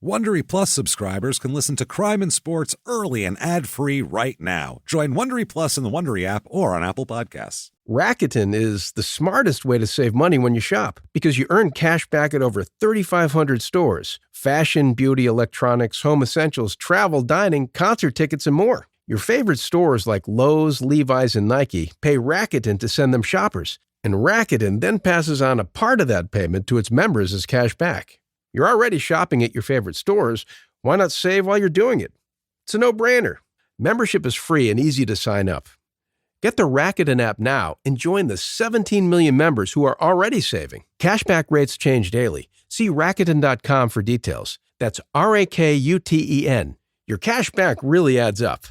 Wondery Plus subscribers can listen to Crime and Sports early and ad-free right now. Join Wondery Plus in the Wondery app or on Apple Podcasts. Rakuten is the smartest way to save money when you shop because you earn cash back at over 3,500 stores. Fashion, beauty, electronics, home essentials, travel, dining, concert tickets, and more. Your favorite stores like Lowe's, Levi's, and Nike pay Rakuten to send them shoppers. And Rakuten then passes on a part of that payment to its members as cash back. You're already shopping at your favorite stores. Why not save while you're doing it? It's a no-brainer. Membership is free and easy to sign up. Get the Rakuten app now and join the 17 million members who are already saving. Cashback rates change daily. See Rakuten.com for details. That's Rakuten. Your cashback really adds up.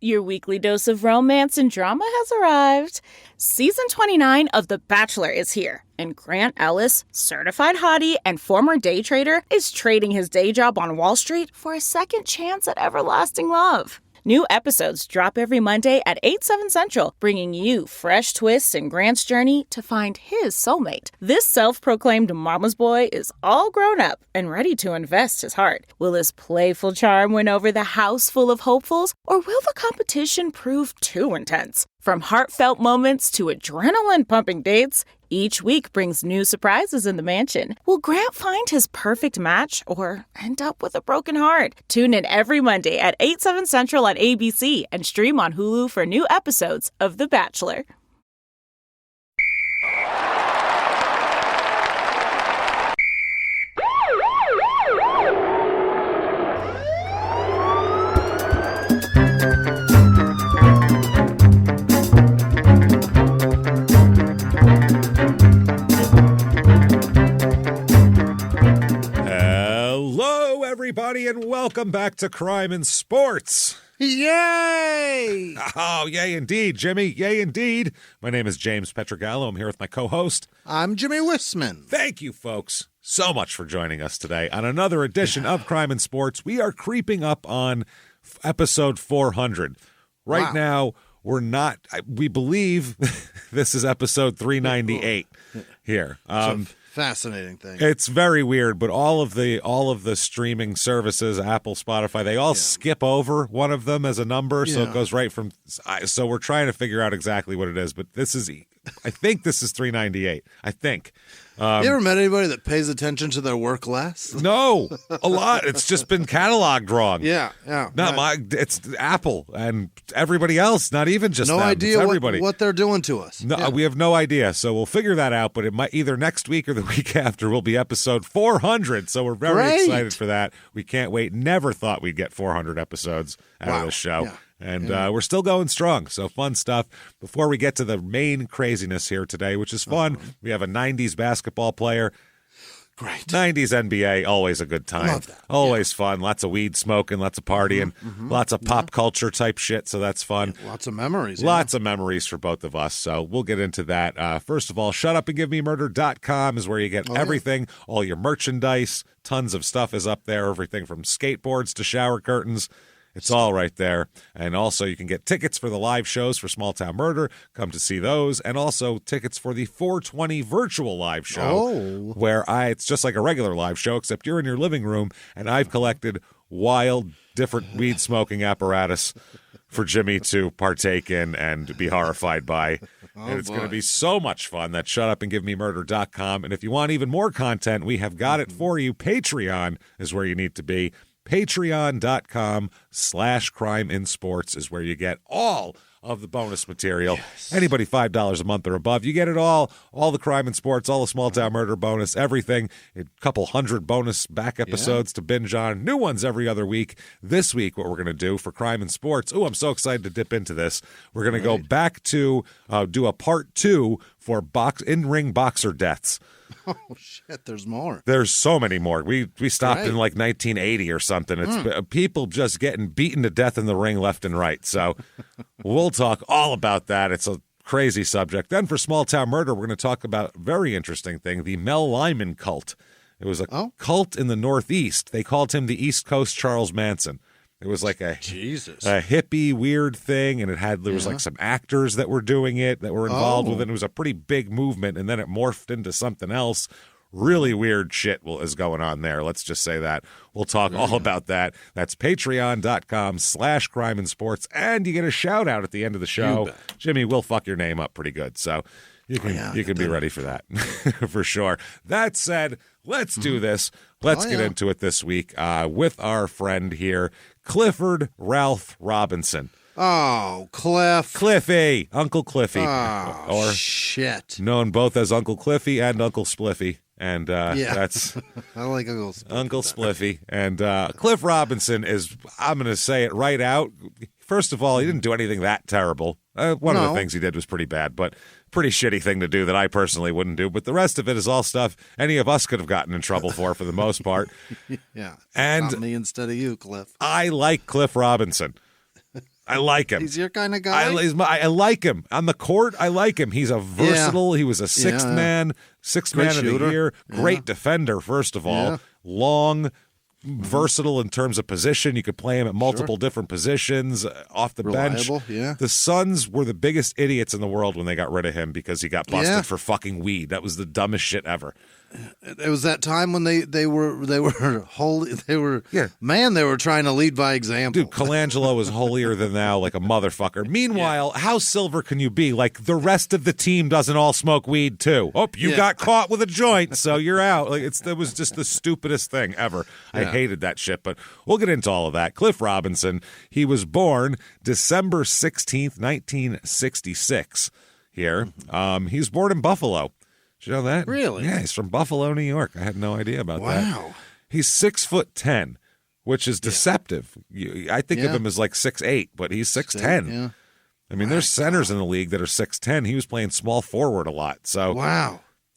Your weekly dose of romance and drama has arrived. Season 29 of The Bachelor is here, and Grant Ellis, certified hottie and former day trader, is trading his day job on Wall Street for a second chance at everlasting love. New episodes drop every Monday at 8/7 Central, bringing you fresh twists in Grant's journey to find his soulmate. This self-proclaimed mama's boy is all grown up and ready to invest his heart. Will his playful charm win over the house full of hopefuls, or will the competition prove too intense? From heartfelt moments to adrenaline-pumping dates, each week brings new surprises in the mansion. Will Grant find his perfect match or end up with a broken heart? Tune in every Monday at 8/7 Central on ABC and stream on Hulu for new episodes of The Bachelor. Everybody, and welcome back to Crime and Sports. Yay! Oh, yay indeed, Jimmy. Yay indeed. My name is James Pietragallo. I'm here with my co-host. I'm Jimmie Whisman. Thank you, folks, so much for joining us today on another edition of Crime and Sports. We are creeping up on episode 400. Right now, we believe this is episode 398 here. Fascinating thing. It's very weird, but all of the streaming services, Apple, Spotify, they all skip over one of them as a number, so it goes right from. So we're trying to figure out exactly what it is, but I think this is 398. I think. You ever met anybody that pays attention to their work less? No, a lot. It's just been cataloged wrong. Yeah. It's Apple and everybody else. Not even just no them. idea it's everybody. What they're doing to us. No, we have no idea. So we'll figure that out. But it might either next week or the week after will be episode 400. So we're very excited for that. We can't wait. Never thought we'd get 400 episodes out of this show. Yeah. And we're still going strong, so fun stuff. Before we get to the main craziness here today, which is fun, we have a 90s basketball player. Great. 90s NBA, always a good time. Love that. Always fun. Lots of weed smoking, lots of partying, lots of pop culture type shit, so that's fun. Yeah, lots of memories. Lots of memories for both of us, so we'll get into that. First of all, shutupandgivememurder.com is where you get everything, all your merchandise, tons of stuff is up there, everything from skateboards to shower curtains. It's all right there. And also you can get tickets for the live shows for Small Town Murder. Come to see those. And also tickets for the 420 virtual live show where it's just like a regular live show, except you're in your living room and I've collected wild, different weed smoking apparatus for Jimmie to partake in and be horrified by. And it's going to be so much fun. That's shutupandgivememurder.com. And if you want even more content, we have got it for you. Patreon is where you need to be. Patreon.com/crimeinsports is where you get all of the bonus material. Yes. Anybody $5 a month or above, you get it all the Crime and Sports, all the Small Town Murder bonus, everything. A couple hundred bonus back episodes to binge on. New ones every other week. This week, what we're going to do for Crime and Sports, I'm so excited to dip into this. We're going to go back to do a part 2 for in-ring boxer deaths. Oh, shit, there's more. There's so many more. We stopped in like 1980 or something. It's people just getting beaten to death in the ring left and right. So we'll talk all about that. It's a crazy subject. Then for Small Town Murder, we're going to talk about a very interesting thing, the Mel Lyman cult. It was a cult in the Northeast. They called him the East Coast Charles Manson. It was like a hippie weird thing, and there was like some actors that were doing it, that were involved with it. It was a pretty big movement, and then it morphed into something else really weird shit is going on there. Let's just say that. We'll talk all about that. That's patreon.com/crimeinsports. And you get a shout out at the end of the show. Jimmie, we'll fuck your name up pretty good. So you can be ready for that for sure. That said, let's do this. Let's get into it this week with our friend here, Clifford Ralph Robinson. Oh, Cliffy. Uncle Cliffy. Oh, or shit. Known both as Uncle Cliffy and Uncle Spliffy. And that's I like Uncle Spliffy. Uncle Spliffy. And Cliff Robinson is, I'm going to say it right out. First of all, he didn't do anything that terrible. One of the things he did was pretty bad, but pretty shitty thing to do that I personally wouldn't do. But the rest of it is all stuff any of us could have gotten in trouble for the most part. Yeah. And not me instead of you, Cliff. I like Cliff Robinson. I like him. He's your kind of guy? I like him. On the court, I like him. He's a versatile. He was a sixth man of the year. Great defender, first of all. Long, versatile in terms of position. You could play him at multiple different positions off the bench. The Suns were the biggest idiots in the world when they got rid of him because he got busted for fucking weed. That was the dumbest shit ever. It was that time when they were holy. They were they were trying to lead by example. Dude, Colangelo is holier than thou, like a motherfucker. Meanwhile, how silver can you be? Like the rest of the team doesn't all smoke weed too. Oh, you got caught with a joint, so you're out. Like that was just the stupidest thing ever. I hated that shit, but we'll get into all of that. Cliff Robinson, he was born December 16th, 1966. Here, he was born in Buffalo. Did you know that? Really? Yeah, he's from Buffalo, New York. I had no idea about that. Wow. He's 6'10", which is deceptive. I think of him as like 6'8", but he's 6'10". Yeah. I mean, there's centers in the league that are 6'10". He was playing small forward a lot. So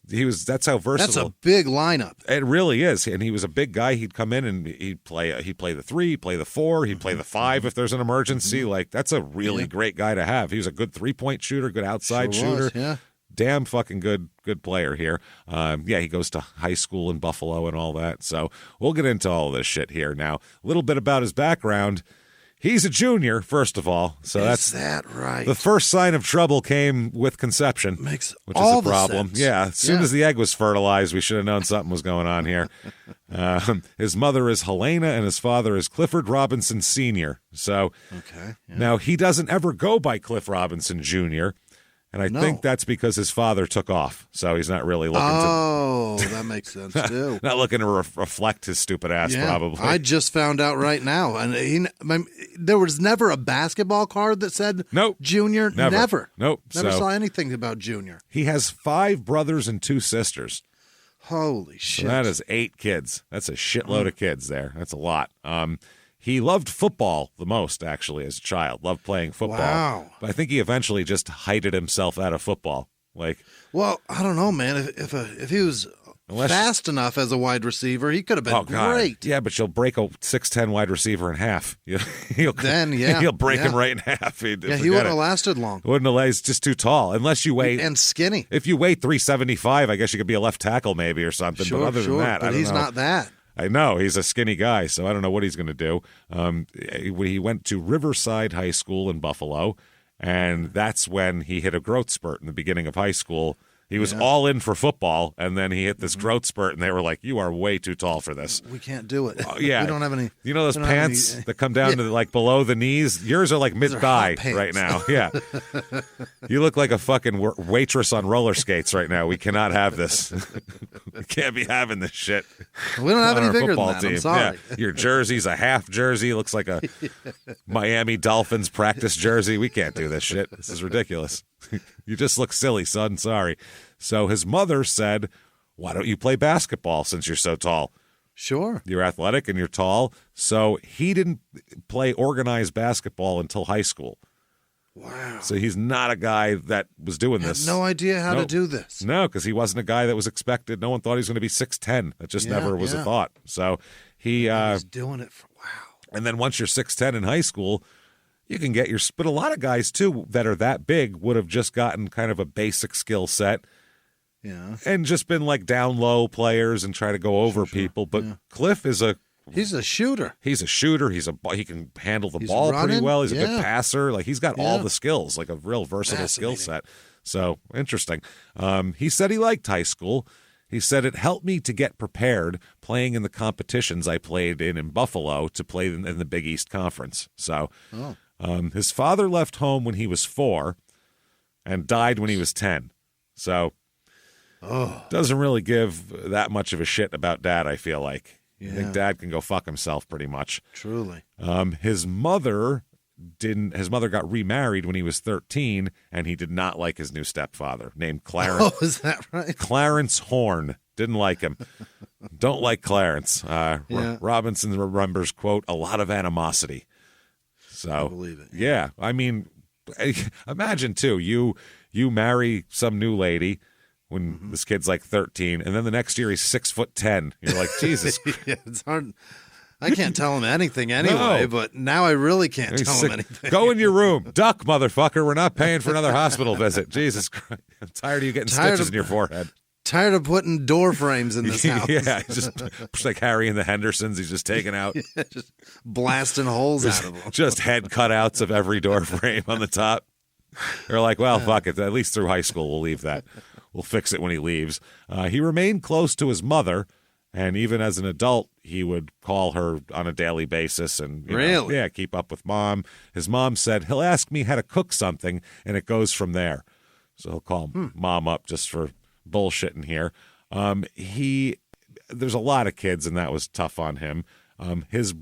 that's how versatile. That's a big lineup. It really is. And he was a big guy. He'd come in and he'd play the 3, he'd play the 4, he'd play the 5 if there's an emergency. Like that's a really great guy to have. He was a good 3-point shooter, good outside shooter. Yeah. Damn fucking good player here. He goes to high school in Buffalo and all that. So we'll get into all this shit here now. A little bit about his background. He's a junior, first of all. So is that right? The first sign of trouble came with conception, which is a problem. Yeah, as soon as the egg was fertilized, we should have known something was going on here. His mother is Helena and his father is Clifford Robinson Sr. So now he doesn't ever go by Cliff Robinson Jr., and I think that's because his father took off, so he's not really looking to... that makes sense, too. Not looking to reflect his stupid ass, probably. I just found out right now. And there was never a basketball card that said Junior. Never. Nope. Never saw anything about Junior. He has 5 brothers and 2 sisters. Holy shit. So that is 8 kids. That's a shitload of kids there. That's a lot. He loved football the most, actually, as a child. Loved playing football. Wow. But I think he eventually just heighted himself out of football. Well, I don't know, man. If he was fast enough as a wide receiver, he could have been great. Yeah, but you'll break a 6'10" wide receiver in half. He'll break him right in half. He wouldn't have lasted long. He's just too tall. Unless you weigh... And skinny. If you weigh 375, I guess you could be a left tackle maybe or something. But other than that, I don't know. But he's not that. I know. He's a skinny guy, so I don't know what he's going to do. He went to Riverside High School in Buffalo, and that's when he hit a growth spurt in the beginning of high school. He was all in for football, and then he hit this growth spurt, and they were like, "You are way too tall for this. We can't do it." We don't have any. You know those pants that come down to like below the knees? Yours are like mid-thigh right now. Yeah. You look like a fucking waitress on roller skates right now. We cannot have this. We can't be having this shit. We don't have any bigger than that. I'm sorry. Yeah. Your jersey's a half jersey. Looks like a Miami Dolphins practice jersey. We can't do this shit. This is ridiculous. You just look silly, son. Sorry. So his mother said, "Why don't you play basketball since you're so tall?" Sure. You're athletic and you're tall. So he didn't play organized basketball until high school. Wow. So he's not a guy that was doing this. No idea how to do this. No, because he wasn't a guy that was expected. No one thought he was going to be 6'10". That just never was a thought. So he's doing it for, wow. And then once you're 6'10" in high school, you can get but a lot of guys, too, that are that big would have just gotten kind of a basic skill set. Yeah. And just been like down low players and try to go over people. But Cliff is he's a shooter. He's a shooter. He can handle the ball pretty well. He's a good passer. Like he's got all the skills, like a real versatile skill set. So interesting. He said he liked high school. He said, it helped me to get prepared playing in the competitions I played in Buffalo to play in the Big East Conference. So his father left home when he was 4 and died when he was 10. So doesn't really give that much of a shit about Dad, I feel like. I think Dad can go fuck himself pretty much. Truly. His mother got remarried when he was 13, and he did not like his new stepfather named Clarence. Oh, is that right? Clarence Horn. Didn't like him. Don't like Clarence. Robinson remembers, quote, a lot of animosity. So I believe it. Yeah. I mean, imagine, too, you marry some new lady when this kid's like 13, and then the next year he's 6'10". You're like, Jesus. Yeah, it's hard. I can't tell him anything anyway, but now I really can't tell him anything. Go in your room. Duck, motherfucker. We're not paying for another hospital visit. Jesus Christ. I'm tired of you getting stitches in your forehead. Tired of putting door frames in this house. Yeah, just like Harry and the Hendersons. He's just taking out. Just blasting holes out of them. Just head cutouts of every door frame on the top. They're like, well, fuck it. At least through high school, we'll leave that. We'll fix it when he leaves. He remained close to his mother. And even as an adult, he would call her on a daily basis and keep up with Mom. His mom said, he'll ask me how to cook something, and it goes from there. So he'll call Mom up just for bullshitting here. There's a lot of kids, and that was tough on him. His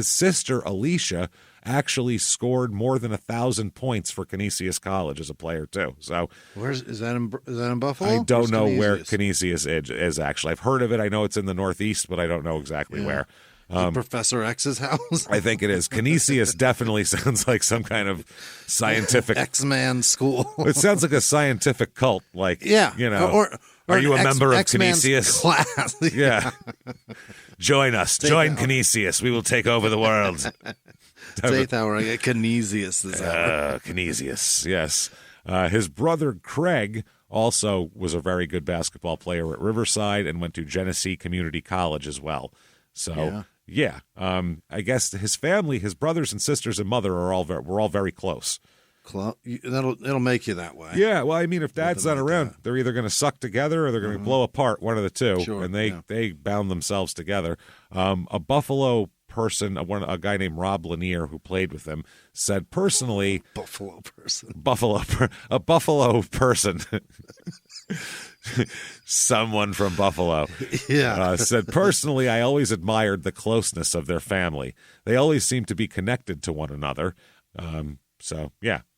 sister, Alicia, actually scored more than 1,000 points for Canisius College as a player, too. So is that in Buffalo? I don't know where Canisius is, actually. I've heard of it. I know it's in the Northeast, but I don't know exactly where. Professor X's house? I think it is. Canisius definitely sounds like some kind of scientific... X-Man school. It sounds like a scientific cult. Like, are you a member of Canisius? Class. Yeah. Join us. Join Canisius. We will take over the world. Eighth hour, I get Canisius this hour. Canisius, yes. His brother Craig also was a very good basketball player at Riverside and went to Genesee Community College as well. So, I guess his family, his brothers and sisters and mother were all very close. It'll make you that way. Yeah, well, I mean, if Dad's not around, they're either going to suck together or they're going to blow apart, one of the two. Sure, and they bound themselves together. A Buffalo person, a guy named Rob Lanier who played with him, said personally, a Buffalo person, someone from Buffalo, said personally, I always admired the closeness of their family. They always seemed to be connected to one another.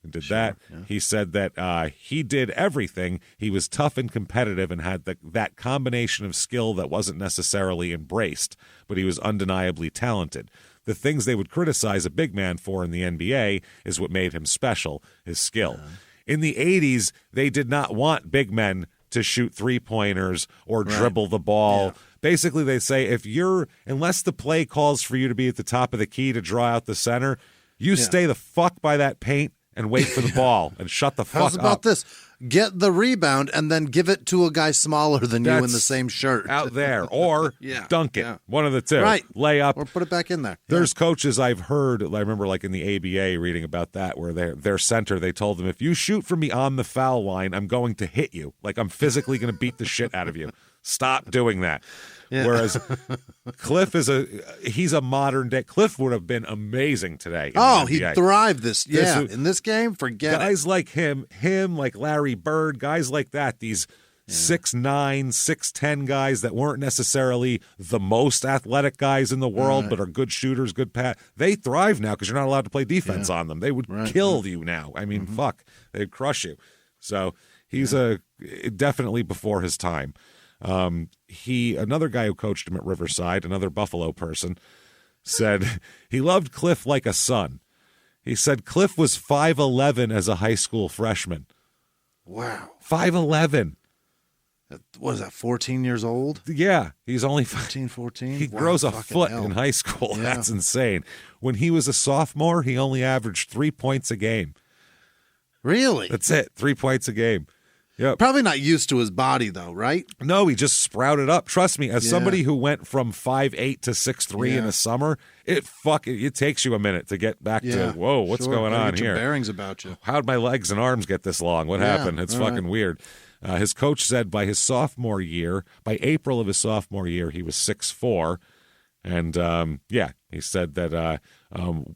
Did that. Yeah. He said that he did everything. He was tough and competitive and had that combination of skill that wasn't necessarily embraced, but he was undeniably talented. The things they would criticize a big man for in the NBA is what made him special, his skill. In the 80s, they did not want big men to shoot three-pointers or dribble the ball. Yeah. Basically, they say, unless the play calls for you to be at the top of the key to draw out the center, you stay the fuck by that paint and wait for the ball and shut the fuck up. How's about this? Get the rebound and then give it to a guy smaller than you in the same shirt. Out there. Or dunk it. Yeah. One of the two. Right. Lay up. Or put it back in there. There's coaches I've heard, I remember like in the ABA reading about that, where their center, they told them, if you shoot from beyond the foul line, I'm going to hit you. Like I'm physically going to beat the shit out of you. Stop doing that. Yeah. Whereas Cliff he's a modern day. Cliff would have been amazing today. He thrived in this game. Forget guys like him, like Larry Bird, guys like that. These 6'9", 6'10" guys that weren't necessarily the most athletic guys in the world, but are good shooters, good pass. They thrive now because you're not allowed to play defense on them. They would kill you now. I mean, fuck, they'd crush you. So he's definitely before his time. Another guy who coached him at Riverside, another Buffalo person, said he loved Cliff like a son. He said Cliff was 5'11" as a high school freshman. Wow. 5'11". What is that, 14 years old? Yeah, he's only 14. He grows a foot in high school. Yeah. That's insane. When he was a sophomore, he only averaged 3 points a game. Really? That's it, 3 points a game. Yep. Probably not used to his body, though, right? No, he just sprouted up. Trust me, as somebody who went from 5'8" to 6'3" in the summer, it takes you a minute to get back to, what's going on here? Bearings about you. How'd my legs and arms get this long? What happened? It's fucking weird. His coach said by April of his sophomore year, he was 6'4". And, he said that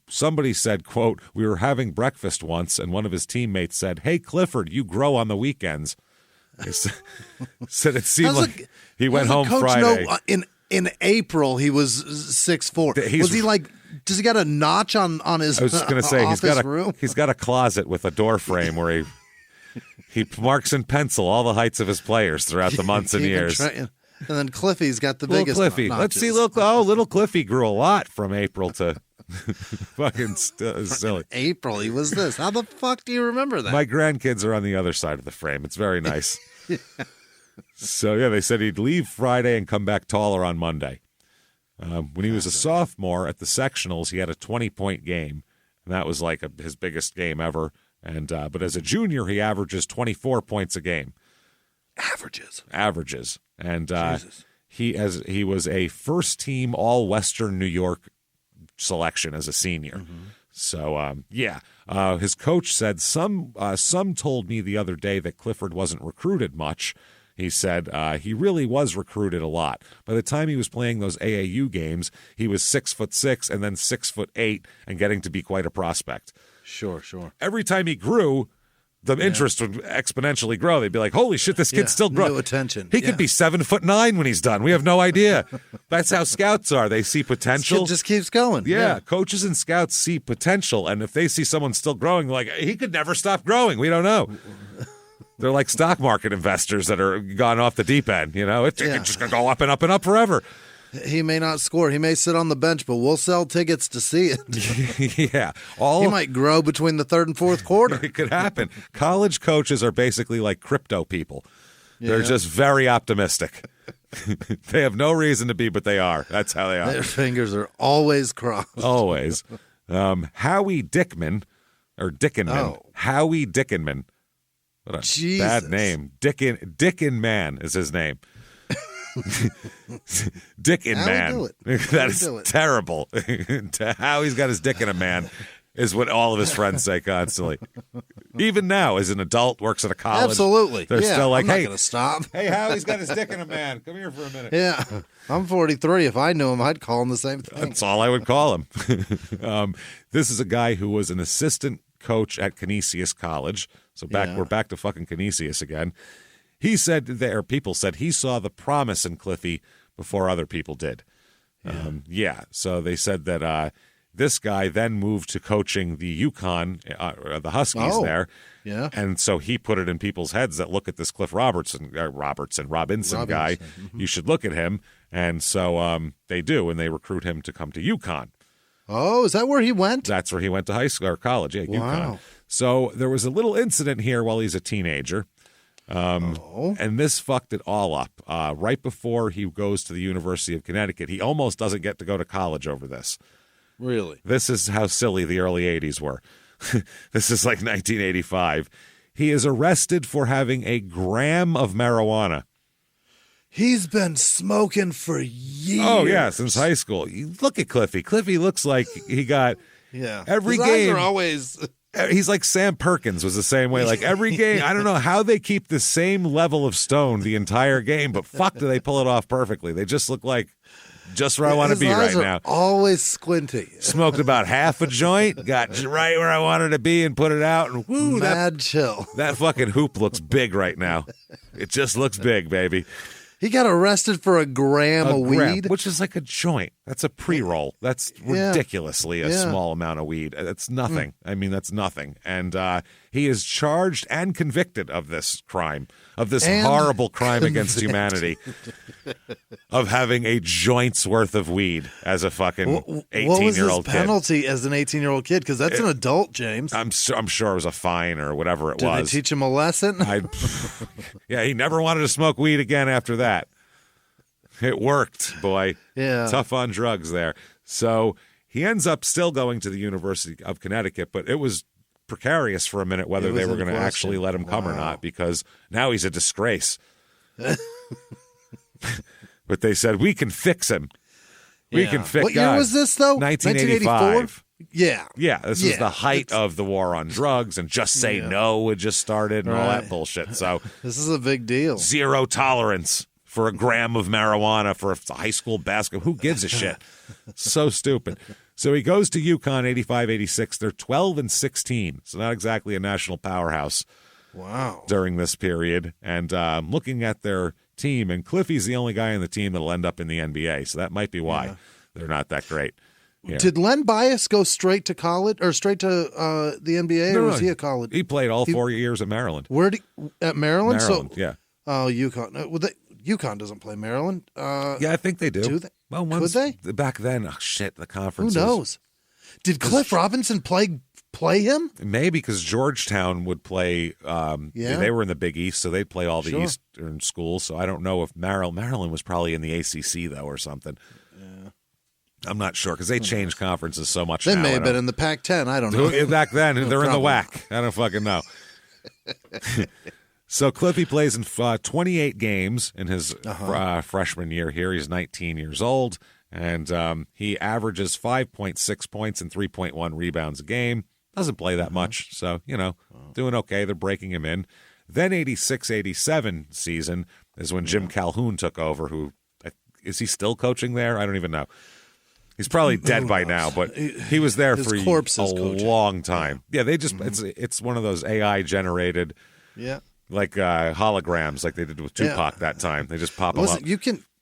somebody said, quote, "We were having breakfast once, and one of his teammates said, 'Hey, Clifford, you grow on the weekends.'" He said it seemed like he went home Friday. In April, he was 6'4". Was he like, does he got a notch on his I was just going to say, room? He's got a closet with a door frame where he marks in pencil all the heights of his players throughout the months and years. And then Cliffy's got the little biggest Cliffy. notches. Let's see, little Cliffy grew a lot from April to fucking silly. April, he was this. How the fuck do you remember that? My grandkids are on the other side of the frame. It's very nice. So, they said he'd leave Friday and come back taller on Monday. When he was a sophomore at the sectionals, he had a 20-point game, and that was like his biggest game ever. And but as a junior, he averages 24 points a game. Averages. And he was a first-team All-Western New York selection as a senior. Mm-hmm. So, his coach said some told me the other day that Clifford wasn't recruited much. He said he really was recruited a lot. By the time he was playing those AAU games, he was 6'6" and then 6'8" and getting to be quite a prospect. Sure. Every time he grew, the interest would exponentially grow. They'd be like, "Holy shit, this kid's still growing." New attention. He could be 7'9" when he's done. We have no idea. That's how scouts are. They see potential. This kid just keeps going. Yeah, coaches and scouts see potential, and if they see someone still growing, like, he could never stop growing. We don't know. They're like stock market investors that are gone off the deep end. It's just going to go up and up and up forever. He may not score. He may sit on the bench, but we'll sell tickets to see it. Yeah. He might grow between the third and fourth quarter. It could happen. College coaches are basically like crypto people. They're just very optimistic. They have no reason to be, but they are. That's how they are. Their fingers are always crossed. Always. Howie Dickinman, or Dickinman. Oh. Howie Dickinman. What a bad name. Dickinman is his name. Dickinman. That is terrible. How he's got his dick in a man is what all of his friends say constantly. Even now, as an adult, works at a college. Absolutely. They're still like, I'm not hey, going to stop. Hey, Howie's got his dick in a man. Come here for a minute. Yeah. I'm 43. If I knew him, I'd call him the same thing. That's all I would call him. This is a guy who was an assistant coach at Canisius College. So we're back to fucking Canisius again. He said people said he saw the promise in Cliffy before other people did. So they said that this guy then moved to coaching the UConn, the Huskies there. Yeah. And so he put it in people's heads that look at this Cliff Robinson guy. Mm-hmm. You should look at him. And so they do, and they recruit him to come to UConn. Oh, is that where he went? That's where he went to high school or college, UConn. Wow. So there was a little incident here while he's a teenager. And this fucked it all up. Right before he goes to the University of Connecticut, he almost doesn't get to go to college over this. Really? This is how silly the early 80s were. This is like 1985. He is arrested for having a gram of marijuana. He's been smoking for years. Oh, yeah, since high school. Look at Cliffy. Cliffy looks like he got every His game. Eyes are always... He's like Sam Perkins was the same way. Like every game, I don't know how they keep the same level of stone the entire game, but fuck, do they pull it off perfectly? They just look like just where I want to be right now. Always squinty. Smoked about half a joint, got right where I wanted to be, and put it out. And woo, chill. That fucking hoop looks big right now. It just looks big, baby. He got arrested for a gram of weed, which is like a joint. That's a pre-roll. That's ridiculously a small amount of weed. That's nothing. I mean, that's nothing. And he is charged and convicted of this crime, of this horrible crime against humanity, of having a joint's worth of weed as a fucking 18-year-old kid. What was his penalty as an 18-year-old kid? Because that's an adult, James. I'm sure it was a fine or whatever it was. Did they teach him a lesson? He never wanted to smoke weed again after that. It worked, boy. Yeah. Tough on drugs there. So he ends up still going to the University of Connecticut, but it was precarious for a minute whether they were going to actually let him come or not, because now he's a disgrace. But they said, we can fix him. We can fix him. What year was this, though? 1985. Yeah. Yeah, this was the height of the war on drugs, and Just Say No had just started and all that bullshit. So this is a big deal. Zero tolerance for a gram of marijuana for a high school basketball. Who gives a shit? So stupid. So he goes to UConn 85-86. They're 12-16, so not exactly a national powerhouse. Wow. During this period. And looking at their team, and Cliffy's the only guy on the team that'll end up in the NBA, so that might be why they're not that great. Yeah. Did Len Bias go straight to college or straight to the NBA, or was he a college? He played all 4 years at Maryland. At Maryland? Maryland, yeah. Oh, UConn. UConn doesn't play Maryland. Yeah, I think they do. Do they? Well, could they? Back then, the conferences. Who knows? Did Cliff Robinson play him? Maybe, because Georgetown would play. They were in the Big East, so they'd play all the Eastern schools. So I don't know if Maryland was probably in the ACC though, or something. Yeah. I'm not sure, because they changed conferences so much. They now, may have been in the Pac-10. I don't know. Back then, they're in the WAC. I don't fucking know. So Cliffy plays in 28 games in his freshman year here. He's 19 years old, and he averages 5.6 points and 3.1 rebounds a game. Doesn't play that much, so, doing okay. They're breaking him in. Then 86-87 season is when Jim Calhoun took over, who is he still coaching there? I don't even know. He's probably dead by now, but he was there for a long time. Yeah, they just it's one of those AI generated like holograms like they did with Tupac that time. They just pop them up.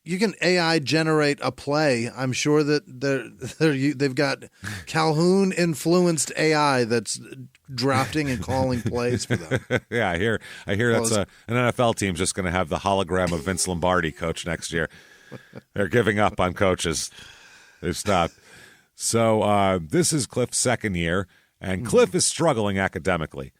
You can AI generate a play. I'm sure that they've got Calhoun influenced AI that's drafting and calling plays for them. Yeah, I hear that's an NFL team's just going to have the hologram of Vince Lombardi coach next year. They're giving up on coaches. They've stopped. So this is Cliff's second year, and Cliff is struggling academically.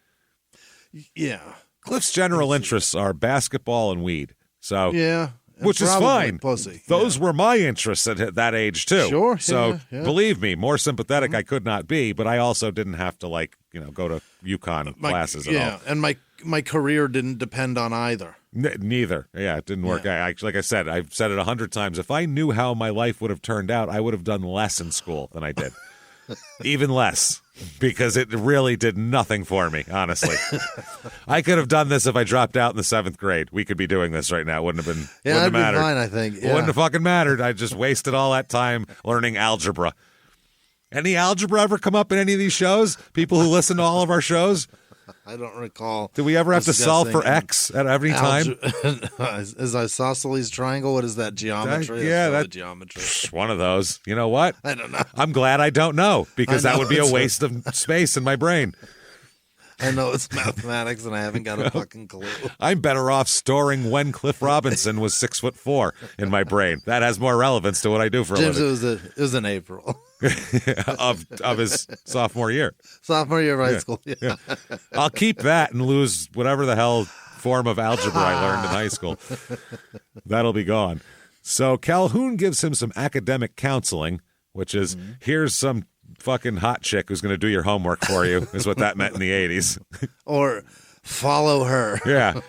Yeah. Cliff's general interests are basketball and weed. So yeah. Which is fine. Pussy. Those were my interests at that age, too. Sure. So believe me, more sympathetic I could not be, but I also didn't have to, go to UConn classes at all. And my career didn't depend on either. Neither. Yeah, it didn't work. Like I said, I've said it 100 times. If I knew how my life would have turned out, I would have done less in school than I did. Even less. Because it really did nothing for me, honestly. I could have done this if I dropped out in the 7th grade. We could be doing this right now. It wouldn't have been. Yeah, wouldn't have mattered. Fine, I think. Yeah. It wouldn't have fucking mattered. I just wasted all that time learning algebra. Any algebra ever come up in any of these shows? People who listen to all of our shows? I don't recall. Did we ever have to solve for X at every time? Is isosceles triangle? What is that, geometry? That's geometry. One of those. You know what? I don't know. I'm glad I don't know, because that would be a waste of space in my brain. I know it's mathematics, and I haven't got a fucking clue. I'm better off storing when Cliff Robinson was 6'4" in my brain. That has more relevance to what I do for a living. It was in April of his sophomore year. Sophomore year of high school. Yeah. I'll keep that and lose whatever the hell form of algebra I learned in high school. That'll be gone. So Calhoun gives him some academic counseling, which is here's some fucking hot chick who's going to do your homework for you, is what that meant in the 80s. Or follow her. Yeah.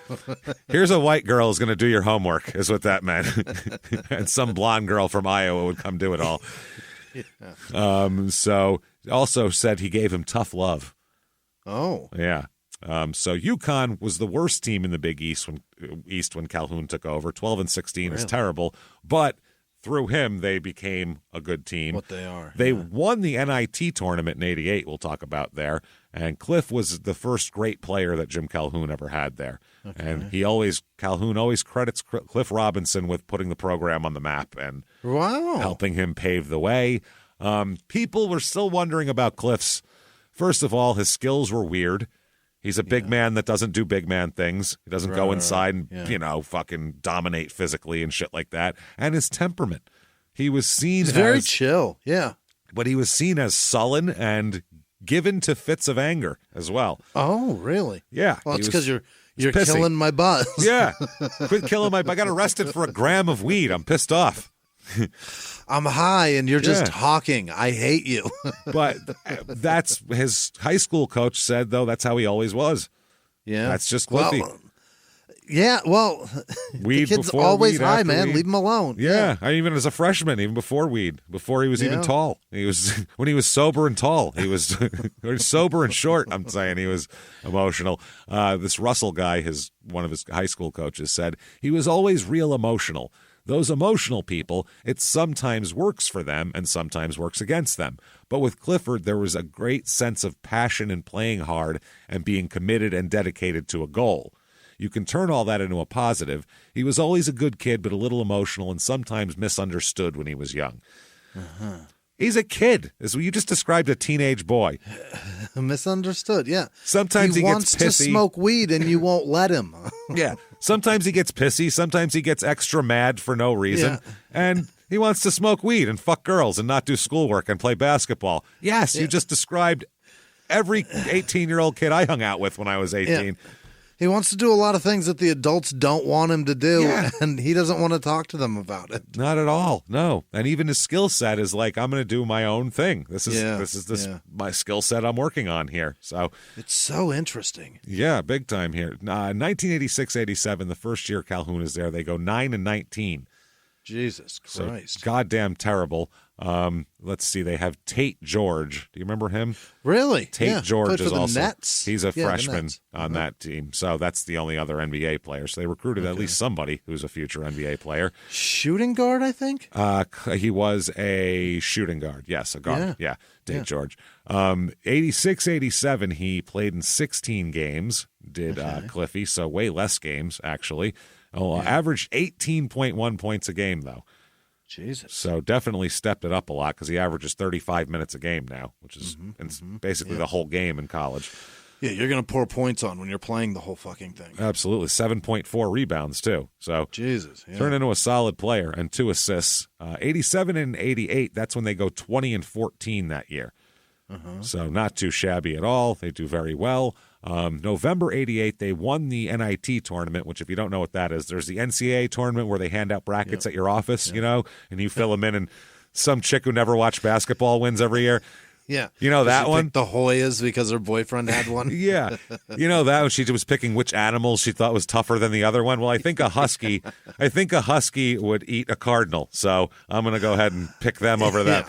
Here's a white girl who's going to do your homework, is what that meant. And some blonde girl from Iowa would come do it all. Yeah. So also said he gave him tough love. Oh. Yeah. So UConn was the worst team in the Big East when Calhoun took over. 12-16 is terrible, but through him, they became a good team. What they are. They won the NIT tournament in 88, we'll talk about there. And Cliff was the first great player that Jim Calhoun ever had there. Okay. And Calhoun always credits Cliff Robinson with putting the program on the map and helping him pave the way. People were still wondering about Cliff's. First of all, his skills were weird. He's a big man that doesn't do big man things. He doesn't go inside and, fucking dominate physically and shit like that. And his temperament. He was seen as very chill. Yeah. But he was seen as sullen and given to fits of anger as well. Oh, really? Yeah. Well, it's because you're killing my buzz. Yeah. Quit killing my buzz. I got arrested for a gram of weed. I'm pissed off. I'm high and you're just talking. I hate you. But that's his high school coach said, though, that's how he always was. Yeah. That's just Cliffy. Well, Yeah, well, Weed the kid's before always weed, high, after man. weed. Leave him alone. Yeah, I even as a freshman, even before weed, before he was even tall. He was when he was sober and tall. He was sober and short. I'm saying he was emotional. This Russell guy, one of his high school coaches, said he was always real emotional. Those emotional people, it sometimes works for them and sometimes works against them. But with Clifford, there was a great sense of passion in playing hard and being committed and dedicated to a goal. You can turn all that into a positive. He was always a good kid, but a little emotional and sometimes misunderstood when he was young. He's a kid. You just described a teenage boy. Misunderstood, yeah. Sometimes he wants gets pissy. to smoke weed and you won't let him. Yeah. Sometimes he gets pissy. Sometimes he gets extra mad for no reason. Yeah. And he wants to smoke weed and fuck girls and not do schoolwork and play basketball. Yes, you just described every 18-year-old kid I hung out with when I was 18. Yeah. He wants to do a lot of things that the adults don't want him to do, and he doesn't want to talk to them about it. Not at all, no. And even his skill set is like, I'm going to do my own thing. This is my skill set I'm working on here. So it's so interesting. Yeah, big time here. 1986-87, the first year Calhoun is there, they go 9-19. Jesus Christ. So goddamn terrible. Let's see. They have Tate George. Do you remember him? Really? Tate George is also. Nets. He's a freshman on that team. So that's the only other NBA player. So they recruited at least somebody who's a future NBA player. Shooting guard, I think. He was a shooting guard. Yes, a guard. Yeah. Tate George. 86-87, he played in 16 games. Did Cliffy? So way less games actually. Averaged 18.1 points a game, though. Jesus. So definitely stepped it up a lot because he averages 35 minutes a game now, which is basically the whole game in college. Yeah, you're going to pour points on when you're playing the whole fucking thing. Absolutely. 7.4 rebounds, too. So Jesus. Yeah. Turned into a solid player and 2 assists. 87 and 88, that's when they go 20-14 that year. So not too shabby at all. They do very well. November 88, they won the NIT tournament, which if you don't know what that is, there's the NCAA tournament where they hand out brackets at your office, and you fill them in, and some chick who never watched basketball wins every year. Yeah. You know that one? The Hoyas because her boyfriend had one? Yeah. You know that one? She was picking which animal she thought was tougher than the other one. Well, I think a husky would eat a cardinal, so I'm going to go ahead and pick them over that.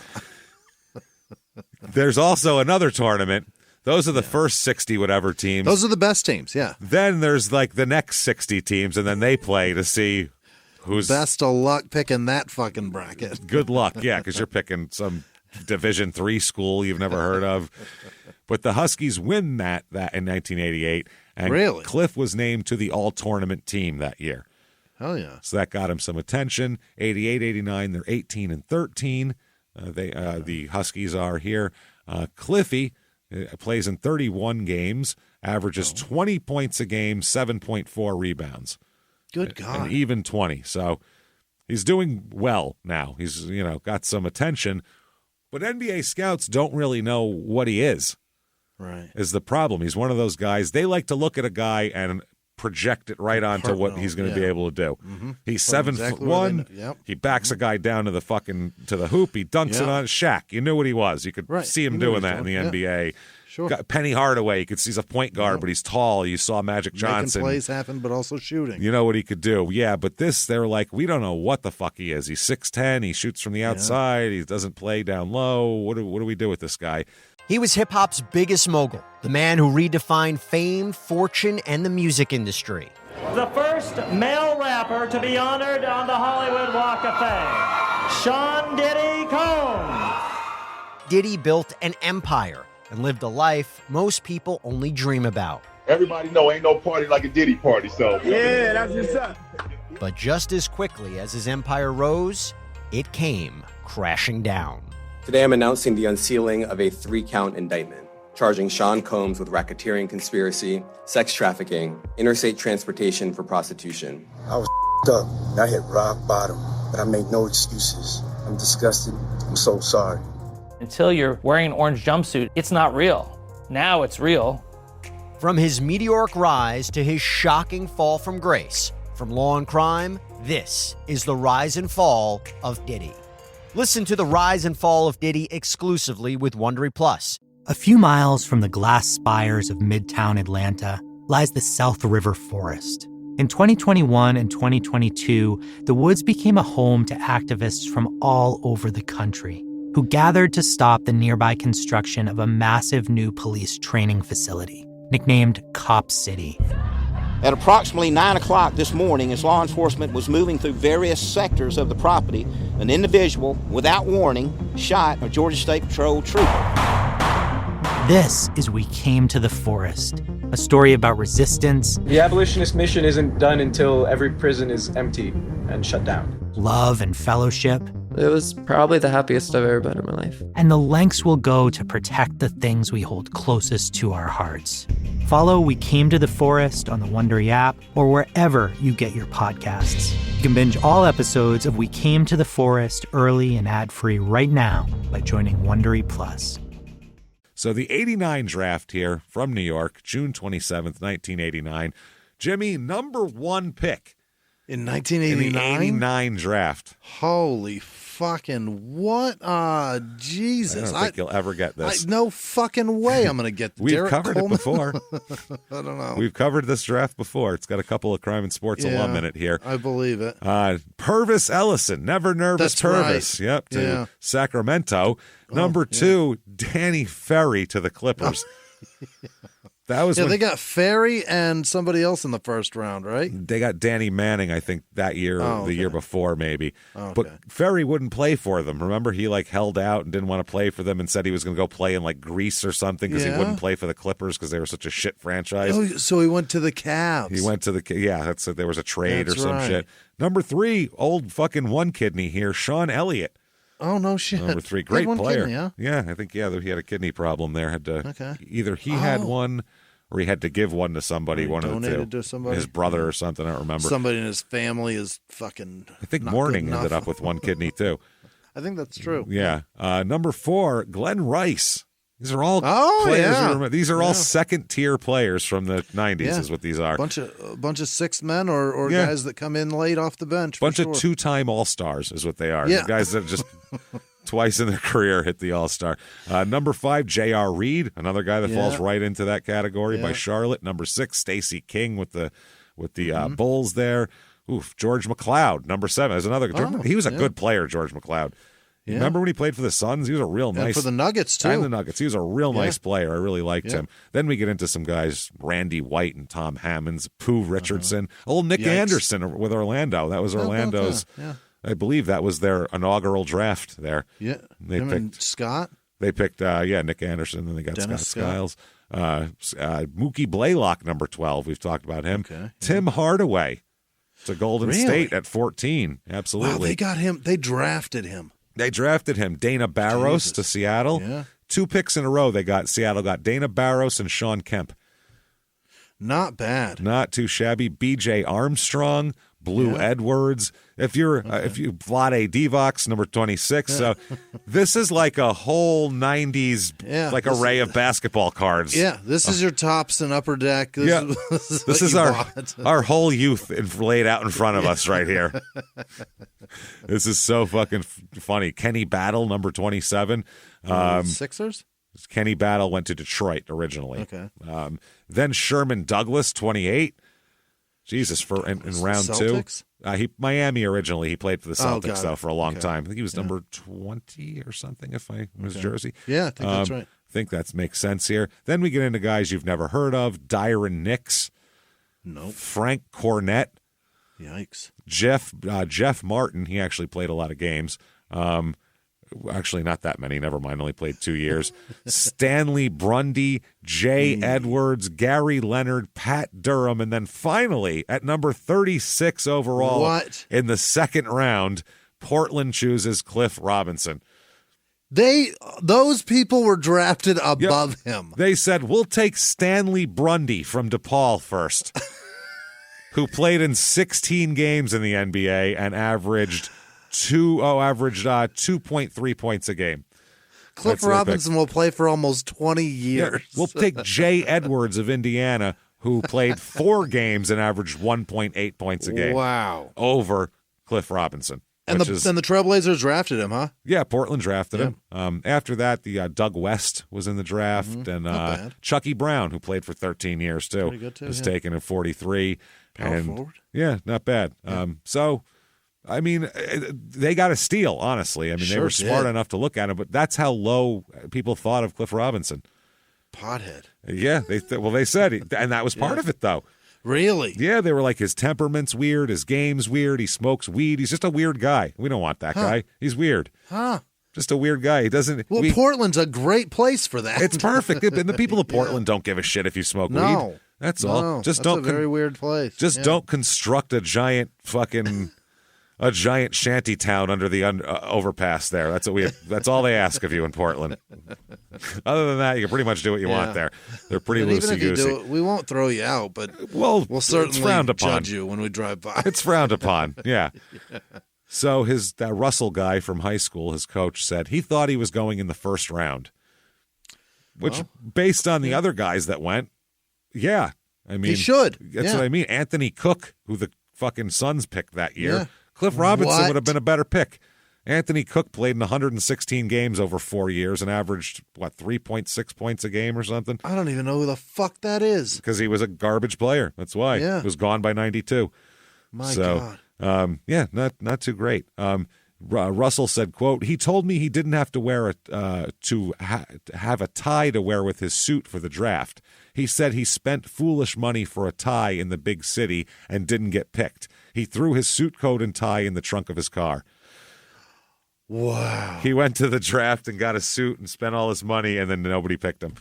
There's also another tournament. Those are the first 60 whatever teams. Those are the best teams, yeah. Then there's like the next 60 teams, and then they play to see who's... Best of luck picking that fucking bracket. Good luck, yeah, because you're picking some Division III school you've never heard of. But the Huskies win that in 1988, and really? Cliff was named to the all-tournament team that year. Hell yeah. So that got him some attention. 88-89, they're 18-13. The Huskies are here. Cliffy plays in 31 games, averages 20 points a game, 7.4 rebounds. Good God. And even 20. So he's doing well now. He's, got some attention. But NBA scouts don't really know what he is. Right. Is the problem. He's one of those guys. They like to look at a guy and project it right onto what he's going to be able to do. Mm-hmm. He's 7'1". Yep. He backs a guy down to the hoop. He dunks it on Shaq. You knew what he was. You could see him doing that in the NBA. Sure. Got Penny Hardaway. You could see he's a point guard, but he's tall. You saw Magic Johnson. Making plays happen, but also shooting. You know what he could do. Yeah, but they're like, we don't know what the fuck he is. He's 6'10". He shoots from the outside. He doesn't play down low. What do we do with this guy? He was hip-hop's biggest mogul, the man who redefined fame, fortune, and the music industry. The first male rapper to be honored on the Hollywood Walk of Fame, Sean Diddy Combs. Diddy built an empire and lived a life most people only dream about. Everybody know ain't no party like a Diddy party, so. Yeah, that's what's up. But just as quickly as his empire rose, it came crashing down. Today I'm announcing the unsealing of a 3-count indictment, charging Sean Combs with racketeering conspiracy, sex trafficking, interstate transportation for prostitution. I was up. I hit rock bottom, but I made no excuses. I'm disgusted. I'm so sorry. Until you're wearing an orange jumpsuit, it's not real. Now it's real. From his meteoric rise to his shocking fall from grace, from law and crime, this is the rise and fall of Diddy. Listen to the rise and fall of Diddy exclusively with Wondery Plus. A few miles from the glass spires of Midtown Atlanta lies the South River Forest, In 2021 and 2022, the woods became a home to activists from all over the country who gathered to stop the nearby construction of a massive new police training facility, nicknamed Cop City. At approximately 9 o'clock this morning, as law enforcement was moving through various sectors of the property, an individual, without warning, shot a Georgia State Patrol trooper. This is We Came to the Forest, a story about resistance. The abolitionist mission isn't done until every prison is empty and shut down. Love and fellowship. It was probably the happiest I've ever been in my life. And the lengths we'll go to protect the things we hold closest to our hearts. Follow We Came to the Forest on the Wondery app or wherever you get your podcasts. You can binge all episodes of We Came to the Forest early and ad-free right now by joining Wondery Plus. So the 89 draft here from New York, June 27th, 1989. Jimmie, number 1 pick. In 1989? In the 89 draft. Holy fucking what? Jesus. I don't think you'll ever get this. No fucking way I'm going to get We've Derek covered Coleman. it before. I don't know. We've covered this draft before. It's got a couple of Crime and Sports alum in it here. I believe it. Purvis Ellison, never nervous That's Purvis. right. Yep, to Sacramento. Number 2, Danny Ferry to the Clippers. That was when they got Ferry and somebody else in the first round, right? They got Danny Manning, I think, that year or the year before, maybe. Okay. But Ferry wouldn't play for them. Remember, he held out and didn't want to play for them and said he was going to go play in Greece or something because he wouldn't play for the Clippers because they were such a shit franchise. Oh, so he went to the Cavs. He went to the there was a trade That's or some right. shit. Number 3, old fucking one kidney here, Sean Elliott. Oh, no shit. Number 3, great one player. Kidney, huh? Yeah, I think he had a kidney problem there. Okay. Either he had one or he had to give one to somebody. One of the two. Donated to somebody? His brother or something. I don't remember. Somebody in his family is fucking. I think not Mourning good ended enough. up with one kidney too. I think that's true. Yeah. Number 4, Glenn Rice. These are all players. Yeah. These are all second tier players from the 90s. Yeah. Is what these are. A bunch of sixth men or guys that come in late off the bench. Bunch of 2-time All-Stars is what they are. Yeah. The guys that just twice in their career hit the All-Star. Number 5, J.R. Reed, another guy that falls right into that category by Charlotte. Number 6, Stacey King with the Bulls there. Oof, George McLeod, number 7. There's another. He was a good player, George McLeod. Yeah. Remember when he played for the Suns? He was a real nice. And for the Nuggets, too. And the Nuggets. He was a real nice player. I really liked him. Then we get into some guys, Randy White and Tom Hammonds, Pooh Richardson, old Nick Anderson with Orlando. That was Orlando's. I believe that was their inaugural draft there. Yeah. They picked Scott. They picked, Nick Anderson, and they got Dennis Scott Skiles. Mookie Blaylock, number 12. We've talked about him. Okay. Tim Hardaway to Golden State at 14. Absolutely. Wow, they got him. They drafted him. They drafted him. Dana Barros to Seattle. Yeah. 2 picks in a row. Seattle got Dana Barros and Sean Kemp. Not bad. Not too shabby. B.J. Armstrong, Blue Edwards. If you Vlade Divac, number 26. So this is like a whole 90s array of basketball cards. Yeah, this is your tops and upper deck. This is our whole youth laid out in front of us right here. This is so fucking funny. Kenny Battle, number 27. Sixers? Kenny Battle went to Detroit originally. Okay. Then Sherman Douglas, 28. Jesus, in round 2. Miami originally. He played for the Celtics, though, for a long time. I think he was number 20 or something, if I was Jersey. Yeah, I think that's right. I think that makes sense here. Then we get into guys you've never heard of. Dyron Nix. Nope. Frank Cornett. Yikes. Jeff Martin. He actually played a lot of games. Actually, not that many. Never mind. Only played 2 years. Stanley Brundy, Jay Edwards, Gary Leonard, Pat Durham, and then finally at number 36 overall in the second round, Portland chooses Cliff Robinson. Those people were drafted above him. They said, we'll take Stanley Brundy from DePaul first, who played in 16 games in the NBA and averaged 2.3 points a game. Cliff Robinson will play for almost 20 years. Yeah, we'll take Jay Edwards of Indiana, who played 4 games and averaged 1.8 points a game. Wow. Over Cliff Robinson. And the Trailblazers drafted him, huh? Yeah, Portland drafted him. After that, the Doug West was in the draft, and Chucky Brown, who played for 13 years too, Pretty good too, was taken at 43. Power forward? Yeah, not bad. Yeah. So, I mean, they got a steal, honestly. I mean, they were smart enough to look at him, but that's how low people thought of Cliff Robinson. Pothead. Yeah, they said, and that was part of it, though. Really? Yeah, they were like, his temperament's weird, his game's weird, he smokes weed, he's just a weird guy. We don't want that guy. He's weird. Huh. Just a weird guy. He doesn't. Well, Portland's a great place for that. It's perfect. And the people of Portland don't give a shit if you smoke weed. That's all. No, Just that's don't. a very weird place. Just don't construct a giant shanty town under the overpass there. That's what we. That's all they ask of you in Portland. Other than that, you can pretty much do what you want there. They're pretty loosey Even if you goosey. do it, we won't throw you out, but we'll certainly frowned upon. judge you when we drive by. It's frowned upon. Yeah. So that Russell guy from high school, his coach said he thought he was going in the first round, which based on the other guys that went, yeah, I mean, he should. That's what I mean. Anthony Cook, who the fucking Suns picked that year, Cliff Robinson would have been a better pick. Anthony Cook played in 116 games over 4 years and averaged 3.6 points a game or something. I don't even know who the fuck that is. Because he was a garbage player. That's why. Yeah. He was gone by 92. My God. Not too great. Russell said, quote, he told me he didn't have to wear have a tie to wear with his suit for the draft. He said he spent foolish money for a tie in the big city and didn't get picked. He threw his suit coat and tie in the trunk of his car. Wow. He went to the draft and got a suit and spent all his money, and then nobody picked him.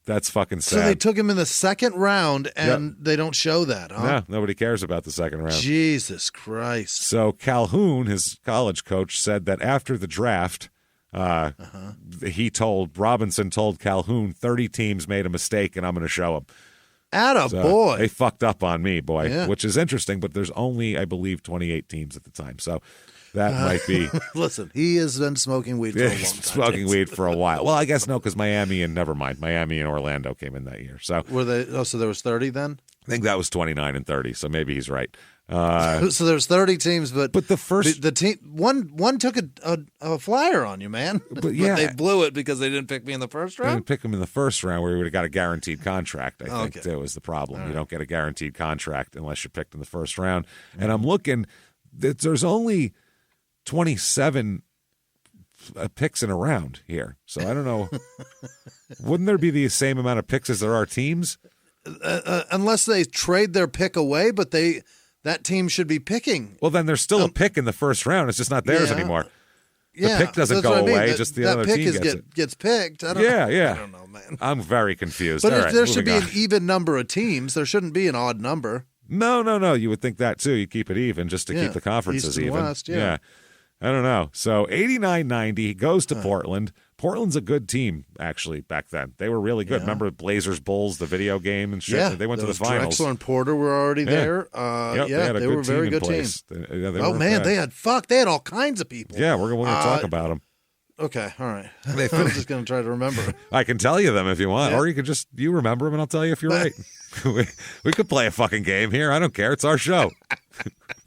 That's fucking sad. So they took him in the second round, and they don't show that, huh? No, nobody cares about the second round. Jesus Christ. So Calhoun, his college coach, said that after the draft, Robinson told Calhoun 30 teams made a mistake, and I'm going to show them. Attaboy. They fucked up on me, boy, Yeah. which is interesting, but there's only, I believe, 28 teams at the time. So that might be. Listen, he has been smoking weed for a long time. Smoking weed for a while. Well, I guess no, because Miami and Orlando came in that year. So were they? Oh, so there was 30 then? I think that was 29 and 30. So maybe he's right. So there's 30 teams, but the first the team one took a flyer on you, man. But they blew it because they didn't pick me in the first They round. didn't pick him in the first round where he would have got a guaranteed contract. I think Okay. too was the problem. You don't get a guaranteed contract unless you're picked in the first round. And I'm looking. There's only 27 picks in a round here. So I don't know. Wouldn't there be the same amount of picks as there are teams? Unless they trade their pick away, but that team should be picking. Well, then there's still a pick in the first round. It's just not theirs anymore. The pick doesn't that's go what I mean. away. Just the other pick team gets it. gets picked. I don't Yeah. I don't know, man. I'm very confused. But All if right, there should be moving on. an even number of teams. There shouldn't be an odd number. No. You would think that too. You keep it even just to keep the conferences East and even. West, yeah. I don't know. So 89-90, he goes to Portland. Portland's a good team, actually, back then. They were really good. Yeah. Remember Blazers Bulls, the video game and shit? Yeah, They went to the those finals. Drexler and Porter were already there. Yep, They were a very good team. They Oh weren't man, bad. they had all kinds of people. Yeah, we're going to talk about them. Okay, all right. I'm just going to try to remember. I can tell you them if you want, Yeah. or you can just remember them and I'll tell you if you're right. we could play a fucking game here. I don't care. It's our show.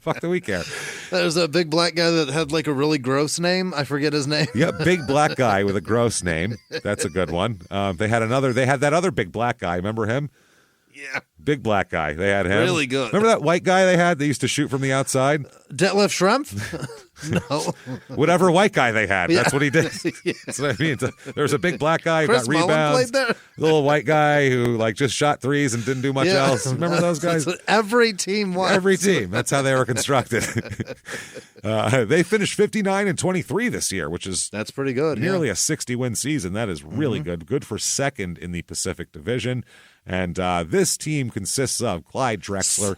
Fuck do we care? There's a big black guy that had like a really gross name. I forget his name. Yeah, big black guy with a gross name. That's a good one. They had that other big black guy. Remember him? Yeah. Big black guy. They had him. Really good. Remember that white guy they had? They used to shoot from the outside? Detlef Schrempf? No. Whatever white guy they had. Yeah. That's what he did. That's what I mean. There's a big black guy who Chris got Mullin rebounds. played there? Little white guy who just shot threes and didn't do much Yeah. else. Remember those guys? That's what every team was. Every team. That's how they were constructed. They finished 59-23 this year, which is that's pretty good. Nearly a 60-win season. That is really good. Good for second in the Pacific Division. And this team consists of Clyde Drexler,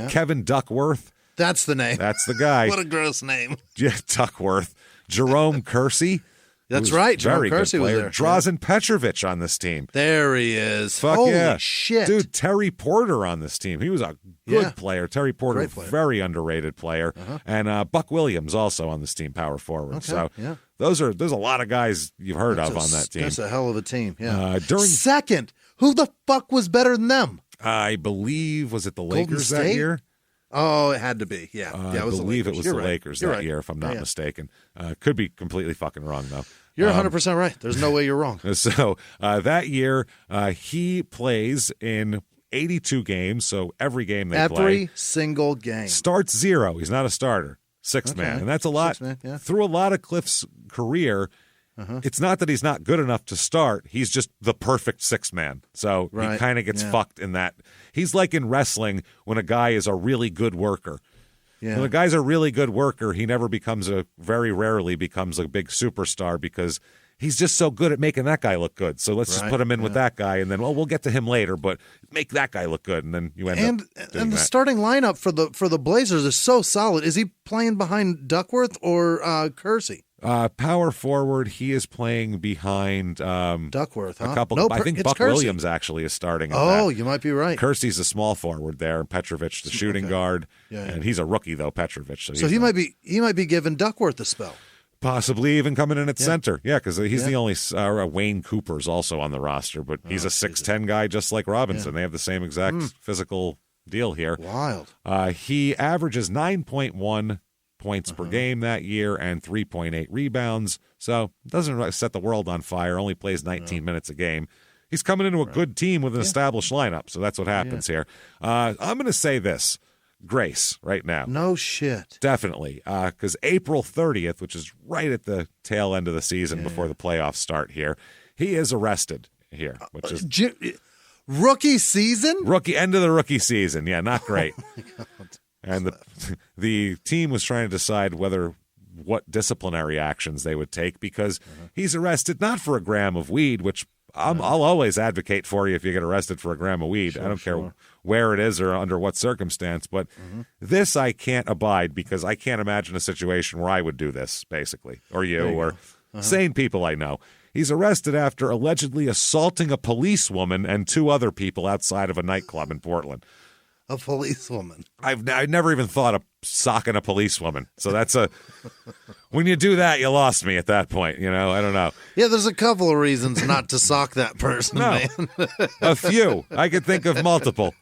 Kevin Duckworth. That's the name. That's the guy. What a gross name. Yeah, Duckworth. Jerome Kersey. That's right. Jerome Very Kersey good was player. there. Drazen Petrovic on this team. There he is. Fuck Holy yeah. shit. Dude, Terry Porter on this team. He was a good player. Terry Porter, Great player. very underrated player. And Buck Williams also on this team, power forward. Okay, So yeah. there's a lot of guys you've heard of on that team. That's a hell of a team. Yeah. During Second. Who the fuck was better than them? I believe, was it the Golden Lakers that State? year? Oh, it had to be. Yeah. I it was believe the it was You're the right. Lakers You're that right. year, if I'm not Yeah. mistaken. Could be completely fucking wrong, though. You're 100% right. There's no way you're wrong. So that year, he plays in 82 games, so every game they play. Every single game. Starts 0. He's not a starter. Sixth man. And that's a lot. Man, yeah. Through a lot of Cliff's career, it's not that he's not good enough to start. He's just the perfect sixth man. So he kind of gets fucked in that. He's like in wrestling when a guy is a really good worker. Yeah. When a guy's a really good worker, he very rarely becomes a big superstar because he's just so good at making that guy look good. So let's just put him in with that guy, and then we'll get to him later, but make that guy look good, and then you end up doing and the that. starting lineup for the Blazers is so solid. Is he playing behind Duckworth or Kersey? Power forward, he is playing behind Duckworth. Huh? A couple. No, I think it's Buck Kersey. Williams actually is starting. You might be right. Kersey's a small forward there, and Petrovic the shooting guard, and he's a rookie though, Petrovic. So he might be giving Duckworth a spell. Possibly even coming in at center. Yeah, because he's the only Wayne Cooper's also on the roster, but he's a 6'10" guy just like Robinson. They have the same exact physical deal here. Wild. He averages 9.1 points per game that year and 3.8 rebounds. So doesn't set the world on fire, only plays 19 minutes a game. He's coming into a good team with an established lineup, so that's what happens here. I'm going to say this. Grace right now. No shit. Definitely. Because April 30th, which is right at the tail end of the season before the playoffs start here, he is arrested here, which is rookie season? End of the rookie season. Yeah, not great. Oh my God. And the team was trying to decide what disciplinary actions they would take because he's arrested not for a gram of weed, which I'll always advocate for you if you get arrested for a gram of weed. I don't care where it is or under what circumstance, but this I can't abide because I can't imagine a situation where I would do this, basically, or you sane people I know. He's arrested after allegedly assaulting a policewoman and 2 other people outside of a nightclub in Portland. A policewoman. I've never even thought of socking a policewoman. So that's when you do that, you lost me at that point. I don't know. Yeah, there's a couple of reasons not to sock that person, man. A few. I could think of multiple.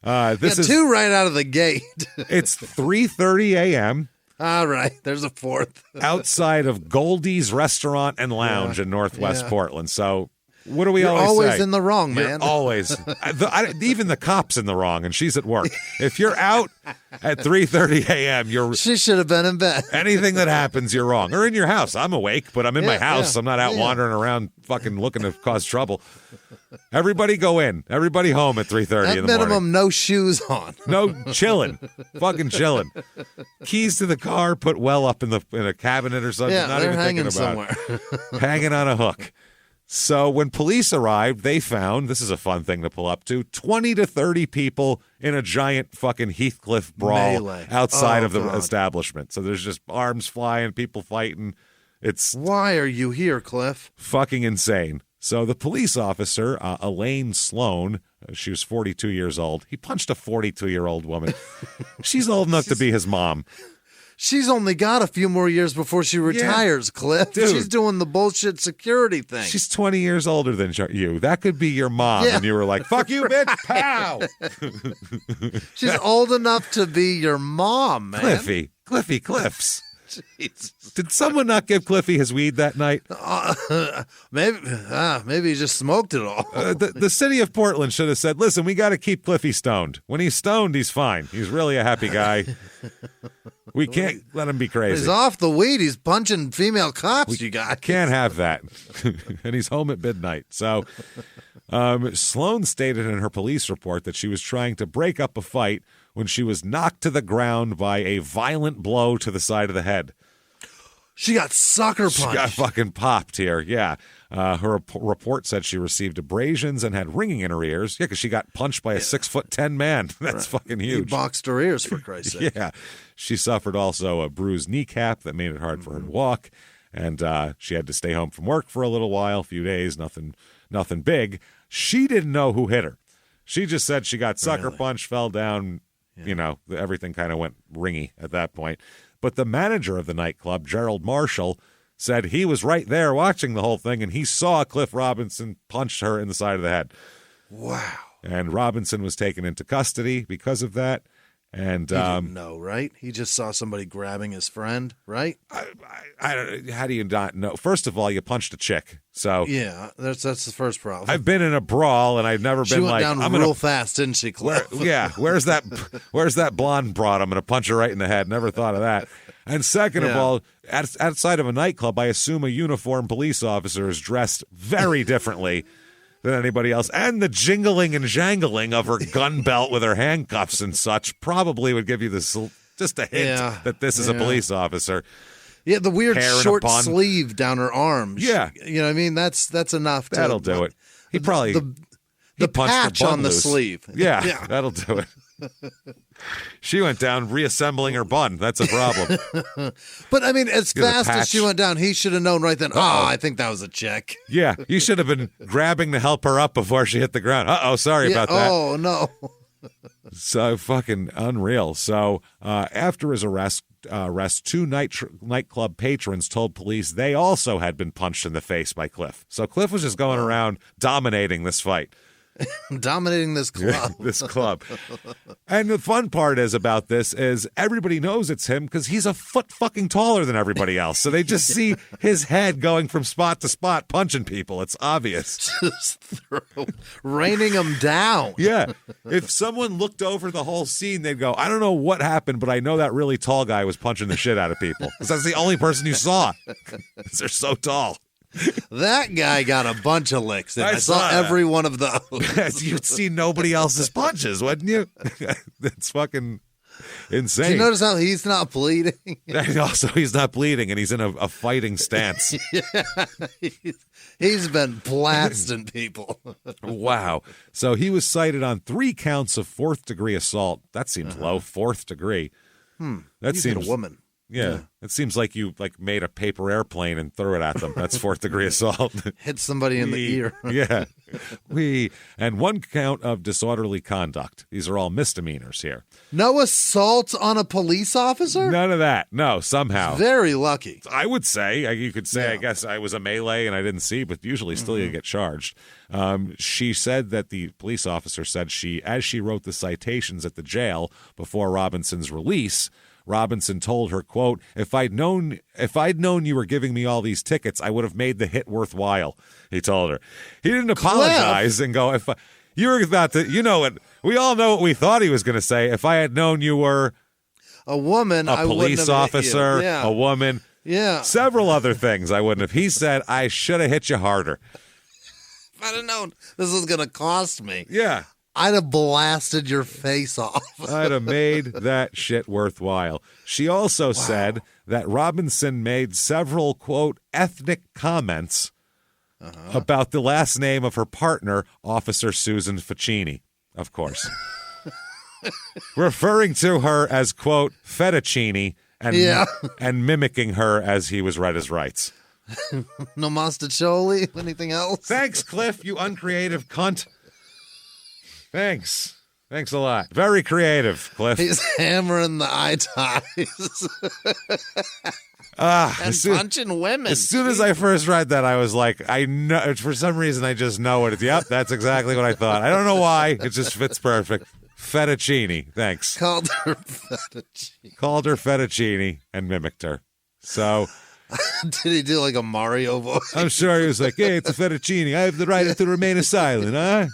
This is 2 right out of the gate. It's 3:30 a.m. All right, there's a 4th. outside of Goldie's Restaurant and Lounge in Northwest Portland. So what do we You're always say? in the wrong, You're man. always. Even the cop's in the wrong, and she's at work. If you're out at 3:30 a.m., she should have been in bed. Anything that happens, you're wrong. Or in your house. I'm awake, but I'm in my house. I'm not out wandering around fucking looking to cause trouble. Everybody go in. Everybody home at 3:30 in the morning. At minimum, no shoes on. No chilling. Fucking chilling. Keys to the car put well up in a cabinet or something. Yeah, not they're even hanging thinking about somewhere. it. Hanging on a hook. So when police arrived, they found, this is a fun thing to pull up to, 20 to 30 people in a giant fucking Heathcliff brawl Melee. outside of the God. establishment. So there's just arms flying, people fighting. It's Why are you here, Cliff? fucking insane. So the police officer, Elaine Sloan, she was 42 years old. He punched a 42-year-old woman. She's old enough to be his mom. She's only got a few more years before she retires, Cliff. Dude. She's doing the bullshit security thing. She's 20 years older than you. That could be your mom. Yeah. And you were like, fuck you, bitch. Pow. She's old enough to be your mom, man. Cliffy Cliffs. Jesus. Did someone not give Cliffy his weed that night? Maybe he just smoked it all. The city of Portland should have said, listen, we got to keep Cliffy stoned. When he's stoned, he's fine. He's really a happy guy. We can't let him be crazy. He's off the weed. He's punching female cops, you guys. Can't have that. And he's home at midnight. So Sloan stated in her police report that she was trying to break up a fight when she was knocked to the ground by a violent blow to the side of the head. She got sucker punched. She got fucking popped here, yeah. Her report said she received abrasions and had ringing in her ears. Yeah, because she got punched by a 6'10" man. That's fucking huge. He boxed her ears, for Christ's sake. Yeah. She suffered also a bruised kneecap that made it hard for her to walk. And she had to stay home from work for a little while, a few days, nothing big. She didn't know who hit her. She just said she got sucker punched, fell down. Yeah. Everything kind of went ringy at that point. But the manager of the nightclub, Gerald Marshall, said he was right there watching the whole thing, and he saw Cliff Robinson punch her in the side of the head. Wow. And Robinson was taken into custody because of that. And he didn't know, right? He just saw somebody grabbing his friend, right? I don't. How do you not know? First of all, you punched a chick, so yeah, that's the first problem. I've been in a brawl, and I've never she been went like down I'm real fast, didn't she, Cliff? Where's that blonde broad? I'm going to punch her right in the head. Never thought of that. And second of all, outside of a nightclub, I assume a uniformed police officer is dressed very differently than anybody else. And the jingling and jangling of her gun belt with her handcuffs and such probably would give you just a hint that this is a police officer. Yeah, the weird Hair short sleeve down her arm. Yeah. You know what I mean? That's enough. That'll do it. He probably... The patch on the sleeve. Yeah, that'll do it. She went down reassembling her bun. That's a problem. But, I mean, as fast as she went down, he should have known right then, I think that was a chick. Yeah, you should have been grabbing to help her up before she hit the ground. Sorry about that. Oh, no. So fucking unreal. So after his arrest, two nightclub patrons told police they also had been punched in the face by Cliff. So Cliff was just going around dominating this fight. Dominating this club. And the fun part about this is everybody knows it's him because he's a foot fucking taller than everybody else. So they just see his head going from spot to spot punching people. It's obvious. Just raining them down. Yeah. If someone looked over the whole scene, they'd go, I don't know what happened, but I know that really tall guy was punching the shit out of people. Because that's the only person you saw. They're so tall. That guy got a bunch of licks. I saw every one of those. You'd see nobody else's punches, wouldn't you? That's fucking insane. Did you notice how he's not bleeding? Also, he's not bleeding, and he's in a fighting stance. Yeah, he's been blasting people. Wow. So he was cited on 3 counts of 4th-degree assault. That seems low, 4th degree. That He's seems a woman. Yeah, it seems like you made a paper airplane and threw it at them. That's 4th-degree assault. Hit somebody in the ear. Yeah. And 1 count of disorderly conduct. These are all misdemeanors here. No assault on a police officer? None of that. No, somehow. Very lucky. I would say. You could say, I guess I was a melee and I didn't see, but usually still you get charged. She said that the police officer said as she wrote the citations at the jail before Robinson's release, Robinson told her, quote, if I'd known you were giving me all these tickets, I would have made the hit worthwhile, he told her. He didn't apologize and go, you were about to, you know what, we all know what we thought he was going to say. If I had known you were a woman, a police officer, a woman, several other things I wouldn't have. He said, I should have hit you harder. If I'd have known this was going to cost me. Yeah. I'd have blasted your face off. I'd have made that shit worthwhile. She also said that Robinson made several, quote, ethnic comments about the last name of her partner, Officer Susan Ficini, of course. Referring to her as, quote, fettuccine and mimicking her as he was read his rights. No mostaccioli? Anything else? Thanks, Cliff, you uncreative cunt. Thanks a lot. Very creative, Cliff. He's hammering the eye ties. And punching women. As soon as I first read that, I was like, I know. For some reason, I just know it. Yep, that's exactly what I thought. I don't know why. It just fits perfect. Fettuccine. Thanks. Called her fettuccine and mimicked her. So... Did he do like a Mario voice? I'm sure he was like, hey, it's a fettuccine. I have the right to remain silent, huh?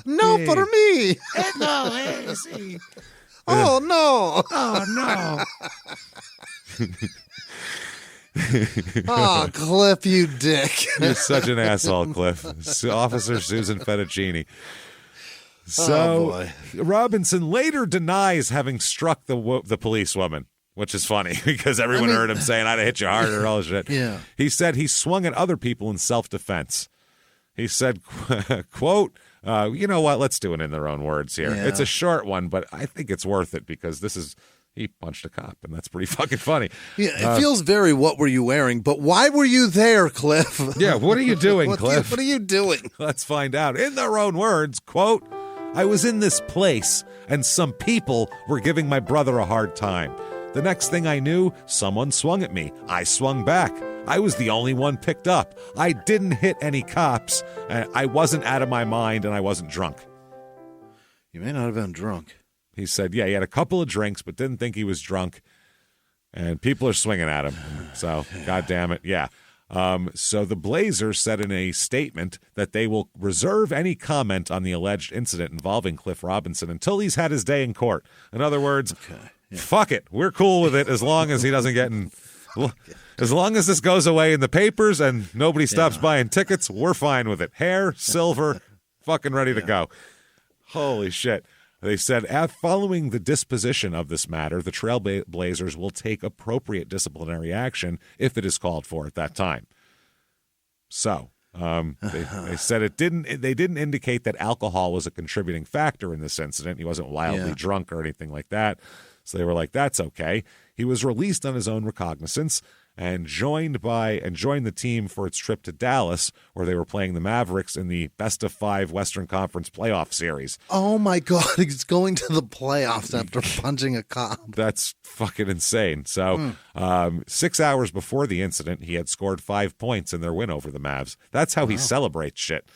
No, hey. For me. No, hey, see. Oh, no. Oh, no. Oh, Cliff, you dick. You're such an asshole, Cliff. Officer Susan Fettuccine. So, Robinson later denies having struck the policewoman. Which is funny because everyone heard him saying, I'd have hit you harder, all this shit. Yeah. He said he swung at other people in self-defense. He said, quote, you know what? Let's do it in their own words here. Yeah. It's a short one, but I think it's worth it because he punched a cop, and that's pretty fucking funny. Yeah, it feels very what were you wearing, but why were you there, Cliff? Yeah, what are you doing, Cliff? What are you doing? Let's find out. In their own words, quote, I was in this place, and some people were giving my brother a hard time. The next thing I knew, someone swung at me. I swung back. I was the only one picked up. I didn't hit any cops. I wasn't out of my mind, and I wasn't drunk. You may not have been drunk. He said, yeah, he had a couple of drinks, but didn't think he was drunk. And people are swinging at him. So, God damn it. Yeah. So the Blazers said in a statement that they will reserve any comment on the alleged incident involving Cliff Robinson until he's had his day in court. In other words, fuck it. We're cool with it as long as he doesn't get in. As long as this goes away in the papers and nobody stops buying tickets, we're fine with it. Hair, silver, fucking ready to go. Holy shit. They said, following the disposition of this matter, the Trailblazers will take appropriate disciplinary action if it is called for at that time. So, they said they didn't indicate that alcohol was a contributing factor in this incident. He wasn't wildly drunk or anything like that. So they were like, that's okay. He was released on his own recognizance and joined the team for its trip to Dallas, where they were playing the Mavericks in the best-of-5 Western Conference playoff series. Oh, my God. He's going to the playoffs after punching a cop. That's fucking insane. So 6 hours before the incident, he had scored 5 points in their win over the Mavs. That's how he celebrates shit.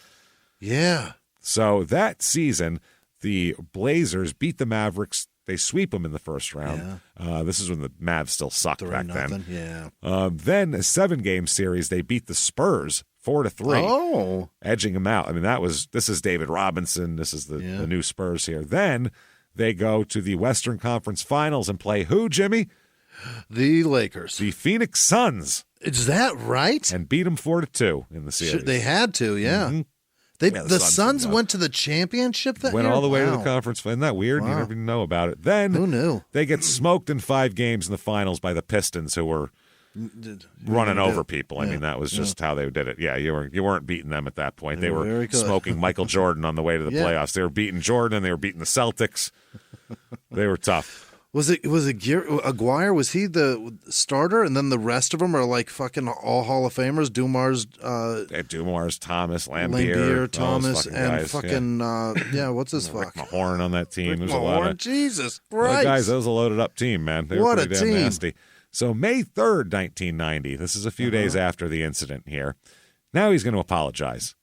Yeah. So that season, the Blazers beat the Mavericks. They sweep them in the first round. Yeah. This is when the Mavs still sucked back then. Yeah. Then a 7-game series, they beat the Spurs 4-3, edging them out. I mean, this is David Robinson. This is the new Spurs here. Then they go to the Western Conference Finals and play who, Jimmy? The Lakers. The Phoenix Suns. Is that right? And beat them 4-2 in the series. They had to, yeah. Mm-hmm. The Suns went to the championship that year? Went all the way to the conference. Isn't that weird? Wow. You never even know about it. Then who knew? They get smoked in 5 games in the finals by the Pistons, who were running over people. I mean, that was just how they did it. Yeah, you weren't beating them at that point. They were smoking Michael Jordan on the way to the playoffs. They were beating Jordan. They were beating the Celtics. They were tough. Was it Aguirre? Was he the starter, and then the rest of them are like fucking all Hall of Famers? Dumars, Thomas, Lambier, Thomas, and guys. fucking what's his fuck? Rick Mahorn on that team. Rick Mahorn, Jesus Christ, guys, that was a loaded up team, man. They were pretty damn nasty. So May 3rd, 1990. This is a few days after the incident here. Now he's going to apologize.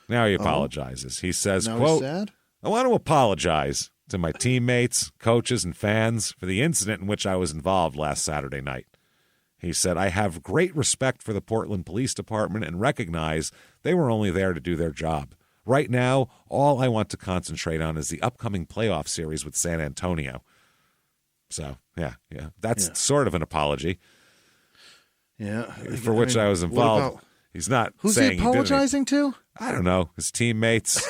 Now he apologizes. He says, "Quote: I want to apologize to my teammates, coaches, and fans for the incident in which I was involved last Saturday night." He said, "I have great respect for the Portland Police Department and recognize they were only there to do their job. Right now, all I want to concentrate on is the upcoming playoff series with San Antonio." So, yeah. That's sort of an apology. Yeah. For which I was involved. He's not Who's saying he apologizing to? I don't know. His teammates.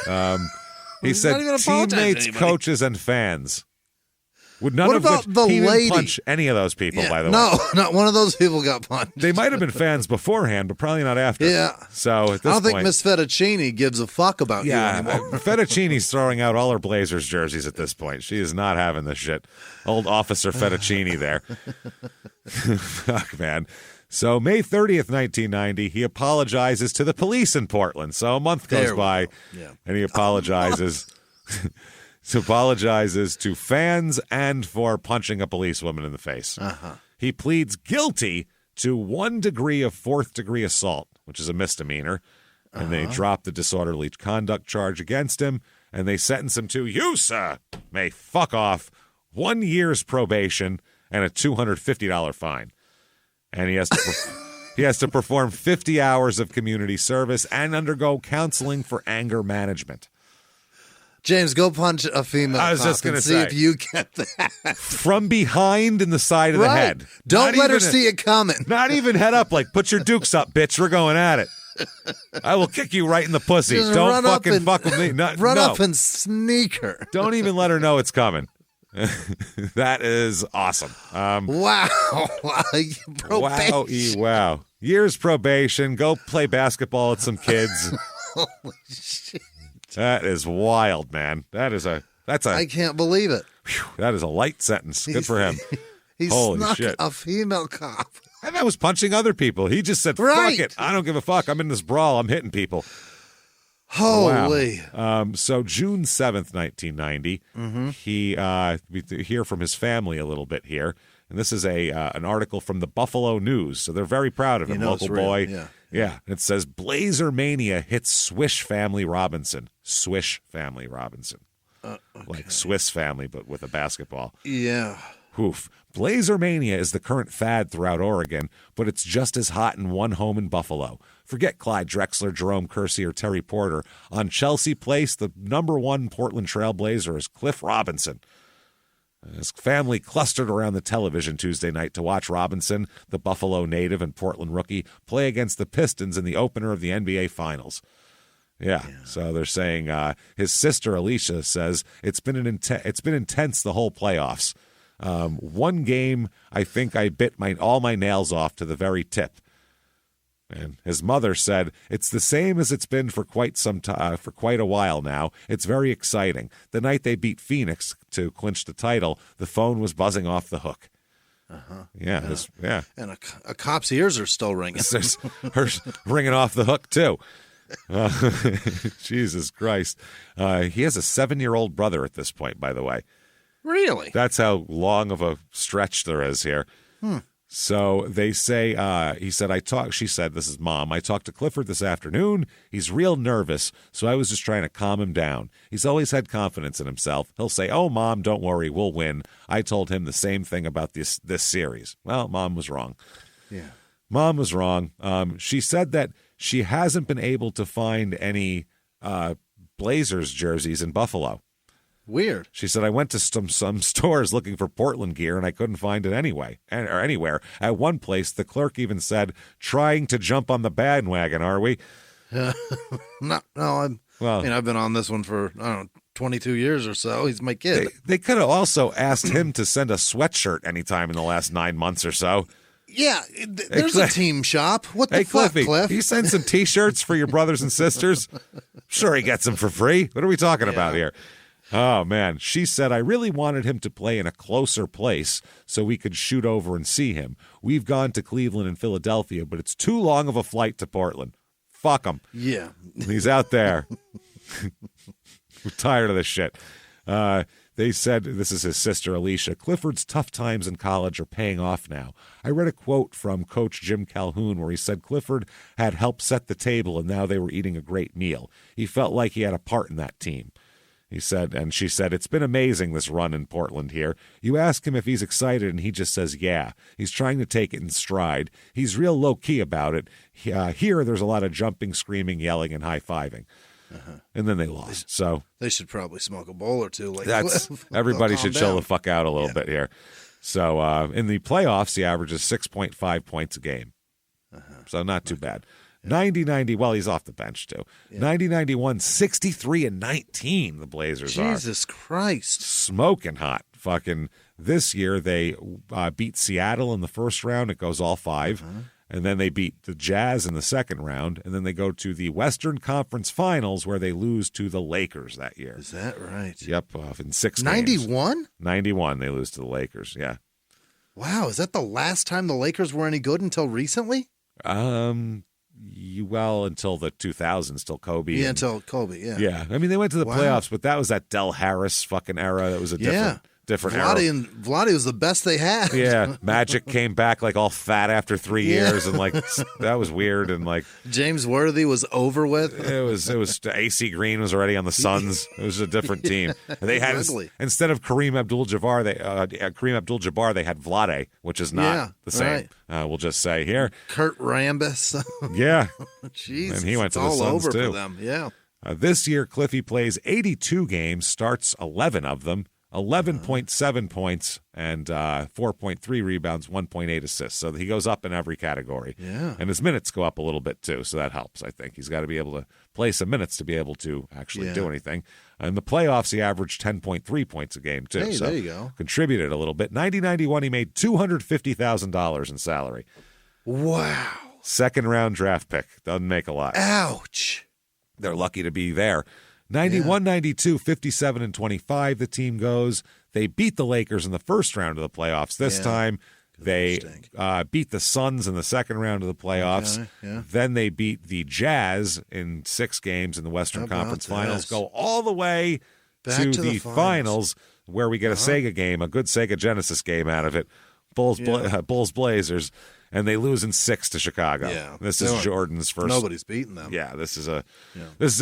He said teammates, coaches, and fans. He didn't punch any of those people, by the way. No, not one of those people got punched. They might have been fans beforehand, but probably not after. Yeah. So at this I don't think point, Miss Fettuccini gives a fuck about you anymore. Fettuccini's throwing out all her Blazers jerseys at this point. She is not having this shit. Old Officer Fettuccini there. Fuck, man. So May 30th, 1990, he apologizes to the police in Portland. So a month goes by, and he apologizes. Apologizes to fans and for punching a policewoman in the face. He pleads guilty to 1 degree of 4th-degree assault, which is a misdemeanor, and they drop the disorderly conduct charge against him, and they sentence him to, you, sir, may fuck off, 1 year's probation and a $250 fine. And he has to perform 50 hours of community service and undergo counseling for anger management. James, go punch a female I was cop just going to see if you get that. From behind in the side of the head. Don't let her see it coming. Not even head up, like, put your dukes up, bitch. We're going at it. I will kick you right in the pussy. Just Don't fucking fuck with me. Run up and sneak her. Don't even let her know it's coming. That is awesome. Wow. Probation. Wow. Years probation. Go play basketball with some kids. Holy shit. That is wild, man. That's I can't believe it. That is a light sentence. Good for him. He Holy snuck shit. a female cop. And that was punching other people. He just said, fuck it. I don't give a fuck. I'm in this brawl. I'm hitting people. Holy. Wow. So June 7th, 1990, we hear from his family a little bit here. And this is an article from the Buffalo News. So they're very proud of him, local boy. Yeah. It says, Blazer Mania hits Swish Family Robinson. Swish Family Robinson. like Swiss Family, but with a basketball. Yeah. Oof. Blazer Mania is the current fad throughout Oregon, but it's just as hot in one home in Buffalo. Forget Clyde Drexler, Jerome Kersey, or Terry Porter. On Chelsea Place, the #1 Portland Trailblazer is Cliff Robinson. His family clustered around the television Tuesday night to watch Robinson, the Buffalo native and Portland rookie, play against the Pistons in the opener of the NBA Finals. Yeah. So they're saying his sister Alicia says it's been intense the whole playoffs. One game, I think I bit all my nails off to the very tip. And his mother said, it's the same as it's been for quite a while now. It's very exciting. The night they beat Phoenix to clinch the title, the phone was buzzing off the hook. Yeah. And a cop's ears are still ringing. Hers ringing off the hook, too. Jesus Christ. He has a 7-year-old brother at this point, by the way. Really? That's how long of a stretch there is here. So they say, she said, this is Mom, I talked to Clifford this afternoon. He's real nervous, so I was just trying to calm him down. He's always had confidence in himself. He'll say, oh, Mom, don't worry, we'll win. I told him the same thing about this series. Well, Mom was wrong. Yeah. Mom was wrong. She said that she hasn't been able to find any Blazers jerseys in Buffalo. Weird. She said, I went to some stores looking for Portland gear, and I couldn't find it anywhere. At one place, the clerk even said, trying to jump on the bandwagon, are we? No, I've been on this one for, 22 years or so. He's my kid. They could have also asked him to send a sweatshirt anytime in the last 9 months or so. Yeah, there's a team shop. What the fuck, Cliffy, Cliff? you send some T-shirts for your brothers and sisters? Sure, he gets them for free. What are we talking about here? Oh, man. She said, I really wanted him to play in a closer place so we could shoot over and see him. We've gone to Cleveland and Philadelphia, but it's too long of a flight to Portland. Fuck him. Yeah. He's out there. We're tired of this shit. They said, this is his sister, Alicia, Clifford's tough times in college are paying off now. I read a quote from Coach Jim Calhoun where he said Clifford had helped set the table and now they were eating a great meal. He felt like he had a part in that team. He said, and she said, it's been amazing this run in Portland here. You ask him if he's excited, and he just says, yeah. He's trying to take it in stride. He's real low-key about it. Here, there's a lot of jumping, screaming, yelling, and high-fiving. And then they lost. So they should probably smoke a bowl or two. Everybody should chill the fuck out a little bit here. So in the playoffs, he averages 6.5 points a game. So not too bad. 90-90, well, he's off the bench, too. 90-91, 63-19, the Blazers are. Jesus Christ. Smoking hot. Fucking this year, they beat Seattle in the first round. It goes all 5. And then they beat the Jazz in the second round. And then they go to the Western Conference Finals where they lose to the Lakers that year. Is that right? Yep, in 6 games. 91? 91, they lose to the Lakers, yeah. Wow, is that the last time the Lakers were any good until recently? Until the 2000s, till Kobe. Yeah, until Kobe, yeah. Yeah, I mean, they went to the playoffs, but that was that Del Harris fucking era. That was a different era. Vladdy was the best they had. Yeah, Magic came back like all fat after 3 years, and like that was weird. And like James Worthy was over with. It was AC Green was already on the Suns. It was a different team. And they had instead of Kareem Abdul-Jabbar, they had Vlade, which is not the same. Right. We'll just say here, Kurt Rambis. Yeah, Jesus, and he went to the Suns over too. For them. Yeah. This year, Cliffy plays 82 games, starts 11 of them. 11.7 points and 4.3 rebounds, 1.8 assists. So he goes up in every category. Yeah. And his minutes go up a little bit, too, so that helps, I think. He's got to be able to play some minutes to be able to actually do anything. In the playoffs, he averaged 10.3 points a game, too. Hey, so there you go. Contributed a little bit. 90-91, he made $250,000 in salary. Wow. Second-round draft pick. Doesn't make a lot. Ouch. They're lucky to be there. 91-92, 57-25, the team goes. They beat the Lakers in the first round of the playoffs. This time, they beat the Suns in the second round of the playoffs. Okay, yeah. Then they beat the Jazz in 6 games in the Western Conference Finals. Go all the way to the finals, where we get a Sega game, a good Sega Genesis game out of it. Bulls Blazers. And they lose in 6 to Chicago. Yeah. This is Jordan's first. Nobody's beating them. Yeah, this is a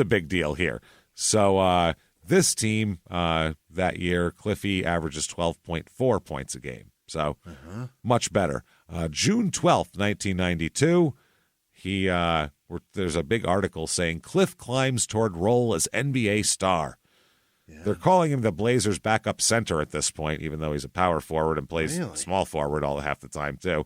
big deal here. So This team that year, Cliffy averages 12.4 points a game. So much better. June 12th, 1992, there's a big article saying Cliff climbs toward role as NBA star. Yeah. They're calling him the Blazers' backup center at this point, even though he's a power forward and plays small forward half the time too.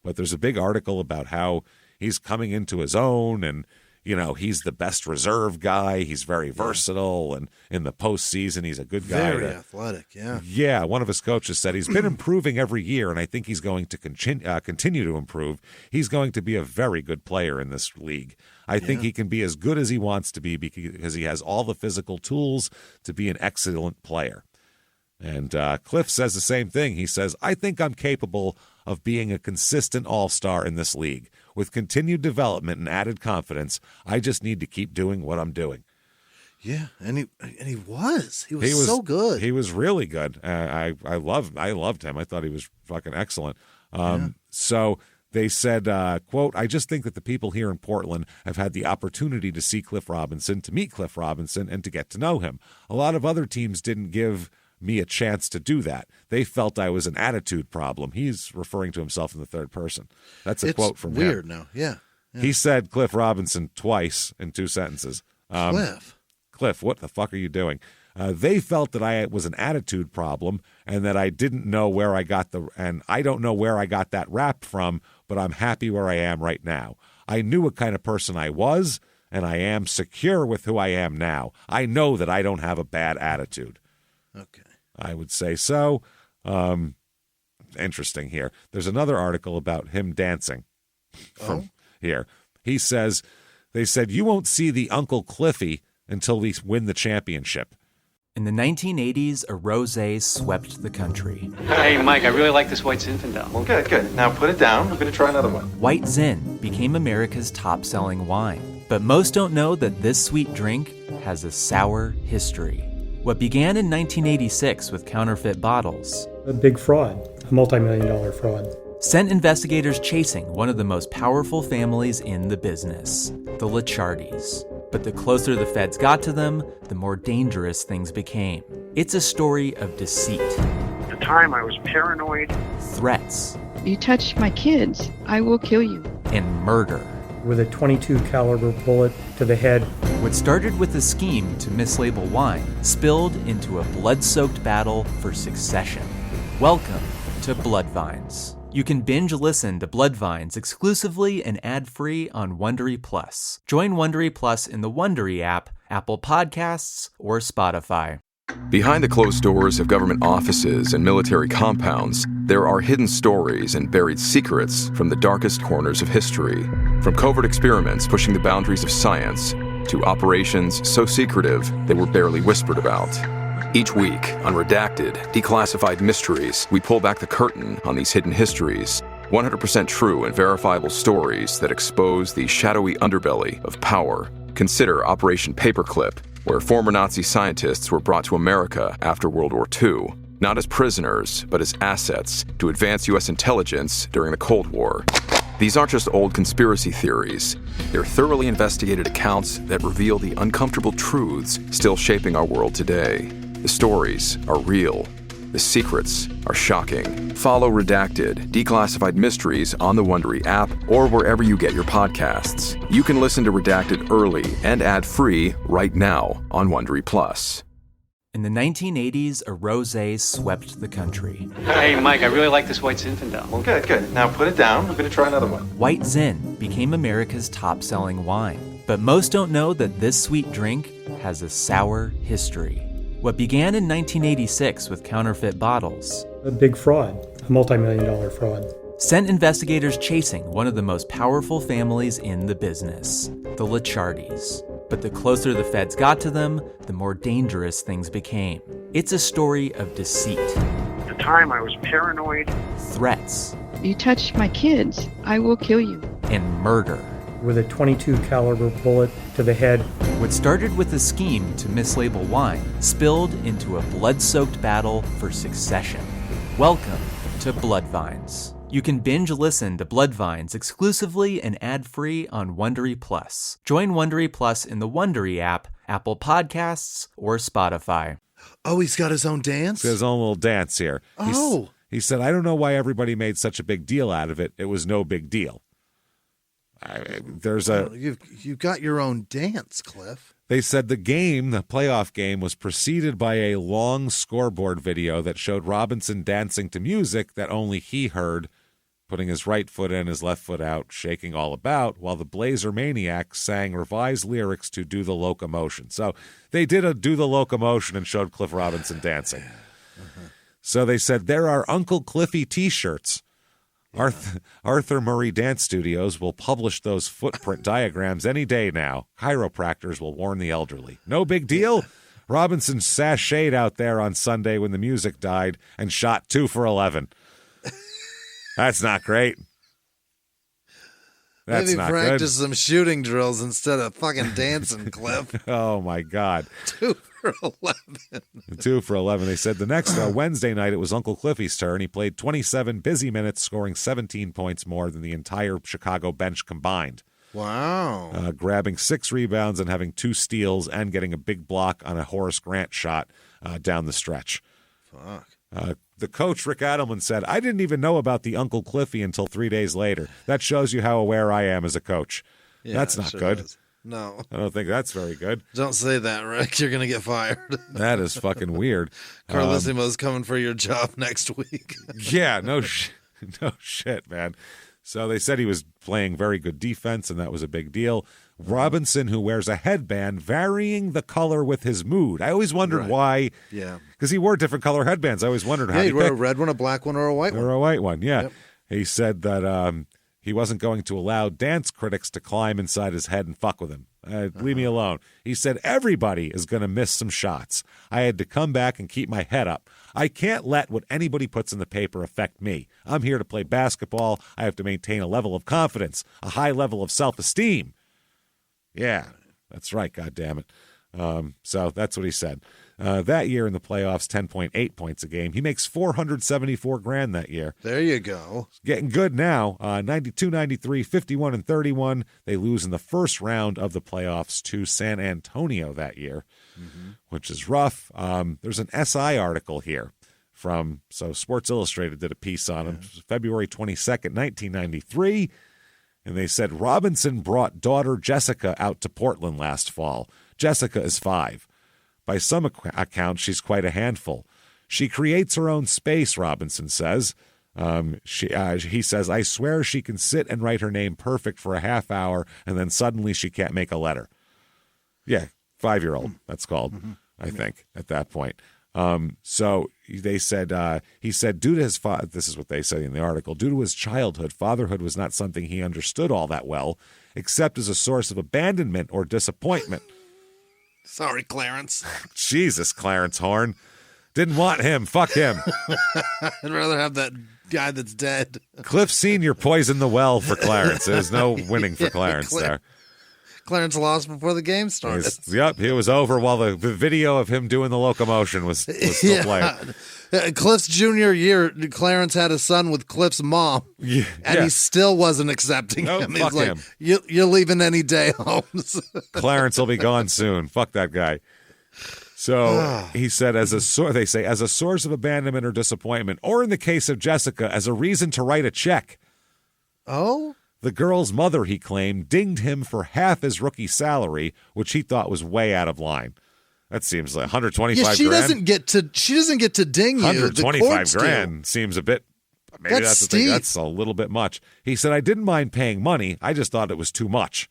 But there's a big article about how he's coming into his own, and he's the best reserve guy. He's very versatile, and in the postseason, he's a good guy. Very athletic, yeah. Yeah, one of his coaches said he's been improving every year, and I think he's going to continue to improve. He's going to be a very good player in this league. I think he can be as good as he wants to be because he has all the physical tools to be an excellent player. And Cliff says the same thing. He says, I think I'm capable of being a consistent all-star in this league. With continued development and added confidence, I just need to keep doing what I'm doing. Yeah, and he was so good. He was really good. I loved him. I thought he was fucking excellent. So they said, quote, I just think that the people here in Portland have had the opportunity to see Cliff Robinson, to meet Cliff Robinson, and to get to know him. A lot of other teams didn't give me a chance to do that. They felt I was an attitude problem. He's referring to himself in the third person. That's a quote from him. It's weird now. Yeah. He said Cliff Robinson twice in 2 sentences. Cliff, what the fuck are you doing? They felt that I was an attitude problem and that I didn't know where I got and I don't know where I got that rap from, but I'm happy where I am right now. I knew what kind of person I was, and I am secure with who I am now. I know that I don't have a bad attitude. Okay. I would say so. Interesting here. There's another article about him dancing from here. He says, they said, you won't see the Uncle Cliffy until we win the championship. In the 1980s, a rosé swept the country. Hey, Mike, I really like this White Zinfandel. Well, good. Now put it down. I'm going to try another one. White Zin became America's top-selling wine. But most don't know that this sweet drink has a sour history. What began in 1986 with counterfeit bottles, a big fraud, a multi-million-dollar fraud, sent investigators chasing one of the most powerful families in the business, the Licciardis. But the closer the feds got to them, the more dangerous things became. It's a story of deceit. At the time, I was paranoid. Threats. You touch my kids, I will kill you. And murder. With a .22 caliber bullet to the head. What started with a scheme to mislabel wine spilled into a blood-soaked battle for succession. Welcome to Bloodvines. You can binge listen to Bloodvines exclusively and ad-free on Wondery Plus. Join Wondery Plus in the Wondery app, Apple Podcasts, or Spotify. Behind the closed doors of government offices and military compounds, there are hidden stories and buried secrets from the darkest corners of history. From covert experiments pushing the boundaries of science to operations so secretive they were barely whispered about. Each week, on Redacted, Declassified Mysteries, we pull back the curtain on these hidden histories. 100% true and verifiable stories that expose the shadowy underbelly of power. Consider Operation Paperclip, where former Nazi scientists were brought to America after World War II, not as prisoners, but as assets to advance U.S. intelligence during the Cold War. These aren't just old conspiracy theories. They're thoroughly investigated accounts that reveal the uncomfortable truths still shaping our world today. The stories are real. The secrets are shocking. Follow Redacted, Declassified Mysteries on the Wondery app or wherever you get your podcasts. You can listen to Redacted early and ad-free right now on Wondery Plus. In the 1980s, a rosé swept the country. Hey, Mike, I really like this White Zinfandel. Well, good. Now put it down. I'm going to try another one. White Zin became America's top-selling wine. But most don't know that this sweet drink has a sour history. What began in 1986 with counterfeit bottles, a big fraud, a multi-million-dollar fraud, sent investigators chasing one of the most powerful families in the business, the Licciardis. But the closer the feds got to them, the more dangerous things became. It's a story of deceit. At the time, I was paranoid. Threats. You touch my kids, I will kill you. And murder. With a .22 caliber bullet to the head. What started with a scheme to mislabel wine spilled into a blood-soaked battle for succession. Welcome to Bloodvines. You can binge listen to Bloodvines exclusively and ad-free on Wondery Plus. Join Wondery Plus in the Wondery app, Apple Podcasts, or Spotify. Oh, he's got his own dance? His own little dance here. Oh. He said, I don't know why everybody made such a big deal out of it. It was no big deal. You've got your own dance, Cliff. They said the playoff game, was preceded by a long scoreboard video that showed Robinson dancing to music that only he heard, putting his right foot in, his left foot out, shaking all about, while the Blazer Maniacs sang revised lyrics to Do the Locomotion. So they did a Do the Locomotion and showed Cliff Robinson dancing. So they said there are Uncle Cliffy T-shirts. Arthur Murray Dance Studios will publish those footprint diagrams any day now. Chiropractors will warn the elderly. No big deal. Robinson sashayed out there on Sunday when the music died and shot 2 for 11. That's not great. That's Maybe not practice good. some shooting drills instead of fucking dancing, Cliff. Oh, my God. 2 for 11. 2 for 11. They said the next Wednesday night, it was Uncle Cliffy's turn. He played 27 busy minutes, scoring 17 points more than the entire Chicago bench combined. Wow. Grabbing 6 rebounds and having 2 steals and getting a big block on a Horace Grant shot down the stretch. Fuck. The coach, Rick Adelman, said, I didn't even know about the Uncle Cliffy until 3 days later. That shows you how aware I am as a coach. Yeah, that's not sure good. is. No. I don't think that's very good. Don't say that, Rick. You're going to get fired. That is fucking weird. Carlissimo's coming for your job next week. Yeah, no shit, man. So they said he was playing very good defense, and that was a big deal. Robinson, who wears a headband varying the color with his mood. I always wondered why. Yeah. Because he wore different color headbands. I always wondered how he'd he wear picked. a red one, a black one, or a white one. Or a white one, yeah. Yep. He said that he wasn't going to allow dance critics to climb inside his head and fuck with him. Leave me alone. He said everybody is going to miss some shots. I had to come back and keep my head up. I can't let what anybody puts in the paper affect me. I'm here to play basketball. I have to maintain a level of confidence, a high level of self-esteem. Yeah, that's right, goddammit. So that's what he said. That year in the playoffs, 10.8 points a game. He makes $474,000 that year. There you go. Getting good now. 92-93, 51-31. They lose in the first round of the playoffs to San Antonio that year, which is rough. There's an SI article here from Sports Illustrated did a piece on him, February 22nd, 1993. And they said Robinson brought daughter Jessica out to Portland last fall. Jessica is 5. By some accounts, she's quite a handful. She creates her own space, Robinson says. He says, I swear she can sit and write her name perfect for a half hour, and then suddenly she can't make a letter. Yeah, 5-year-old, that's called, I think, at that point. So they said, he said, due to his this is what they say in the article, due to his childhood, fatherhood was not something he understood all that well, except as a source of abandonment or disappointment. Sorry, Clarence. Jesus, Clarence Horn. Didn't want him. Fuck him. I'd rather have that guy that's dead. Cliff Sr. poisoned the well for Clarence. There's no winning for Clarence there. Clarence lost before the game started. Yep, he was over while the video of him doing the locomotion was still playing. Cliff's junior year, Clarence had a son with Cliff's mom, and he still wasn't accepting him. He's fuck like, him. You're leaving any day, Holmes. Clarence will be gone soon. Fuck that guy. So he said, as a source of abandonment or disappointment, or in the case of Jessica, as a reason to write a check. Oh? The girl's mother, he claimed, dinged him for half his rookie salary, which he thought was way out of line. That seems like $125,000. Yeah, she doesn't get to ding you. $125,000 seems a bit. Maybe that's the thing. That's a little bit much. He said, I didn't mind paying money. I just thought it was too much.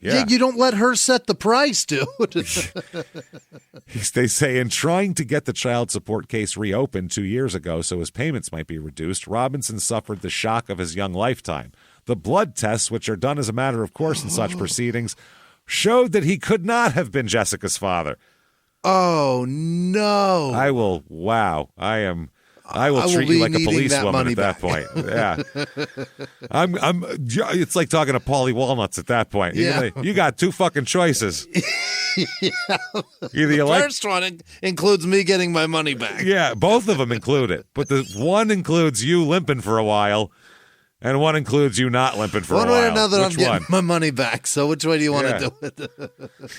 Yeah, you don't let her set the price, dude. They say in trying to get the child support case reopened 2 years ago so his payments might be reduced, Robinson suffered the shock of his young lifetime. The blood tests, which are done as a matter of course in such proceedings, showed that he could not have been Jessica's father. Oh, no. Wow. I am I will treat you like a policewoman at that back. point. Yeah. It's like talking to Paulie Walnuts at that point. Yeah. You got two fucking choices. Yeah. Either you The first one includes me getting my money back. Yeah, both of them include it. But the one includes you limping for a while, and one includes you not limping for one a while. way or another, Which I'm getting one? my money back. So which way do you want to do it?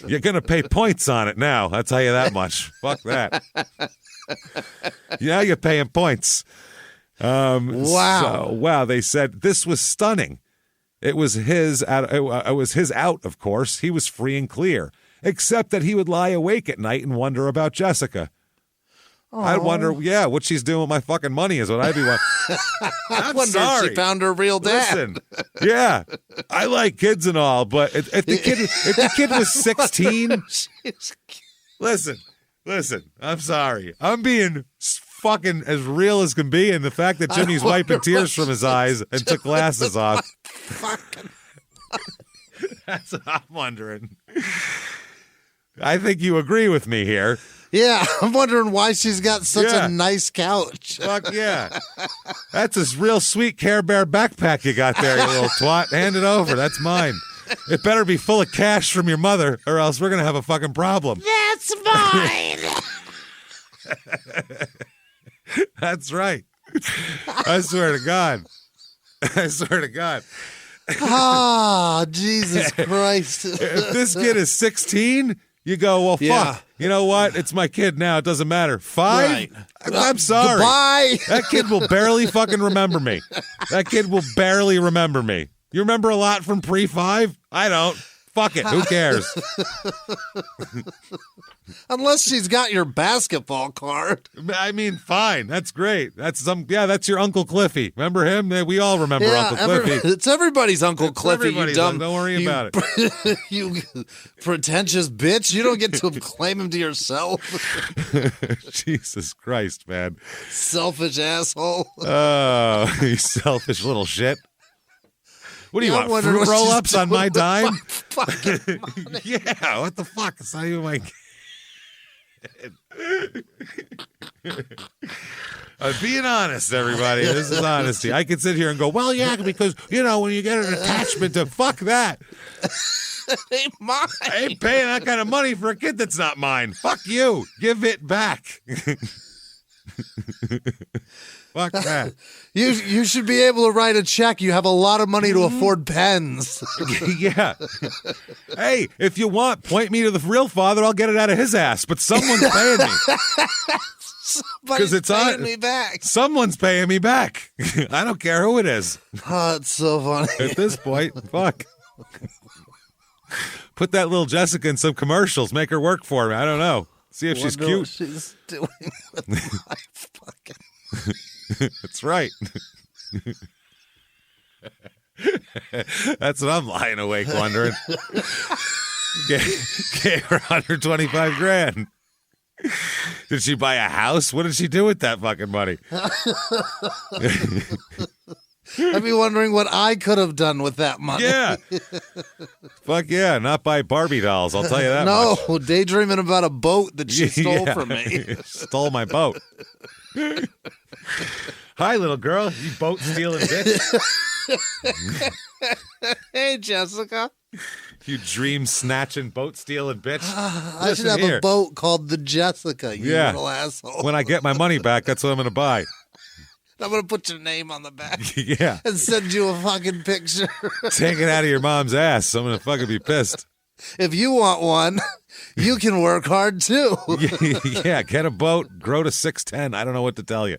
You're going to pay points on it now. I'll tell you that much. Fuck that. Yeah, you're paying points. Wow. Wow. They said this was stunning. It was his out. It was his out, of course. He was free and clear, except that he would lie awake at night and wonder about Jessica. I'd wonder, what she's doing with my fucking money is what I'd be wondering. I wonder if she found her real dad. Listen, I like kids and all, but if the kid was 16, listen, I'm sorry. I'm being fucking as real as can be, and the fact that Jimmie's wiping tears from his eyes and took glasses off. That's what I'm wondering. I think you agree with me here. Yeah, I'm wondering why she's got such a nice couch. Fuck yeah. That's a real sweet Care Bear backpack you got there, you little twat. Hand it over. That's mine. It better be full of cash from your mother, or else we're going to have a fucking problem. That's mine. That's right. I swear to God. I swear to God. Ah, Jesus Christ. If this kid is 16, you go, well, fuck. Yeah. You know what? It's my kid now. It doesn't matter. 5? Right. I'm sorry. Goodbye. That kid will barely fucking remember me. That kid will barely remember me. You remember a lot from pre-5? I don't. Fuck it. Who cares? Unless she's got your basketball card. I mean, fine. That's great. That's your Uncle Cliffy. Remember him? We all remember Uncle Cliffy. It's everybody's Uncle Cliffy, you dumb. Don't worry about it. You pretentious bitch. You don't get to claim him to yourself. Jesus Christ, man. Selfish asshole. Oh, you selfish little shit. What do you want? Fruit roll-ups on my dime? Yeah, what the fuck? It's not even my kid. I'm being honest, everybody. This is honesty. I could sit here and go, well, yeah, because, when you get an attachment to fuck that. Ain't mine. I ain't paying that kind of money for a kid that's not mine. Fuck you. Give it back. Fuck that. You should be able to write a check. You have a lot of money to afford pens. Yeah. Hey, if you want, point me to the real father. I'll get it out of his ass. But someone's paying me. Somebody's paying me back. Someone's paying me back. I don't care who it is. Oh, it's so funny. At this point, fuck. Put that little Jessica in some commercials. Make her work for me. I don't know. See if she's cute. What she's doing with my fucking... That's right. That's what I'm lying awake wondering. Gave her 125 grand. Did she buy a house? What did she do with that fucking money? I'd be wondering what I could have done with that money. Yeah. Fuck yeah, not buy Barbie dolls, I'll tell you that much. No, daydreaming about a boat that she stole from me. Stole my boat. Hi, little girl. You boat stealing bitch. Hey, Jessica. You dream snatching, boat stealing bitch. I should have a boat called the Jessica, you little asshole. When I get my money back, that's what I'm going to buy. I'm going to put your name on the back. Yeah. And send you a fucking picture. Take it out of your mom's ass. I'm going to fucking be pissed. If you want one, you can work hard too. Yeah, get a boat, grow to 6'10". I don't know what to tell you.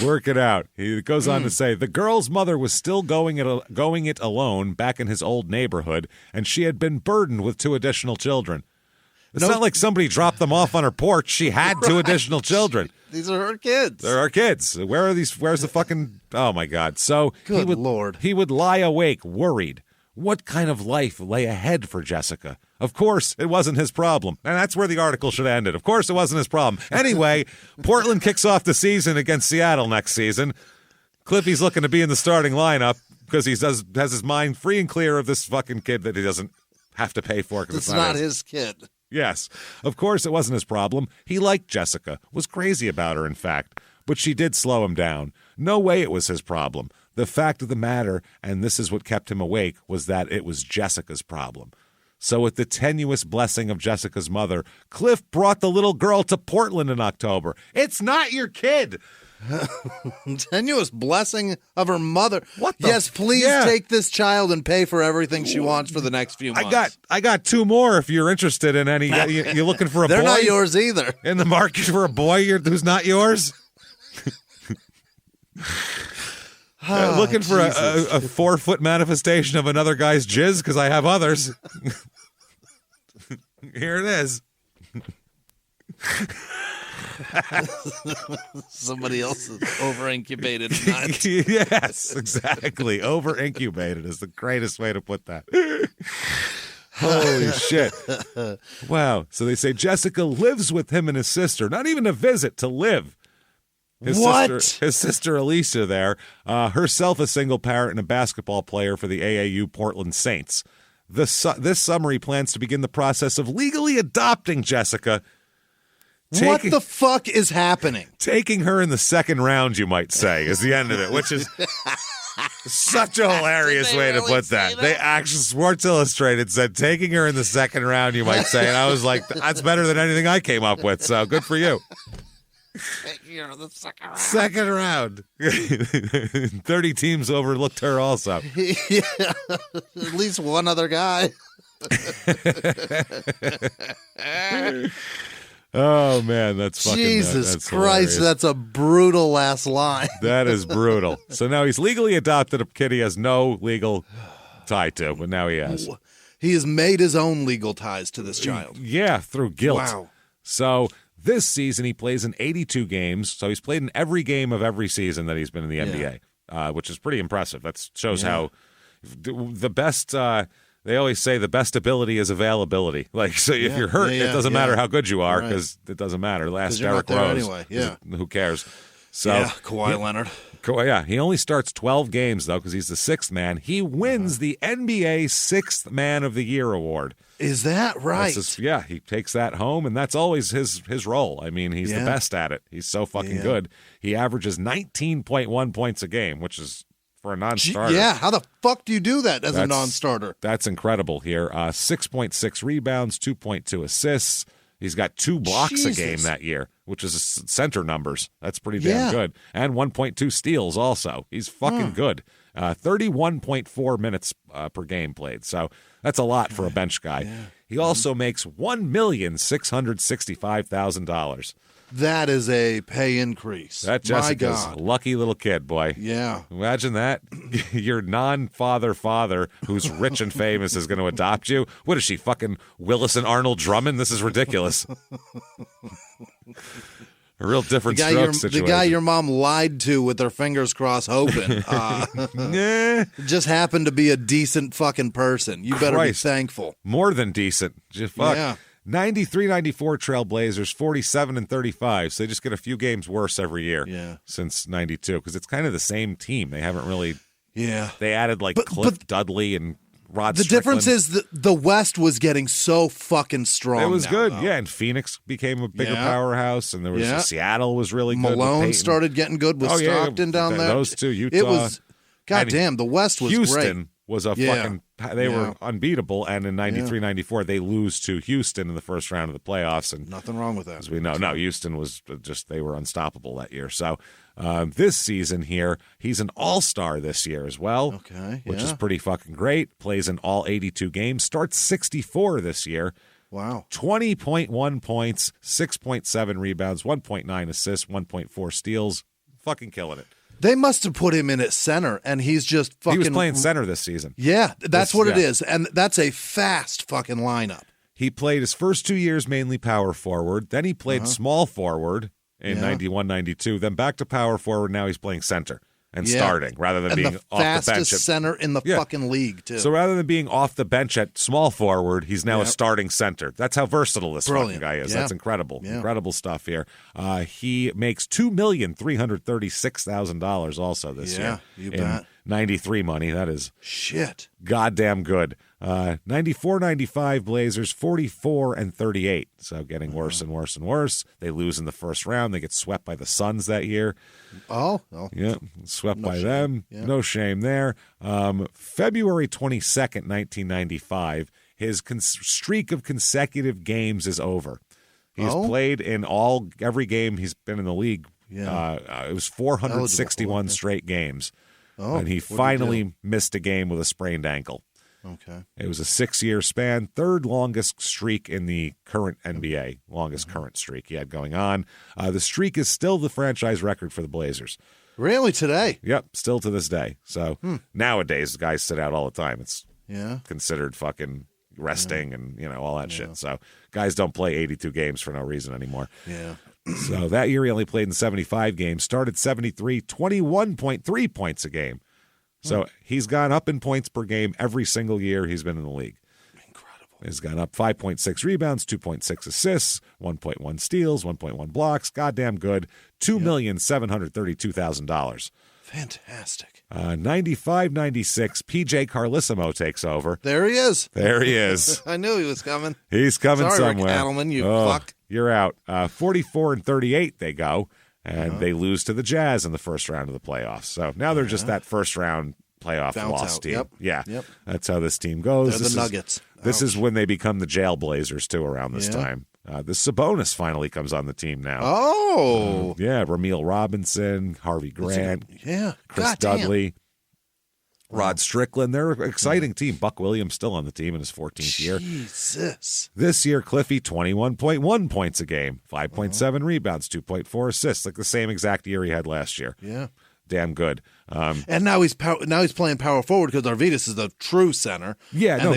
Work it out. He goes on to say, the girl's mother was still going it alone back in his old neighborhood, and she had been burdened with 2 additional children. It's not like somebody dropped them off on her porch. She had 2 additional children. These are her kids. They're our kids. Where are these? Where's the fucking... Oh, my God. So Good Lord. He would lie awake, worried. What kind of life lay ahead for Jessica? Of course, it wasn't his problem. And that's where the article should have ended. Of course, it wasn't his problem. Anyway, Portland kicks off the season against Seattle next season. Cliffy's looking to be in the starting lineup because he has his mind free and clear of this fucking kid that he doesn't have to pay for. It's not his kid. Yes. Of course, it wasn't his problem. He liked Jessica, was crazy about her, in fact. But she did slow him down. No way it was his problem. The fact of the matter, and this is what kept him awake, was that it was Jessica's problem. So with the tenuous blessing of Jessica's mother, Cliff brought the little girl to Portland in October. It's not your kid. Tenuous blessing of her mother. What the yes, please take this child and pay for everything she wants for the next few months. I got two more if you're interested in any. You're looking for a boy? They're not yours either. In the market for a boy who's not yours? Looking for a 4-foot manifestation of another guy's jizz because I have others. Here it is. Somebody else's over-incubated nut. Yes, exactly. Over-incubated is the greatest way to put that. Holy shit. Wow. So they say Jessica lives with him and his sister. Not even to visit, to live. His sister Alicia there, herself a single parent and a basketball player for the AAU Portland Saints. This summer he plans to begin the process of legally adopting Jessica. What the fuck is happening? Taking her in the second round, you might say, is the end of it, which is such a hilarious way to put that. They actually, Sports Illustrated said, taking her in the second round, you might say. And I was like, that's better than anything I came up with, so good for you. The second round. 30 teams overlooked her also. Yeah, at least one other guy. Oh, man, that's fucking Jesus that's Christ, hilarious. that's a brutal last line. That is brutal. So now he's legally adopted a kid he has no legal tie to, but now he has. He has made his own legal ties to this child. Yeah, through guilt. Wow. So this season he plays in 82 games, so he's played in every game of every season that he's been in the NBA, which is pretty impressive. That shows how the best... they always say the best ability is availability. Like, so if you're hurt, it doesn't matter how good you are because it doesn't matter. Last Derrick Rose. Anyway. Who cares? So, Kawhi Leonard. He only starts 12 games, though, because he's the sixth man. He wins the NBA Sixth Man of the Year award. Is that right? He takes that home, and that's always his role. I mean, he's the best at it. He's so fucking good. He averages 19.1 points a game, which is... for a non-starter. Yeah, how the fuck do you do that as a non-starter? That's incredible here. 6.6 rebounds, 2.2 assists. He's got 2 blocks a game that year, which is center numbers. That's pretty damn good. And 1.2 steals also. He's fucking good. 31.4 minutes per game played. So that's a lot for a bench guy. Yeah. He also makes $1,665,000. That is a pay increase. That Jessica's a lucky little kid, boy. Yeah. Imagine that. Your non-father who's rich and famous is going to adopt you. What is she, fucking Willis and Arnold Drummond? This is ridiculous. A real different stroke situation. The guy your mom lied to with her fingers crossed hoping just happened to be a decent fucking person. You better be thankful. More than decent. Just fuck. Yeah. 93-94 Trailblazers, 47-35. So they just get a few games worse every year since 92 because it's kind of the same team. They haven't really they added Cliff Dudley and Rod The Strickland. difference is the West was getting so fucking strong. It was good, though. and Phoenix became a bigger powerhouse, and there was Seattle was really good. Malone started getting good with Stockton down there. Those two, Utah. It was, goddamn, the West was Houston great. Was a fucking they were unbeatable, and in 93-94 they lose to Houston in the first round of the playoffs, and nothing wrong with that. As we know, Houston was they were unstoppable that year. So this season here, he's an all-star this year as well, which is pretty fucking great. Plays in all 82 games, starts 64 this year. Wow. 20.1 points, 6.7 rebounds, 1.9 assists, 1.4 steals. Fucking killing it. They must have put him in at center, and he's just fucking... He was playing center this season. Yeah, that's what it is, and that's a fast fucking lineup. He played his first 2 years mainly power forward, then he played small forward in 91-92, then back to power forward, now he's playing center and starting rather than being off the bench. Fastest center in the fucking league, too. So rather than being off the bench at small forward, he's now a starting center. That's how versatile this fucking guy is. That's incredible. Yeah. Incredible stuff here. He makes $2,336,000 also this year. You bet. 93 money. That is shit. Goddamn good. 94-95 Blazers, 44-38. So getting worse and worse and worse. They lose in the first round. They get swept by the Suns that year. Oh. Yeah, swept by shame. them. Yeah. No shame there. February 22nd, 1995, his streak of consecutive games is over. He's played in every game he's been in the league. Yeah. It was 461 straight games. And he What'd he finally missed a game with a sprained ankle. Okay. It was a 6-year span, third longest streak in the current NBA, longest current streak he had going on. The streak is still the franchise record for the Blazers. Really, today? Yep, still to this day. So nowadays, guys sit out all the time. It's considered fucking resting and, all that shit. So guys don't play 82 games for no reason anymore. Yeah. So that year he only played in 75 games, started 73, 21.3 points a game. So he's gone up in points per game every single year he's been in the league. Incredible. He's gone up 5.6 rebounds, 2.6 assists, 1.1 steals, 1.1 blocks. Goddamn good. $2,732,000. Fantastic. 95-96, PJ Carlissimo takes over. There he is. There he is. I knew he was coming. He's coming Sorry, somewhere. Rick Adelman, you fuck. You're out. 44-38 they go, and they lose to the Jazz in the first round of the playoffs. So now they're just that first round playoff Bounce loss out. team. Yep. Yeah, Yep. That's how this team goes. They're the Nuggets. This is when they become the Jail Blazers, too, around this time. The Sabonis finally comes on the team now. Oh. Yeah, Ramil Robinson, Harvey Grant, Chris Goddamn. Dudley, Rod Strickland. They're an exciting team. Buck Williams still on the team in his 14th year. Jesus. This year, Cliffy, 21.1 points a game, 5.7 rebounds, 2.4 assists, like the same exact year he had last year. Yeah. Damn good. And now he's playing power forward because Arvidas is the true center. Yeah, and no,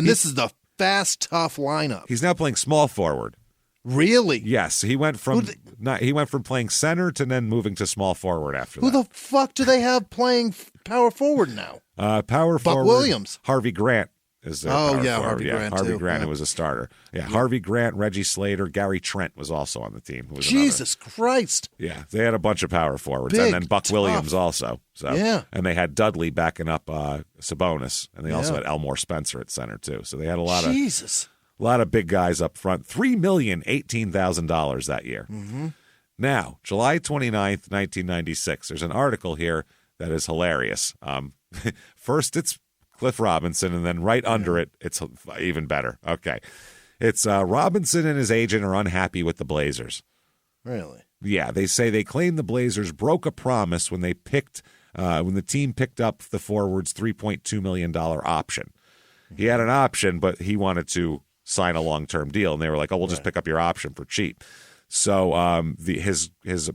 this is the fast, tough lineup. He's now playing small forward. Really? Yes, he went from playing center to then moving to small forward after that. Who the fuck do they have playing power forward now? Power Buck forward. Williams. Harvey Grant is their power forward. Harvey Grant Harvey too. Grant, who was a starter. Yeah, Harvey Grant, Reggie Slater, Gary Trent was also on the team. Who was Jesus Christ. Yeah, they had a bunch of power forwards, Big, and then Buck Williams also. So Yeah. and they had Dudley backing up Sabonis, and they also had Elmore Spencer at center too. So they had a lot of big guys up front. $3,018,000 that year. Mm-hmm. Now, July 29th, 1996. There's an article here that is hilarious. First, it's Cliff Robinson, and then right under it, it's even better. Okay. It's Robinson and his agent are unhappy with the Blazers. Really? Yeah, they say they claim the Blazers broke a promise when they when the team picked up the forward's $3.2 million option. He had an option, but he wanted to sign a long-term deal, and they were like, "Oh, we'll just pick up your option for cheap." So his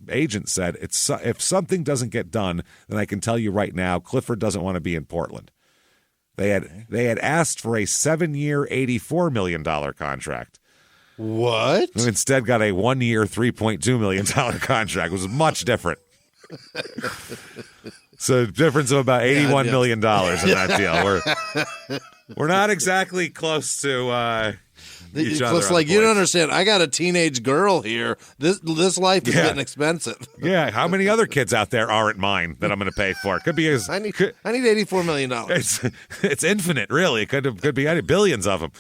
agent said, if something doesn't get done, then I can tell you right now, Clifford doesn't want to be in Portland. They had asked for a 7-year, $84 million contract. What? And instead got a 1-year, $3.2 million contract. It was much different. So a difference of about $81 million in that deal. We're not exactly close to each other. It's like, you don't understand. I got a teenage girl here. This life is getting expensive. Yeah, how many other kids out there aren't mine that I'm going to pay for? It could be I need $84 million. It's infinite, really. It could be billions of them.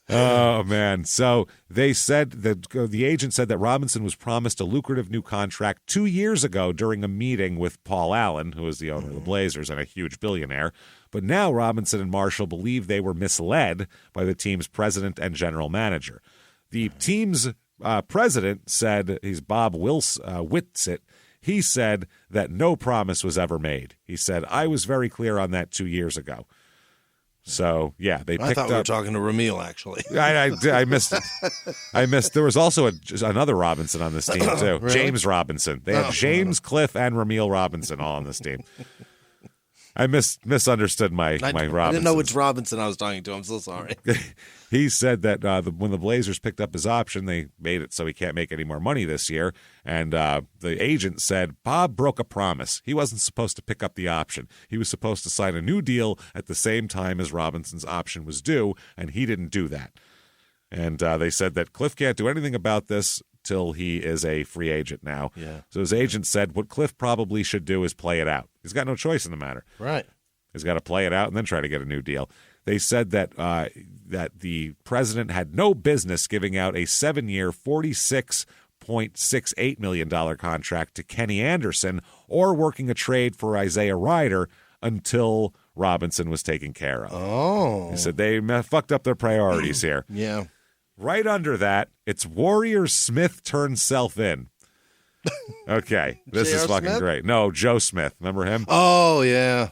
Oh, man. So they said that the agent said that Robinson was promised a lucrative new contract 2 years ago during a meeting with Paul Allen, who is the owner of the Blazers and a huge billionaire. But now Robinson and Marshall believe they were misled by the team's president and general manager. The team's president said, he's Bob Whitsitt, he said that no promise was ever made. He said, I was very clear on that 2 years ago. So, yeah, they picked up. I thought we were talking to Ramil, actually. I missed it. There was also another Robinson on this team, too. Really? James Robinson. They had James, Cliff, and Ramil Robinson all on this team. I misunderstood my Robinson. I didn't know which Robinson I was talking to. I'm so sorry. He said that when the Blazers picked up his option, they made it so he can't make any more money this year. And the agent said, Bob broke a promise. He wasn't supposed to pick up the option. He was supposed to sign a new deal at the same time as Robinson's option was due, and he didn't do that. And they said that Cliff can't do anything about this till he is a free agent now. Yeah. So his agent said what Cliff probably should do is play it out. He's got no choice in the matter. Right. He's got to play it out and then try to get a new deal. They said that that the president had no business giving out a 7-year, $46.68 million contract to Kenny Anderson or working a trade for Isaiah Ryder until Robinson was taken care of. Oh. He said they fucked up their priorities here. Yeah. Right under that, it's Warrior Smith turns self in. Okay, this is fucking Smith? great. No, Joe Smith. Remember him? Oh, yeah.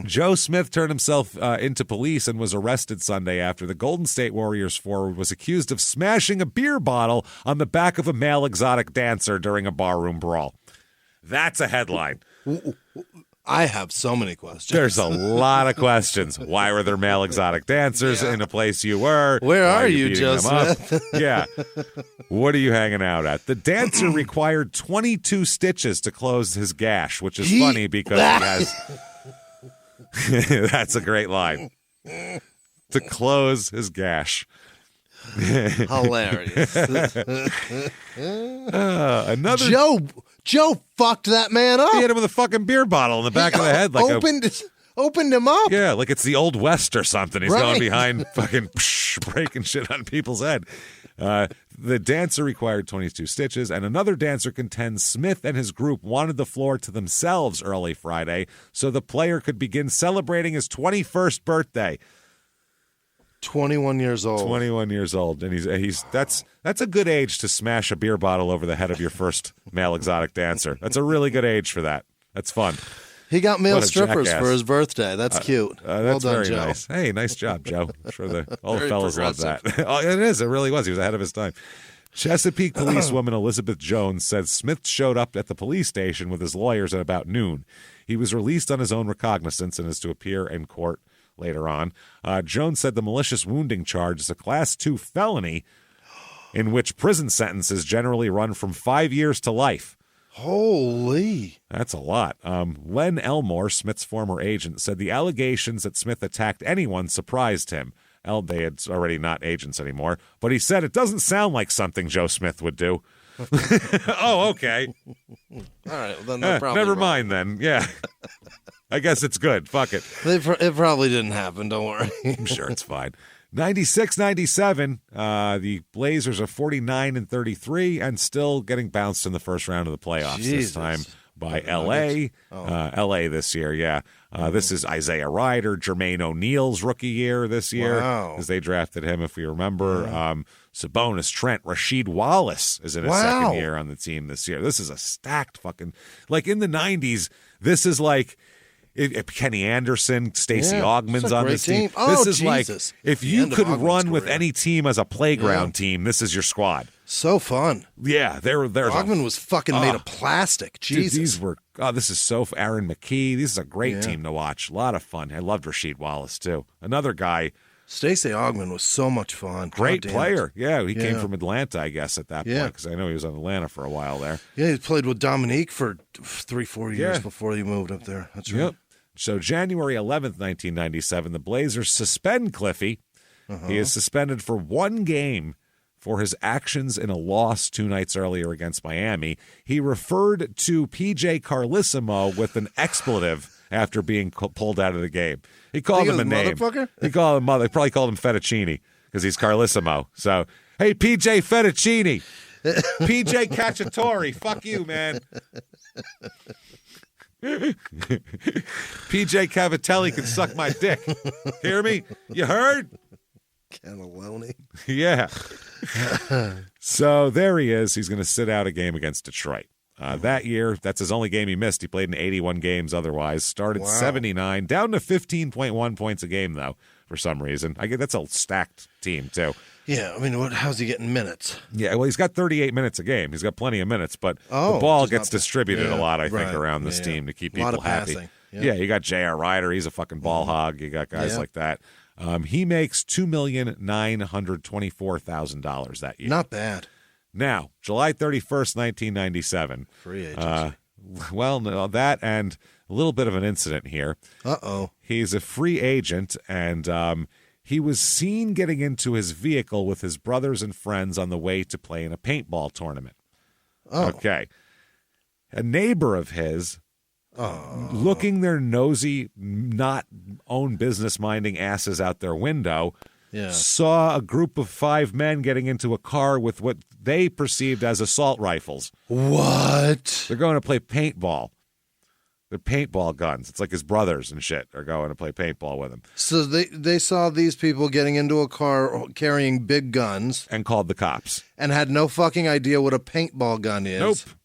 Joe Smith turned himself into police and was arrested Sunday after the Golden State Warriors forward was accused of smashing a beer bottle on the back of a male exotic dancer during a barroom brawl. That's a headline. I have so many questions. There's a lot of questions. Why were there male exotic dancers in a place you were? Where Why are you, beating Joe them up? Smith? Yeah. What are you hanging out at? The dancer required 22 stitches to close his gash, which is funny because he has... That's a great line. To close his gash. Hilarious. Another Joe fucked that man up. He hit him with a fucking beer bottle in the back of the head. Like opened him up. Yeah, like it's the Old West or something. He's Right. going behind fucking breaking shit on people's head. The dancer required 22 stitches, and another dancer contends Smith and his group wanted the floor to themselves early Friday so the player could begin celebrating his 21st birthday. 21 years old. 21 years old, and that's a good age to smash a beer bottle over the head of your first male exotic dancer. That's a really good age for that. That's fun. He got male What a strippers jackass. for his birthday. That's cute. That's well done, very Joe. nice. Hey, nice job, Joe. I'm sure all the Very fellas love that. progressive. Oh, it is. It really was. He was ahead of his time. Chesapeake policewoman Elizabeth Jones said Smith showed up at the police station with his lawyers at about noon. He was released on his own recognizance and is to appear in court later on. Jones said the malicious wounding charge is a Class 2 felony in which prison sentences generally run from 5 years to life. Holy. That's a lot. Len Elmore, Smith's former agent, said the allegations that Smith attacked anyone surprised him. They had already not agents anymore, but he said it doesn't sound like something Joe Smith would do. Oh, okay. All right. Well, then they're probably never wrong. mind then. Yeah. I guess it's good. Fuck it. It probably didn't happen. Don't worry. I'm sure it's fine. 96-97, the Blazers are 49-33 and still getting bounced in the first round of the playoffs this time by L.A. L.A. this year, yeah. This is Isaiah Ryder, Jermaine O'Neal's rookie year this year, because they drafted him, if we remember. Sabonis, Trent, Rasheed Wallace is in his second year on the team this year. This is a stacked fucking, like in the 90s, this is like, Kenny Anderson, Stacey Augman's on this team. This is Jesus. like, if you could run with any team as a playground team, this is your squad. So fun. Yeah, there's Augman was fucking made of plastic. Jesus. Dude, these were, this is so, Aaron McKee, this is a great team to watch. A lot of fun. I loved Rasheed Wallace, too. Another guy. Stacey Augman was so much fun. Great God damn player. it. Yeah, he came from Atlanta, I guess, at that point, because I know he was in Atlanta for a while there. Yeah, he played with Dominique for 3-4 years before he moved up there. That's right. Yep. So January 11th, 1997, the Blazers suspend Cliffy. He is suspended for 1 game for his actions in a loss 2 nights earlier against Miami. He referred to P.J. Carlissimo with an expletive after being pulled out of the game. He called him a name. Motherfucker? He called him mother. He probably called him Fettuccine because he's Carlissimo. So, hey, P.J. Fettuccine. P.J. Cacciatore. Fuck you, man. PJ Cavatelli can suck my dick. Hear me? You heard? Cannelloni. Yeah. So there he is. He's going to sit out a game against Detroit. That year, that's his only game he missed. He played in 81 games otherwise. Started 79, down to 15.1 points a game, though, for some reason. I get that's a stacked team, too. Yeah, I mean, how's he getting minutes? Yeah, well, he's got 38 minutes a game. He's got plenty of minutes, but the ball gets distributed a lot, I think, around this team to keep people happy. Yeah, you got J.R. Ryder. He's a fucking ball hog. You got guys like that. He makes $2,924,000 that year. Not bad. Now, July 31st, 1997. Free agency. Well, no, that and a little bit of an incident here. Uh-oh. He's a free agent, and he was seen getting into his vehicle with his brothers and friends on the way to play in a paintball tournament. Oh. Okay. A neighbor of his looking their nosy, not own business minding asses out their window, saw a group of 5 men getting into a car with what they perceived as assault rifles. What? They're going to play paintball. They're paintball guns. It's like his brothers and shit are going to play paintball with him. So they saw these people getting into a car carrying big guns. And called the cops. And had no fucking idea what a paintball gun is. Nope.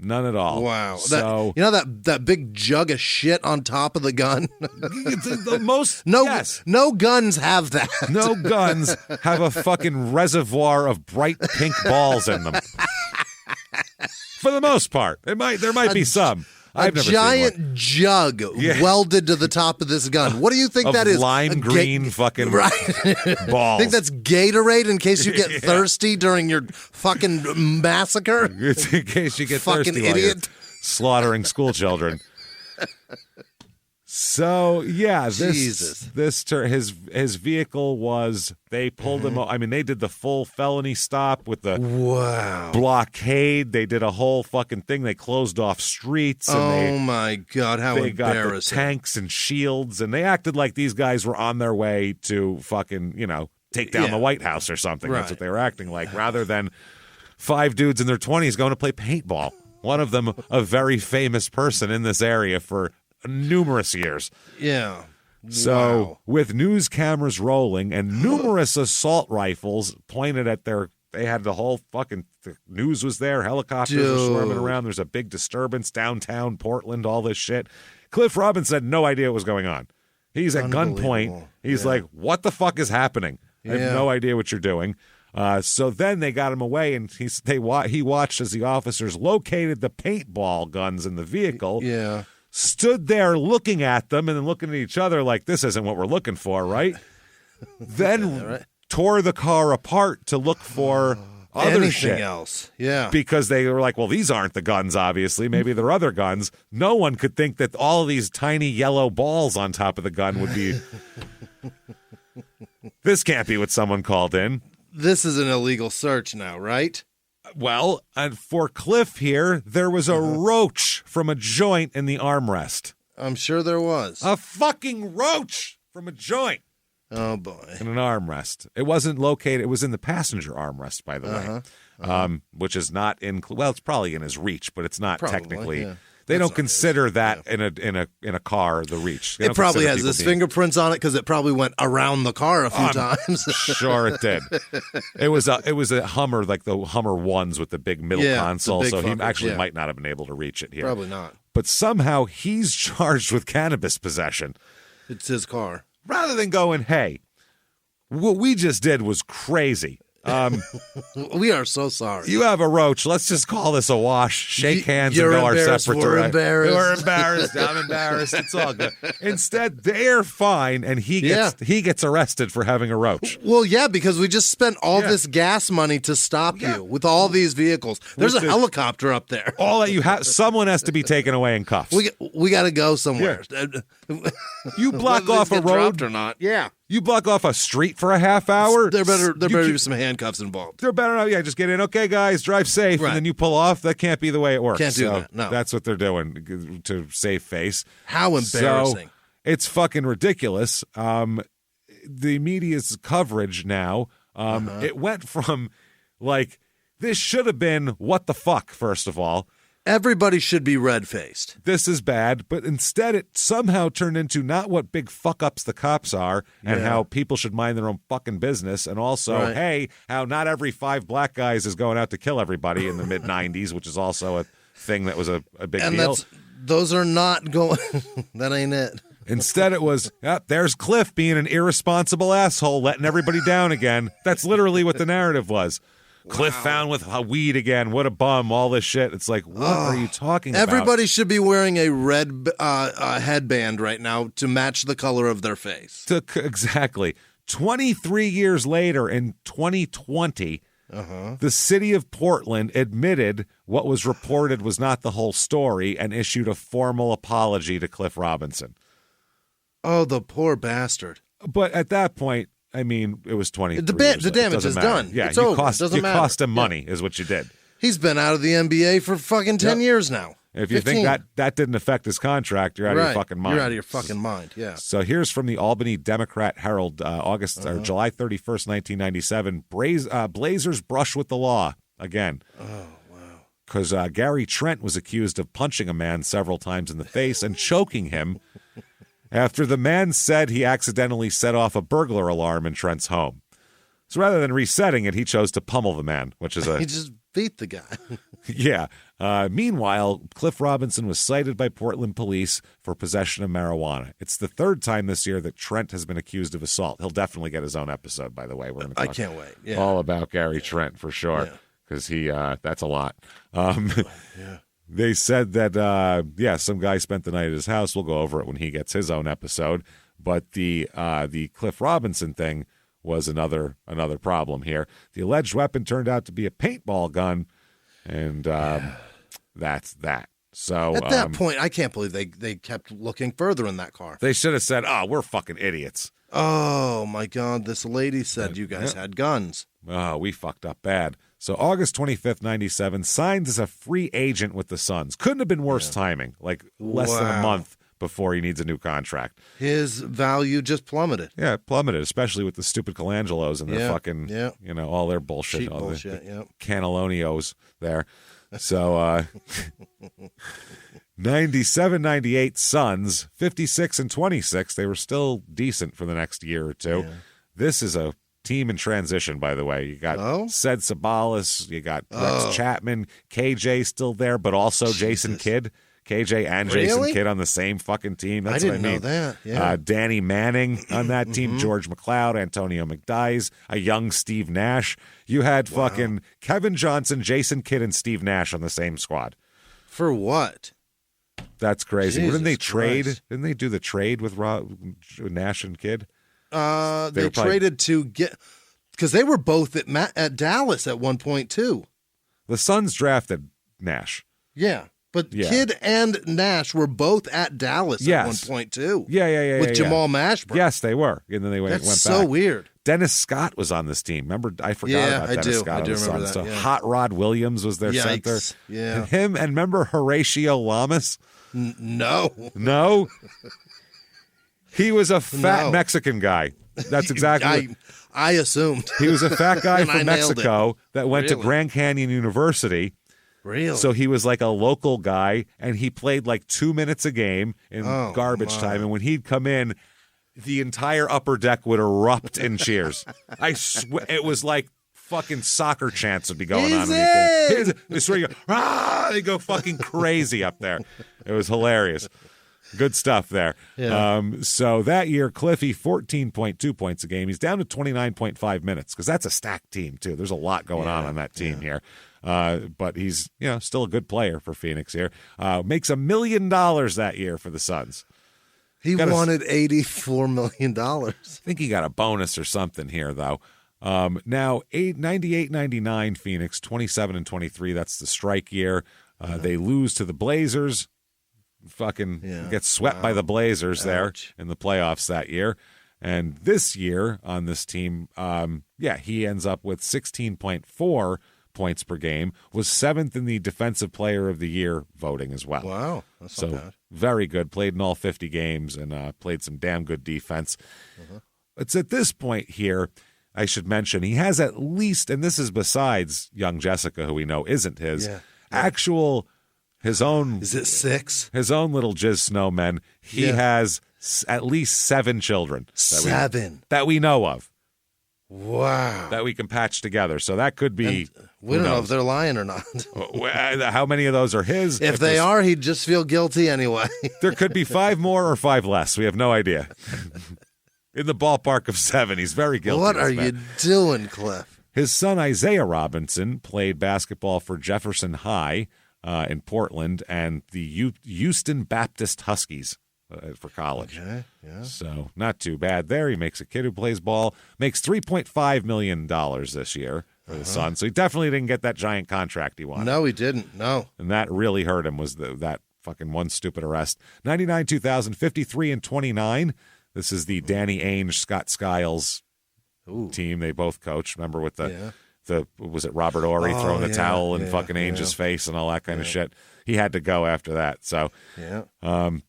None at all. Wow. So that big jug of shit on top of the gun? the most No guns have that. No guns have a fucking reservoir of bright pink balls in them. For the most part. There might be some. I've never giant seen one. jug welded to the top of this gun. What do you think that is? Lime green fucking balls. I think that's Gatorade in case you get thirsty during your fucking massacre. It's in case you get fucking thirsty idiot. while you're slaughtering school children. So yeah, his vehicle was, they pulled him. I mean, they did the full felony stop with the blockade. They did a whole fucking thing. They closed off streets. And my God, how they got the embarrassing! tanks and shields, and they acted like these guys were on their way to fucking take down the White House or something. Right. That's what they were acting like, rather than 5 dudes in their 20s going to play paintball. One of them, a very famous person in this area for numerous years. Yeah. So with news cameras rolling and numerous assault rifles pointed at they had the whole fucking news was there. Helicopters were swarming around. There's a big disturbance downtown Portland, all this shit. Cliff Robinson had no idea what was going on. He's at gunpoint. He's like, what the fuck is happening? I have no idea what you're doing. So then they got him away, and he watched as the officers located the paintball guns in the vehicle. Yeah. Stood there looking at them and then looking at each other like, this isn't what we're looking for, right? Then tore the car apart to look for other shit else. Yeah. Because they were like, well, these aren't the guns, obviously. Maybe they're other guns. No one could think that all of these tiny yellow balls on top of the gun would be... This can't be what someone called in. This is an illegal search now, right? Well, and for Cliff here, there was a roach from a joint in the armrest. I'm sure there was. A fucking roach from a joint. Oh, boy. In an armrest. It wasn't located. It was in the passenger armrest, by the way, which is not in. Well, it's probably in his reach, but it's not technically. Yeah. They don't consider that in a car the reach. It probably has his fingerprints on it because it probably went around the car a few times. Sure, it did. It was a Hummer, like the Hummer ones with the big middle console. So he actually might not have been able to reach it here. Probably not. But somehow he's charged with cannabis possession. It's his car. Rather than going, hey, what we just did was crazy. We are so sorry. You have a roach. Let's just call this a wash. Shake hands and go our separate directions. We're embarrassed. I'm embarrassed. It's all good. Instead, they're fine, and he gets arrested for having a roach. Well, yeah, because we just spent all this gas money to stop you with all these vehicles. There's a helicopter up there. All that you have, someone has to be taken away in cuffs. We got to go somewhere. You block off a road or not? Yeah. You block off a street for a half hour. There better be some handcuffs involved. There better not. Yeah, just get in. Okay, guys, drive safe, and then you pull off. That can't be the way it works. Can't do that. No, that's what they're doing to save face. How embarrassing! So, it's fucking ridiculous. The media's coverage now. It went from like this should have been what the fuck. First of all. Everybody should be red-faced. This is bad, but instead it somehow turned into not what big fuck-ups the cops are and how people should mind their own fucking business, and also, hey, how not every 5 black guys is going out to kill everybody in the mid-'90s, which is also a thing that was a big deal. Those are not going... That ain't it. Instead it was, there's Cliff being an irresponsible asshole, letting everybody down again. That's literally what the narrative was. Cliff found with weed again. What a bum. All this shit. It's like, what are you talking about? Everybody should be wearing a red headband right now to match the color of their face. Exactly. 23 years later in 2020, the city of Portland admitted what was reported was not the whole story and issued a formal apology to Cliff Robinson. Oh, the poor bastard. But at that point, I mean, it was 20. The damage is done. Yeah, it's over. You cost him money is what you did. He's been out of the NBA for fucking 10 years now. If you think that didn't affect his contract, you're out of your fucking mind. You're out of your fucking mind, yeah. So here's from the Albany Democrat Herald, July 31st, 1997. Blazers brush with the law again. Oh, wow. Because Gary Trent was accused of punching a man several times in the face and choking him after the man said he accidentally set off a burglar alarm in Trent's home. So rather than resetting it, he chose to pummel the man, which is he just beat the guy. Yeah. Meanwhile, Cliff Robinson was cited by Portland police for possession of marijuana. It's the third time this year that Trent has been accused of assault. He'll definitely get his own episode, by the way. We're going to talk I can't wait. Yeah. all about Gary Trent for sure, because that's a lot. They said that, some guy spent the night at his house. We'll go over it when he gets his own episode. But the Cliff Robinson thing was another problem here. The alleged weapon turned out to be a paintball gun, and that's that. So at that point, I can't believe they kept looking further in that car. They should have said, we're fucking idiots. Oh, my God. This lady said you guys had guns. Oh, we fucked up bad. So August 25th, 97, signed as a free agent with the Suns. Couldn't have been worse timing, like less than a month before he needs a new contract. His value just plummeted. Yeah, it plummeted, especially with the stupid Colangelos and their fucking, all their bullshit. Cheap all bullshit, the Cannellonios there. So 97, 98 Suns, 56 and 26. They were still decent for the next year or two. Yeah. This is a team in transition, by the way. You got Ced Sabalas, you got Rex Chapman, KJ still there, but also Jason Kidd. KJ and Jason Kidd on the same fucking team. That's what I mean. Know that. Yeah. Danny Manning on that team, George McLeod, Antonio McDyess, a young Steve Nash. You had fucking Kevin Johnson, Jason Kidd, and Steve Nash on the same squad. For what? That's crazy. Jesus Didn't they trade? Christ. Didn't they do the trade with Nash and Kidd? They traded to get because they were both at Dallas at one point too. The Suns drafted Nash. Yeah. But Kidd and Nash were both at Dallas at one point, too. Yeah. With Jamal Mashburn. Yes, they were. And then they went back. That's so weird. Dennis Scott was on this team. Remember, I forgot about Dennis Scott. I do remember that. So Hot Rod Williams was their center. Yeah. And him, and remember Horatio Lamas? No. No? He was a fat Mexican guy. That's exactly I assumed. He was a fat guy from Mexico that went to Grand Canyon University. Really? So he was like a local guy, and he played like 2 minutes a game in garbage time. And when he'd come in, the entire upper deck would erupt in cheers. I swear, it was like fucking soccer chants would be going on. I swear you go, they go fucking crazy up there. It was hilarious. Good stuff there. Yeah. So that year, Cliffy, 14.2 points a game. He's down to 29.5 minutes because that's a stacked team, too. There's a lot going on that team here. But he's still a good player for Phoenix here. Makes $1 million that year for the Suns. He wanted $84 million. I think he got a bonus or something here, though. Now, 98-99 Phoenix, 27 and 23. That's the strike year. They lose to the Blazers. Fucking get swept by the Blazers there in the playoffs that year. And this year on this team, he ends up with 16.4 points per game, was 7th in the Defensive Player of the Year voting as well. Wow, that's not bad. Very good. Played in all 50 games and played some damn good defense. It's at this point here, I should mention, he has at least, and this is besides young Jessica, who we know isn't his, his own. Is it 6? His own little jizz snowmen. He has at least 7 children. 7. That we know of. Wow. That we can patch together. So that could be. We don't know if they're lying or not. How many of those are his? If they are, he'd just feel guilty anyway. There could be 5 more or 5 less. We have no idea. In the ballpark of 7. He's very guilty. What are you doing, Cliff? His son, Isaiah Robinson, played basketball for Jefferson High in Portland and the Houston Baptist Huskies for college. Okay, yeah. So not too bad there. He makes a kid who plays ball, makes $3.5 million this year for the Suns. So he definitely didn't get that giant contract he wanted. No, he didn't. No. And that really hurt him was that fucking one stupid arrest. 99, 2000, 53 and 29. This is the Danny Ainge, Scott Skiles team. They both coached. Remember with the was it Robert Ory throwing the towel in fucking Ainge's face and all that kind of shit. He had to go after that. So,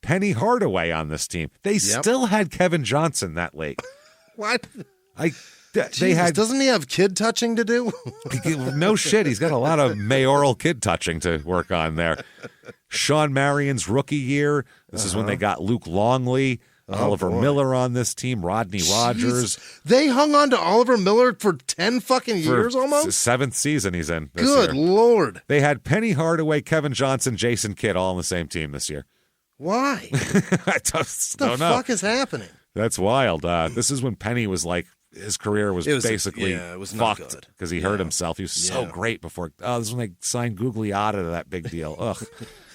Penny Hardaway on this team. They still had Kevin Johnson that late. What? They had. Doesn't he have kid touching to do? No shit. He's got a lot of mayoral kid touching to work on there. Sean Marion's rookie year. This is when they got Luke Longley, Oliver Miller on this team, Rodney Rogers. They hung on to Oliver Miller for 10 fucking years almost? Seventh season he's in this Good year. Lord. They had Penny Hardaway, Kevin Johnson, Jason Kidd all on the same team this year. Why? I don't What the know. fuck is happening? That's wild. This is when Penny was like, his career was basically it was not fucked because he hurt himself. He was so great before. Oh, this is when they signed Gugliotta to that big deal. Ugh.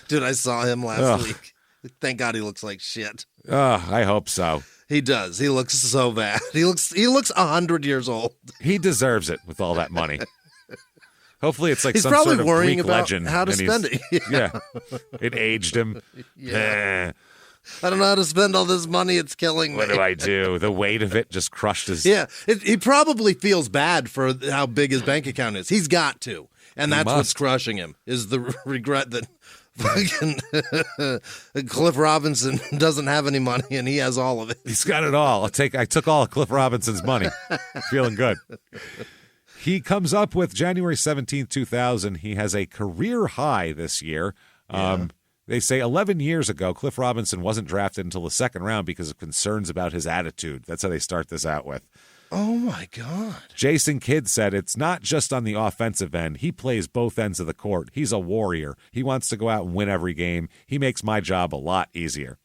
Dude, I saw him last week. Thank God he looks like shit. I hope so. He does. He looks so bad. He looks 100 years old. He deserves it with all that money. Hopefully it's like he's some probably sort of worrying Greek about legend. how to and spend it. Yeah. It aged him. Yeah. I don't know how to spend all this money. It's killing me. What do I do? The weight of it just crushed his... Yeah. He probably feels bad for how big his bank account is. He's got to. And that's what's crushing him, is the regret that fucking Cliff Robinson doesn't have any money and he has all of it. He's got it all. I took all of Cliff Robinson's money. Feeling good. He comes up with January 17th, 2000. He has a career high this year. They say 11 years ago, Cliff Robinson wasn't drafted until the second round because of concerns about his attitude. That's how they start this out with. Oh, my God. Jason Kidd said it's not just on the offensive end. He plays both ends of the court. He's a warrior. He wants to go out and win every game. He makes my job a lot easier.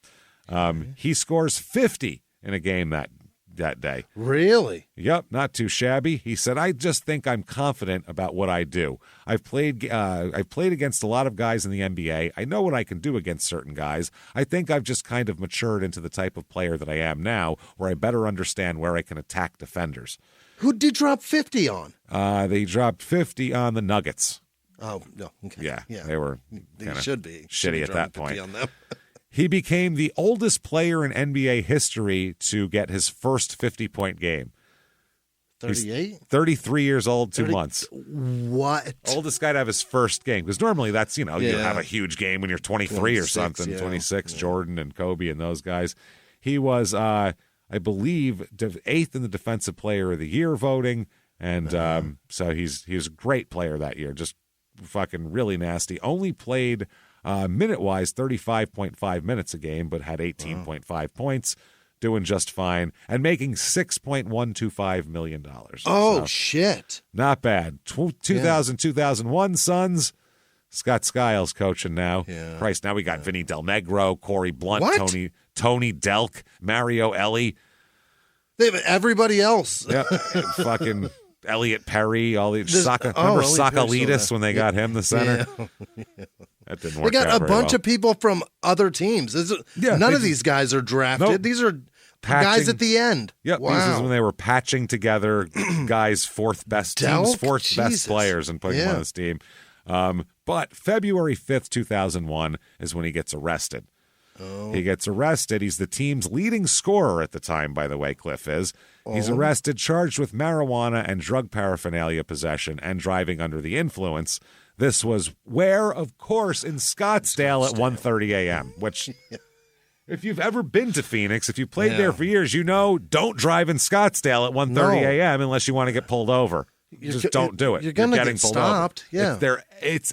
He scores 50 in a game that day. Really? Yep, not too shabby. He said, I just think I'm confident about what I do. I've played against a lot of guys in the NBA. I know what I can do against certain guys. I think I've just kind of matured into the type of player that I am now, where I better understand where I can attack defenders. Who did drop 50 on? They dropped 50 on the Nuggets. Oh, no. Okay. Yeah, they were should be shitty at that point. On them. He became the oldest player in NBA history to get his first 50-point game. 38? 33 years old, 2 months. What? Oldest guy to have his first game. Because normally that's, you have a huge game when you're 23 or something. 26, Jordan and Kobe and those guys. He was, I believe, 8th in the Defensive Player of the Year voting. And so he was a great player that year. Just fucking really nasty. Only played... minute-wise, 35.5 minutes a game, but had 18.5 points, doing just fine, and making $6.125 million. Oh, shit. Not bad. 2000-2001 Suns. Scott Skiles coaching now. Yeah. Christ, now we got Vinny Del Negro, Corey Blunt, What? Tony Delk, Mario Ellie. Everybody else. Yeah, fucking... Elliot Perry, all the remember Sakalitis when they got him the center? Yeah. That didn't They work got out a very bunch well. of people from other teams. None of these guys are drafted. Nope. These are guys at the end. Yep, wow. This is when they were patching together guys' fourth best players and putting them on this team. But February 5th, 2001 is when he gets arrested. Oh. He gets arrested. He's the team's leading scorer at the time, by the way, Cliff is. He's arrested, charged with marijuana and drug paraphernalia possession and driving under the influence. This was where, of course, in Scottsdale at 1:30 a.m., which, if you've ever been to Phoenix, if you played there for years, don't drive in Scottsdale at 1:30 a.m. unless you want to get pulled over. Just don't do it. You're going to get stopped. Over. Yeah.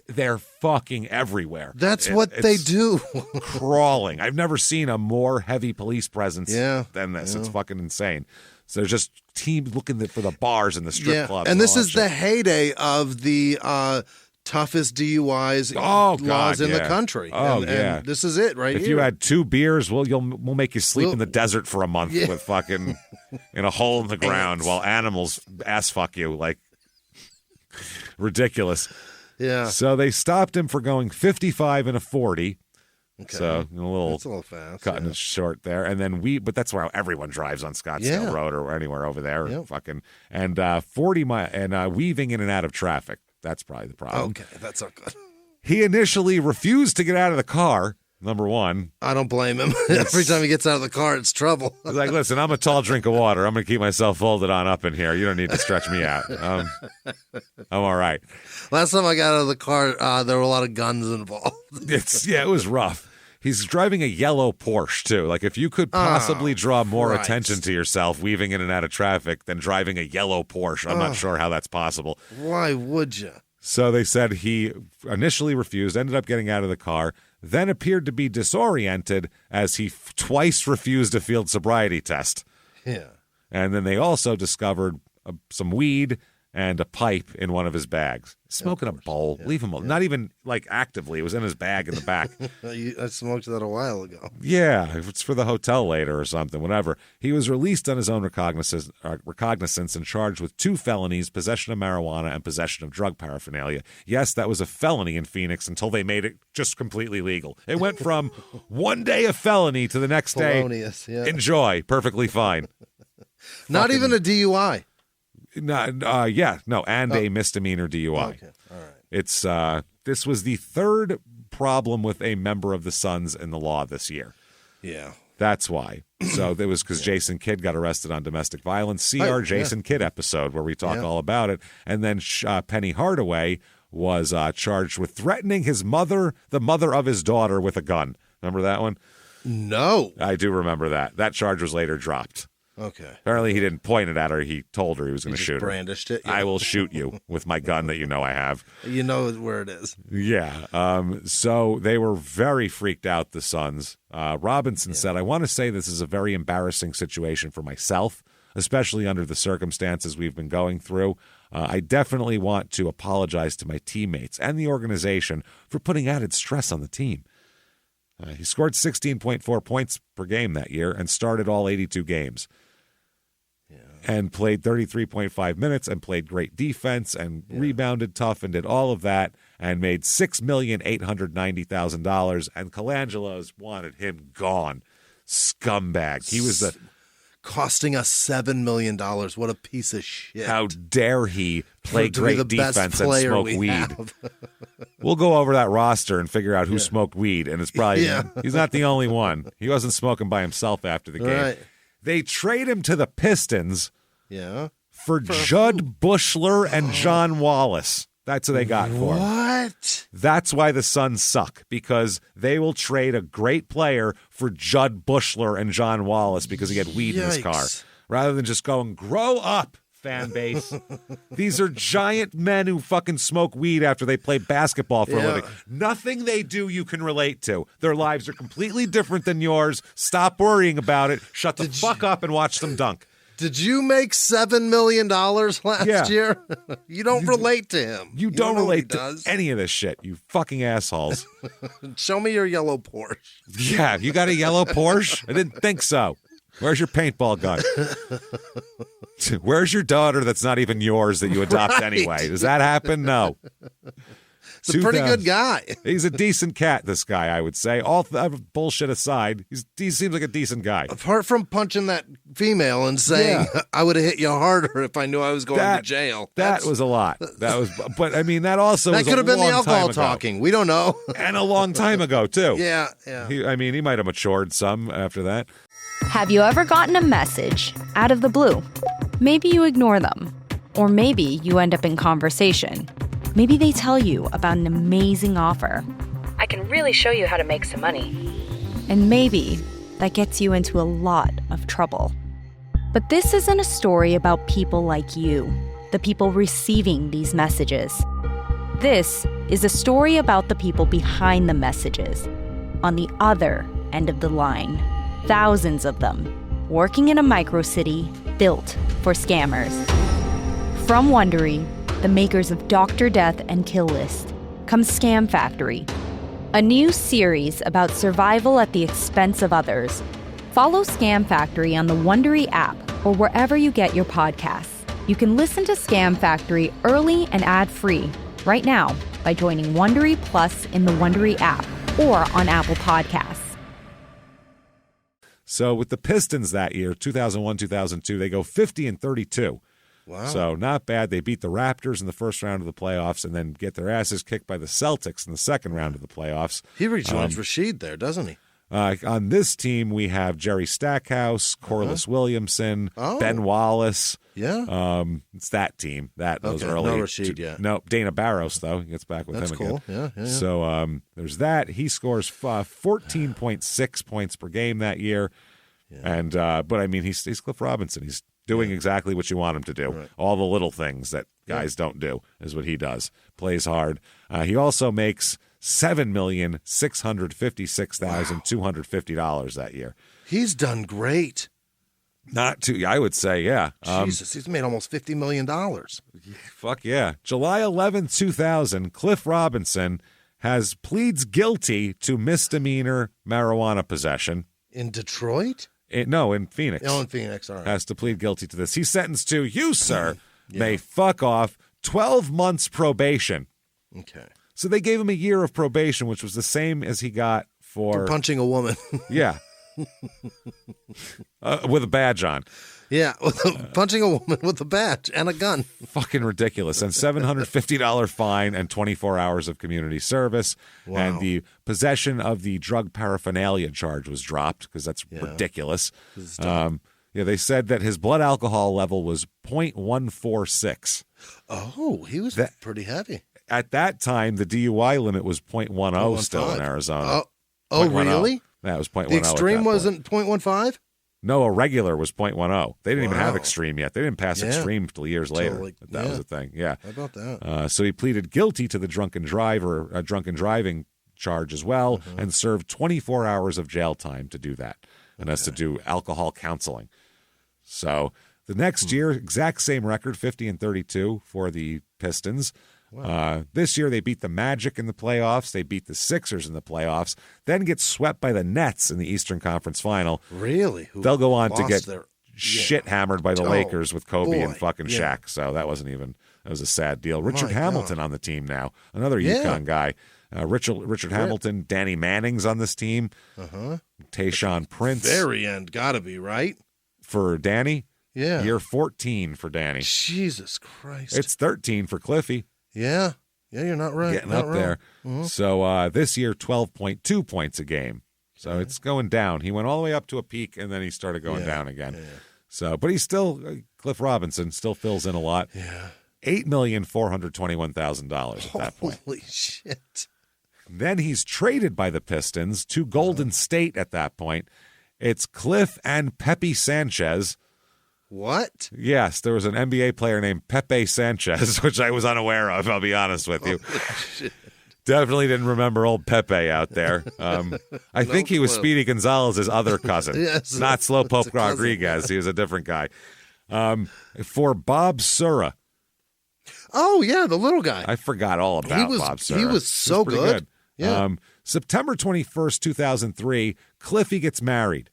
They're fucking everywhere. That's what they do. Crawling. I've never seen a more heavy police presence than this. Yeah. It's fucking insane. So there's just teams looking for the bars and the strip clubs. And this is the heyday of the toughest DUIs laws in the country. And this is it right here. If you had 2 beers, we'll make you sleep in the desert for a month with fucking in a hole in the ground while animals ass fuck you. Like, ridiculous. Yeah. So they stopped him for going 55 and a 40. Okay. So that's a little fast. Cutting it short there. And then but that's where everyone drives on Scottsdale Road or anywhere over there. Yep. Fucking and 40 mile and weaving in and out of traffic. That's probably the problem. Okay, that's not good. He initially refused to get out of the car number one. I don't blame him. Every time he gets out of the car, it's trouble. He's like, listen, I'm a tall drink of water. I'm going to keep myself folded on up in here. You don't need to stretch me out. I'm all right. Last time I got out of the car, there were a lot of guns involved. It was rough. He's driving a yellow Porsche, too. Like, if you could possibly draw more attention to yourself weaving in and out of traffic than driving a yellow Porsche, I'm not sure how that's possible. Why would you? So they said he initially refused, ended up getting out of the car, then appeared to be disoriented as he twice refused a field sobriety test. Yeah. And then they also discovered some weed and a pipe in one of his bags. Smoking a bowl. Yeah. Leave him alone. Not even, like, actively. It was in his bag in the back. I smoked that a while ago. Yeah, if it's for the hotel later or something, whatever. He was released on his own recognizance and charged with 2 felonies, possession of marijuana and possession of drug paraphernalia. Yes, that was a felony in Phoenix until they made it just completely legal. It went from one day a felony to the next day. Yeah. Enjoy. Perfectly fine. Not even a DUI. And a misdemeanor DUI. Okay, all right. It's this was the 3rd problem with a member of the Sons in the law this year. Yeah, that's why. So it was because Jason Kidd got arrested on domestic violence. See our Jason Kidd episode where we talk all about it. And then Penny Hardaway was charged with threatening his mother, the mother of his daughter, with a gun. Remember that one? No, I do remember that. That charge was later dropped. Okay. Apparently he didn't point it at her. He told her he was going to shoot her. Brandished it. Yeah. I will shoot you with my gun that you know I have. You know where it is. Yeah. So they were very freaked out, the Sons. Robinson said, I want to say this is a very embarrassing situation for myself, especially under the circumstances we've been going through. I definitely want to apologize to my teammates and the organization for putting added stress on the team. He scored 16.4 points per game that year and started all 82 games. And played 33.5 minutes and played great defense and rebounded tough and did all of that and made $6,890,000. And Colangelo's wanted him gone. Scumbag. He was costing us $7 million. What a piece of shit. How dare he play great defense and smoke weed. We'll go over that roster and figure out who smoked weed. And it's probably he's not the only one. He wasn't smoking by himself after the game. Right. They trade him to the Pistons for Judd who? Bushler and John Wallace. That's what they got for him. What? That's why the Suns suck, because they will trade a great player for Judd Bushler and John Wallace because he had weed in his car. Rather than just going, grow up, fan base. These are giant men who fucking smoke weed after they play basketball for a living. Nothing they do you can relate to. Their lives are completely different than yours. Stop worrying about it. Shut the fuck up and watch them dunk. Did you make $7 million last year? You don't relate to him. You don't relate to any of this shit, you fucking assholes. Show me your yellow Porsche. Yeah, you got a yellow Porsche? I didn't think so. Where's your paintball gun? Where's your daughter that's not even yours that you adopt anyway? Does that happen? No. He's a pretty good guy. He's a decent cat, this guy, I would say. All bullshit aside, he seems like a decent guy. Apart from punching that female and saying, I would have hit you harder if I knew I was going to jail. That was a lot. But I mean, that also that could have been the alcohol talking. We don't know. And a long time ago, too. Yeah. He might have matured some after that. Have you ever gotten a message out of the blue? Maybe you ignore them. Or maybe you end up in conversation. Maybe they tell you about an amazing offer. I can really show you how to make some money. And maybe that gets you into a lot of trouble. But this isn't a story about people like you, the people receiving these messages. This is a story about the people behind the messages, on the other end of the line. Thousands of them, working in a micro-city built for scammers. From Wondery, the makers of Dr. Death and Kill List, comes Scam Factory, a new series about survival at the expense of others. Follow Scam Factory on the Wondery app or wherever you get your podcasts. You can listen to Scam Factory early and ad-free right now by joining Wondery Plus in the Wondery app or on Apple Podcasts. So with the Pistons that year, 2001-2002, they go 50-32. Wow. So not bad. They beat the Raptors in the first round of the playoffs and then get their asses kicked by the Celtics in the second round of the playoffs. He rejoins Rashid there, doesn't he? On this team, we have Jerry Stackhouse, Corliss Williamson, Ben Wallace. Yeah. It's that team. Those early. No Rashid yet. No, Dana Barros, though. He gets back with That's him cool. again. Yeah. So there's that. He scores 14.6 points per game that year. Yeah. And but I mean, he's Cliff Robinson. He's doing exactly what you want him to do. Right. All the little things that guys don't do is what he does. Plays hard. He also makes $7,656,250 that year. He's done great. Not too, I would say, yeah. Jesus, he's made almost $50 million. Fuck yeah. July 11th, 2000, Cliff Robinson pleads guilty to misdemeanor marijuana possession. In Detroit? No, in Phoenix. Oh, in Phoenix, all right. Has to plead guilty to this. He's sentenced to, you, sir, may fuck off, 12 months probation. Okay. So they gave him a year of probation, which was the same as he got for punching a woman. Yeah. With a badge on. Yeah, punching a woman with a badge and a gun. Fucking ridiculous. And $750 fine and 24 hours of community service. Wow. And the possession of the drug paraphernalia charge was dropped because that's ridiculous. They said that his blood alcohol level was 0.146. Oh, he was pretty heavy. At that time, the DUI limit was 0.10 still in Arizona. Oh, really? That was 0.10. The extreme wasn't 0.15? No, a regular was 0.10. They didn't even have extreme yet. They didn't pass extreme until years later. That was a thing. Yeah. How about that? So he pleaded guilty to the drunken driving charge as well, and served 24 hours of jail time to do that. And that's to do alcohol counseling. So the next year, exact same record, 50-32 for the Pistons. Wow. This year they beat the Magic in the playoffs. They beat the Sixers in the playoffs. Then get swept by the Nets in the Eastern Conference Final. Really? They'll go on to get shit hammered by the Lakers with Kobe and fucking Shaq. So that was a sad deal. Richard Hamilton on the team now. Another UConn guy. Richard Hamilton, Danny Manning's on this team. Tayshaun Prince. Very end, gotta be, right? For Danny? Yeah. Year 14 for Danny. Jesus Christ. It's 13 for Cliffy. Yeah. Yeah, you're not right. Getting up there. Mm-hmm. So this year, 12.2 points a game. So it's going down. He went all the way up to a peak, and then he started going down again. Yeah. So, but he's still, Cliff Robinson still fills in a lot. Yeah. $8,421,000 at that point. Holy shit. Then he's traded by the Pistons to Golden State at that point. It's Cliff and Pepe Sanchez. What? Yes, there was an NBA player named Pepe Sanchez, which I was unaware of, I'll be honest with you. Definitely didn't remember old Pepe out there. I think he was Speedy Gonzalez's other cousin, not Slowpoke Rodriguez. He was a different guy. For Bob Sura. Oh, yeah, the little guy. I forgot all about Bob Sura. He was so good. Yeah. September 21st, 2003, Cliffy gets married.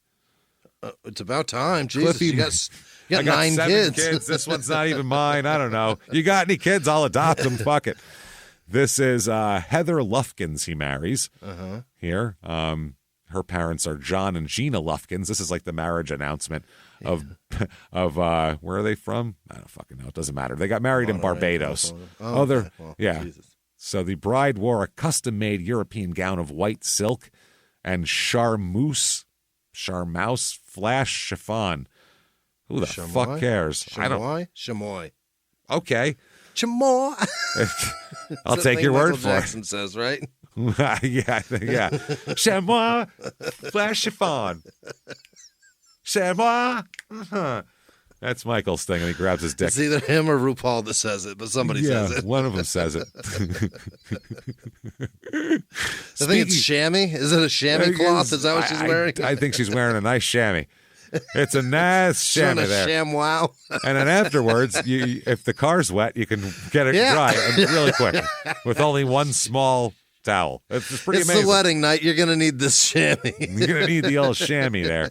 It's about time. Jesus, Cliffy, you got 9 7 kids. This one's not even mine. I don't know. You got any kids? I'll adopt them. Fuck it. This is Heather Lufkins he marries here. Her parents are John and Gina Lufkins. This is like the marriage announcement of where are they from? I don't fucking know. It doesn't matter. They got married in Barbados. Jesus. So the bride wore a custom-made European gown of white silk and charmeuse flash chiffon. Who the fuck cares? Chamois. Okay. Chamois. I'll take your word for it. Jackson says, right? yeah. Chamois flash chiffon. Chamois. That's Michael's thing, and he grabs his dick. It's either him or RuPaul that says it, but somebody says it. One of them says it. I think it's chamois. Is it a chamois cloth? Is that what she's wearing? I think she's wearing a nice chamois. It's a nice chamois there. ShamWow. And then afterwards, if the car's wet, you can get it dry really quick with only one small towel. It's pretty amazing. It's the wedding night. You're going to need this chamois. You're going to need the old chamois there.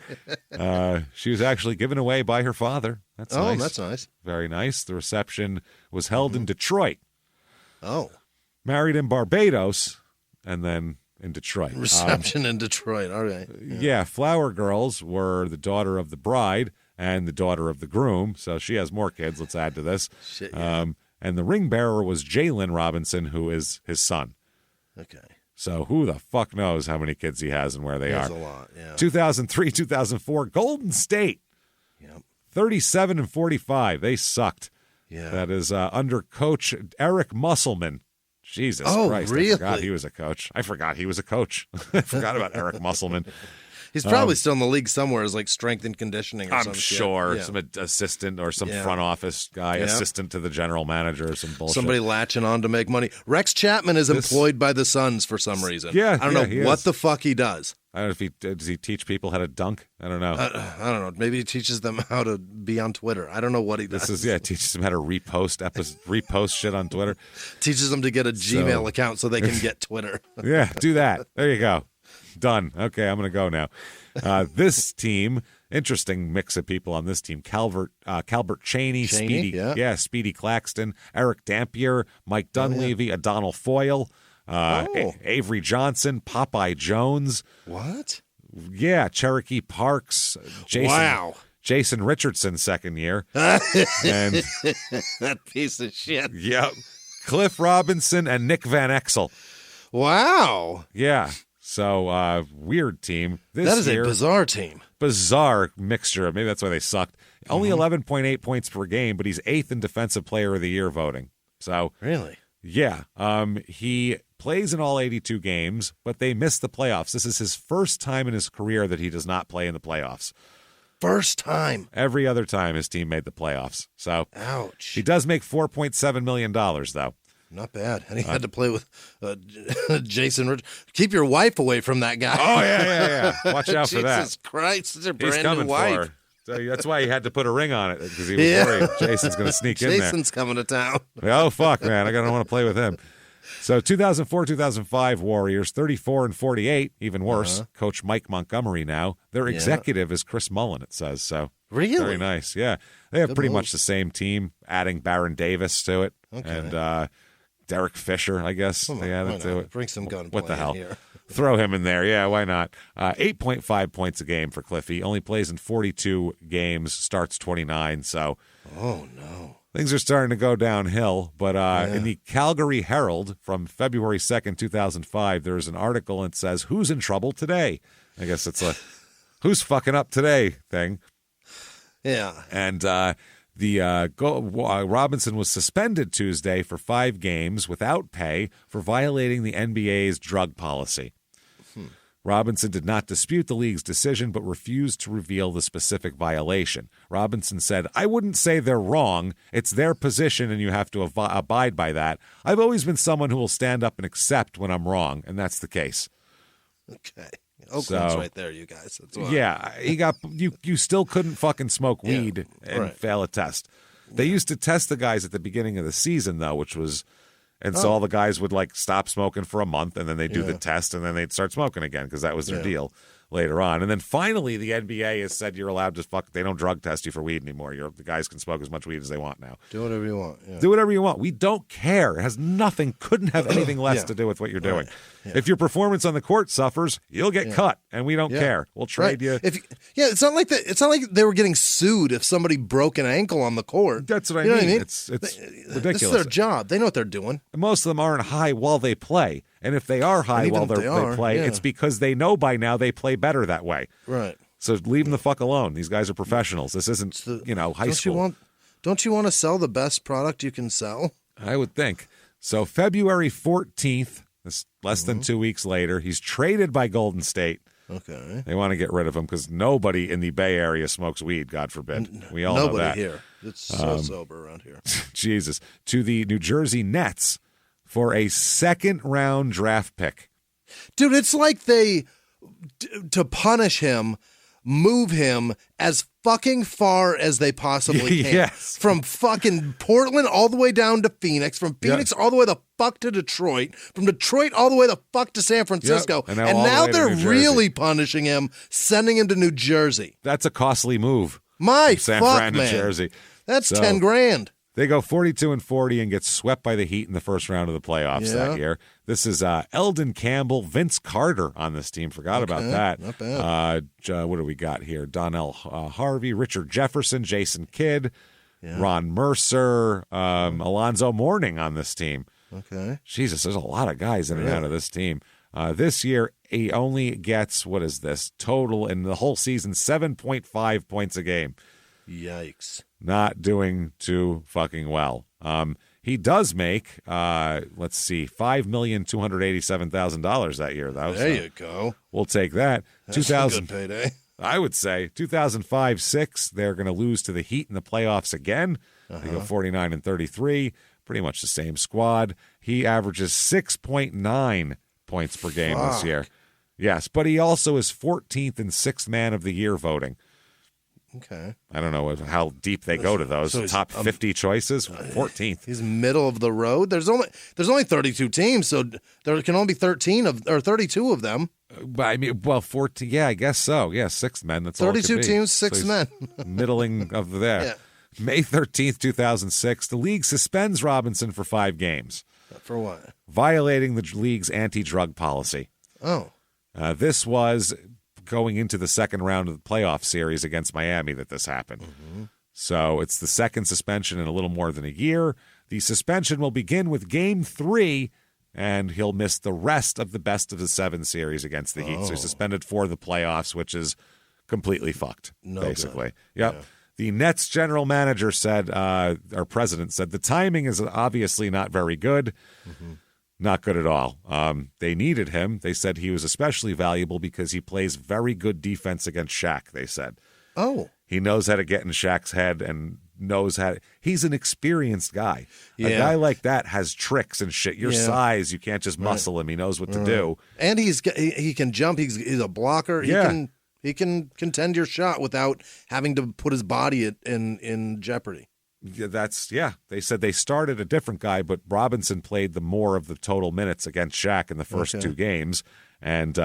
She was actually given away by her father. That's nice. Oh, that's nice. Very nice. The reception was held in Detroit. Oh. Married in Barbados, and then in Detroit. Reception in Detroit. All right. Yeah, Flower Girls were the daughter of the bride and the daughter of the groom. So she has more kids. Let's add to this. Shit, yeah. And the ring bearer was Jalen Robinson, who is his son. Okay. So who the fuck knows how many kids he has and where they are. There's a lot, yeah. 2003, 2004, Golden State. Yep. 37-45. They sucked. Yeah. That is under Coach Eric Musselman. Jesus Christ. Really? I forgot he was a coach. I forgot he was a coach. I forgot about Eric Musselman. He's probably still in the league somewhere as like strength and conditioning or I'm something. sure. Some assistant or some front office guy, assistant to the general manager or some bullshit. Somebody latching on to make money. Rex Chapman is employed by the Suns for some reason. Yeah, I don't know what the fuck he does. I don't know if does he teach people how to dunk? I don't know. I don't know. Maybe he teaches them how to be on Twitter. I don't know what he does. Teaches them how to repost shit on Twitter. Teaches them to get a Gmail account so they can get Twitter. Yeah, do that. There you go. Done. Okay, I'm going to go now. This team, interesting mix of people on this team. Calvert Chaney, Speedy, Speedy Claxton, Eric Dampier, Mike Dunleavy, O'Donnell Foyle, Avery Johnson, Popeye Jones. What? Yeah, Cherokee Parks. Jason Richardson, second year. And that piece of shit. Yep. Cliff Robinson and Nick Van Exel. Wow. Yeah. So, weird team. That is a bizarre team. Bizarre mixture. Maybe that's why they sucked. Only 11.8 points per game, but he's 8th in Defensive Player of the Year voting. So, really? Yeah. He plays in all 82 games, but they missed the playoffs. This is his first time in his career that he does not play in the playoffs. First time. Every other time his team made the playoffs. So, ouch. He does make $4.7 million, though. Not bad. And he had to play with Jason Rich. Keep your wife away from that guy. Oh, yeah. Watch out for that. Jesus Christ. It's a He's brand coming new wife. for her. So that's why he had to put a ring on it, because he was worried Jason's going to sneak in there. Jason's coming to town. Oh, fuck, man. I don't want to play with him. So 2004-2005 Warriors, 34-48, even worse. Coach Mike Montgomery now. Their executive is Chris Mullen, it says. So really? Very nice. Yeah. They have Good pretty move. much the same team, adding Baron Davis to it. Okay. And Derek Fisher, I guess. They added to it. Bring some gunplay What the hell? in here. Throw him in there. Yeah, why not? 8.5 points a game for Cliffy. Only plays in 42 games, starts 29. So, oh, no. Things are starting to go downhill. But in the Calgary Herald from February 2nd, 2005, there's an article that says, "Who's in trouble today?" I guess it's a who's fucking up today thing. Yeah. And Robinson was suspended Tuesday for 5 games without pay for violating the NBA's drug policy. Robinson did not dispute the league's decision, but refused to reveal the specific violation. Robinson said, "I wouldn't say they're wrong. It's their position, and you have to abide by that. I've always been someone who will stand up and accept when I'm wrong, and that's the case." Okay. Oakland's right there, you guys. That's why. Yeah, he got you still couldn't fucking smoke weed and fail a test. They used to test the guys at the beginning of the season, though, which was... And so all the guys would like stop smoking for a month, and then they'd do the test, and then they'd start smoking again, because that was their deal later on. And then finally the NBA has said you're allowed to they don't drug test you for weed anymore. The guys can smoke as much weed as they want now. Do whatever you want. Yeah. Do whatever you want. We don't care. It has couldn't have anything less to do with what you're doing. Right. Yeah. If your performance on the court suffers, you'll get cut, and we don't care. We'll trade you. It's not like it's not like they were getting sued if somebody broke an ankle on the court. That's what I You know mean. what I mean? It's ridiculous. This is their job. They know what they're doing. Most of them aren't high while they play. And if they are high while they play, it's because they know by now they play better that way. Right. So leave them the fuck alone. These guys are professionals. This isn't, high school. Don't you want to sell the best product you can sell? I would think. So February 14th, less than 2 weeks later, he's traded by Golden State. Okay. They want to get rid of him because nobody in the Bay Area smokes weed, God forbid. We all know that. Nobody here. It's so sober around here. Jesus. To the New Jersey Nets for a second-round draft pick. Dude, it's like they, to punish him, move him as fucking far as they possibly can. Yes. From fucking Portland all the way down to Phoenix, from Phoenix all the way the fuck to Detroit, from Detroit all the way the fuck to San Francisco. Yep. And now they're really punishing him, sending him to New Jersey. That's a costly move. My San fuck, Fran, man. New Jersey. That's $10,000. They go 42-40 and get swept by the Heat in the first round of the playoffs that year. This is Eldon Campbell, Vince Carter on this team. Forgot about that. Not bad. What do we got here? Donnell Harvey, Richard Jefferson, Jason Kidd, Ron Mercer, Alonzo Mourning on this team. Okay. Jesus, there's a lot of guys in and out of this team. This year, he only gets, what is this, total in the whole season, 7.5 points a game. Yikes. Not doing too fucking well. He does make, let's see, $5,287,000 that year, though. There you go. We'll take that. That's a good payday. I would say 2005-06, they're going to lose to the Heat in the playoffs again. They go 49-33, pretty much the same squad. He averages 6.9 points per game this year. Yes, but he also is 14th and 6th man of the year voting. Okay. I don't know how deep they go to those. So top 50 choices, 14th. He's middle of the road. There's only 32 teams, so there can only be 32 of them. But I mean, well, 14. Yeah, I guess so. Yeah, 6 men. That's 32 all it could be. teams, 6 men. Middling of there. Yeah. May 13th, 2006, the league suspends Robinson for 5 games. For what? Violating the league's anti-drug policy. Oh. This was going into the second round of the playoff series against Miami that this happened. So it's the second suspension in a little more than a year. The suspension will begin with Game 3, and he'll miss the rest of the best of the 7 series against the Heat. So he's suspended for the playoffs, which is completely fucked, basically. Yep. Yeah. The Nets general manager said, our president said, the timing is obviously not very good. Not good at all. They needed him. They said he was especially valuable because he plays very good defense against Shaq, they said. Oh. He knows how to get in Shaq's head and knows how to, he's an experienced guy. Yeah. A guy like that has tricks and shit. Your size, you can't just muscle him. He knows what to do. And he can jump. He's a blocker. He can contend your shot without having to put his body in jeopardy. Yeah, they said they started a different guy, but Robinson played the more of the total minutes against Shaq in the first 2 games, and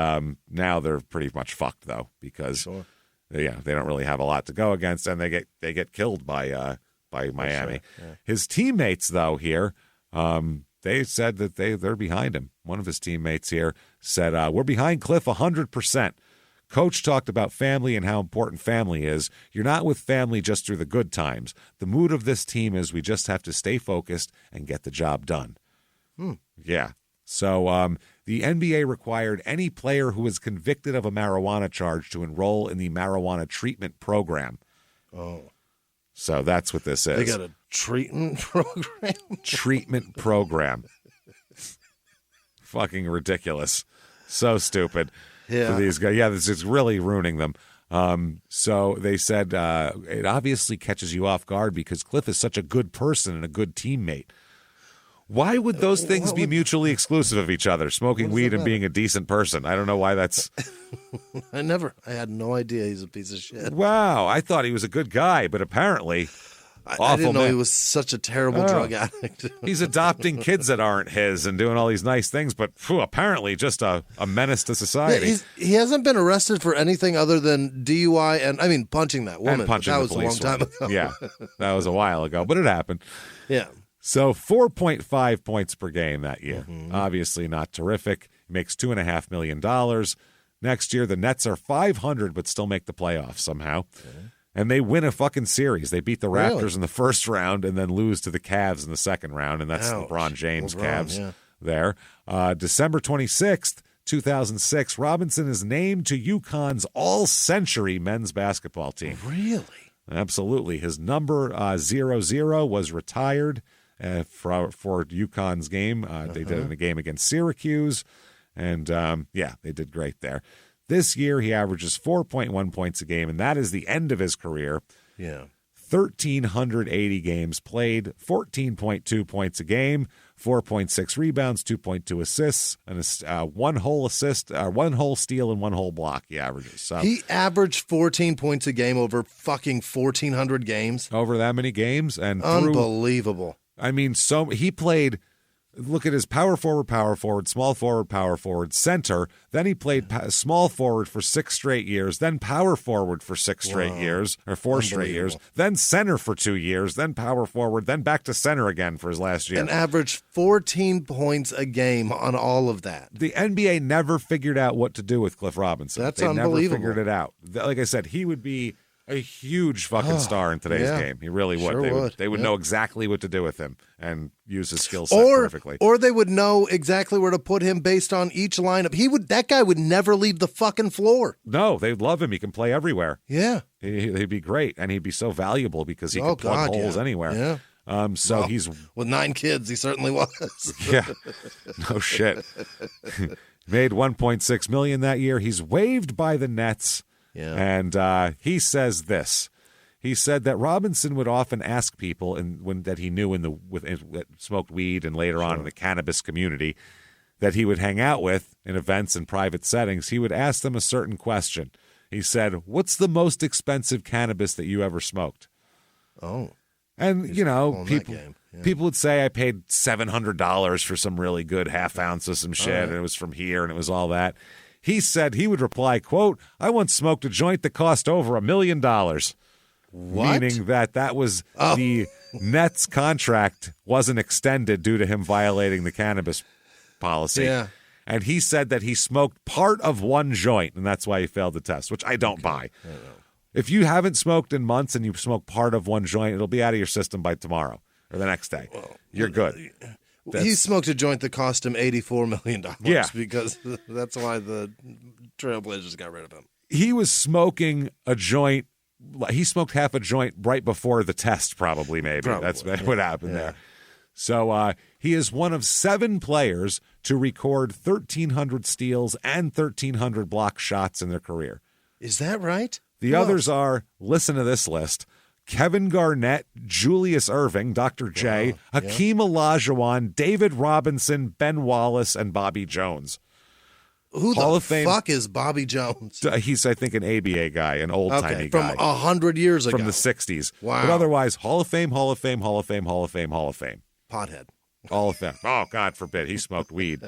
now they're pretty much fucked though because they don't really have a lot to go against, and they get killed by Miami. Yeah. His teammates though here, they said that they're behind him. One of his teammates here said, "We're behind Cliff 100%." Coach talked about family and how important family is. You're not with family just through the good times. The mood of this team is we just have to stay focused and get the job done. Yeah. So the NBA required any player who was convicted of a marijuana charge to enroll in the marijuana treatment program. Oh. So that's what this is. They got a treatment program? Treatment program. Fucking ridiculous. So stupid. For these guys. Yeah, this is really ruining them. So they said it obviously catches you off guard because Cliff is such a good person and a good teammate. Why would those things be mutually exclusive of each other? Smoking weed and being a decent person. I don't know why that's... I had no idea he's a piece of shit. Wow, I thought he was a good guy, but apparently... I didn't know he was such a terrible drug addict. He's adopting kids that aren't his and doing all these nice things, but apparently just a menace to society. Yeah, he hasn't been arrested for anything other than DUI and, punching that woman. And punching that the was a long police time ago. Yeah, that was a while ago, but it happened. Yeah. So 4.5 points per game that year. Obviously not terrific. He makes $2.5 million. Next year, the Nets are 500, but still make the playoffs somehow. Okay. And they win a fucking series. They beat the Raptors in the first round and then lose to the Cavs in the second round, and that's LeBron James Cavs there. December 26th, 2006, Robinson is named to UConn's all-century men's basketball team. Really? Absolutely. His number 00 was retired for UConn's game. They did it in a game against Syracuse, and they did great there. This year, he averages 4.1 points a game, and that is the end of his career. Yeah. 1,380 games played, 14.2 points a game, 4.6 rebounds, 2.2 assists, and one whole steal, and one whole block he averages. So he averaged 14 points a game over fucking 1,400 games? Over that many games. And unbelievable. He played Look at his power forward, small forward, power forward, center. Then he played small forward for 6 straight years, then power forward for 6 straight years, or 4 straight years, then center for 2 years, then power forward, then back to center again for his last year. And averaged 14 points a game on all of that. The NBA never figured out what to do with Cliff Robinson. That's unbelievable. They never figured it out. Like I said, he would be a huge fucking star in today's game. He really would. Sure They would yeah. know exactly what to do with him and use his skill set perfectly. Or they would know exactly where to put him based on each lineup. That guy would never leave the fucking floor. No, they'd love him. He can play everywhere. Yeah. He'd be great, and he'd be so valuable because he could plug holes anywhere. Yeah. So he's with 9 kids, he certainly was. Yeah. No shit. Made $1.6 million that year. He's waived by the Nets. Yeah. And he says this. He said that Robinson would often ask people that he knew that smoked weed and later on in the cannabis community that he would hang out with in events and private settings. He would ask them a certain question. He said, "What's the most expensive cannabis that you ever smoked?" Oh. And, people would say, I paid $700 for some really good half ounce of some shit, and it was from here, and it was all that. He said he would reply, quote, "I once smoked a joint that cost over $1 million. What? Meaning that was the Nets contract wasn't extended due to him violating the cannabis policy. Yeah. And he said that he smoked part of one joint, and that's why he failed the test, which I don't buy. If you haven't smoked in months and you smoke part of one joint, it'll be out of your system by tomorrow or the next day. You're good. He smoked a joint that cost him $84 million. Yeah. Because that's why the Trailblazers got rid of him. He was smoking a joint. He smoked half a joint right before the test, probably, maybe. That's what happened there. So he is one of 7 players to record 1,300 steals and 1,300 block shots in their career. Is that right? The others are, listen to this list, Kevin Garnett, Julius Erving, Dr. J, Hakeem Olajuwon, David Robinson, Ben Wallace, and Bobby Jones. Who Hall the of Fame, fuck is Bobby Jones? He's, I think, an ABA guy, an old-timey guy. From 100 years ago. From the 60s. Wow. But otherwise, Hall of Fame, Hall of Fame, Hall of Fame, Hall of Fame, Hall of Fame. Pothead. All of them. Oh, God forbid. He smoked weed.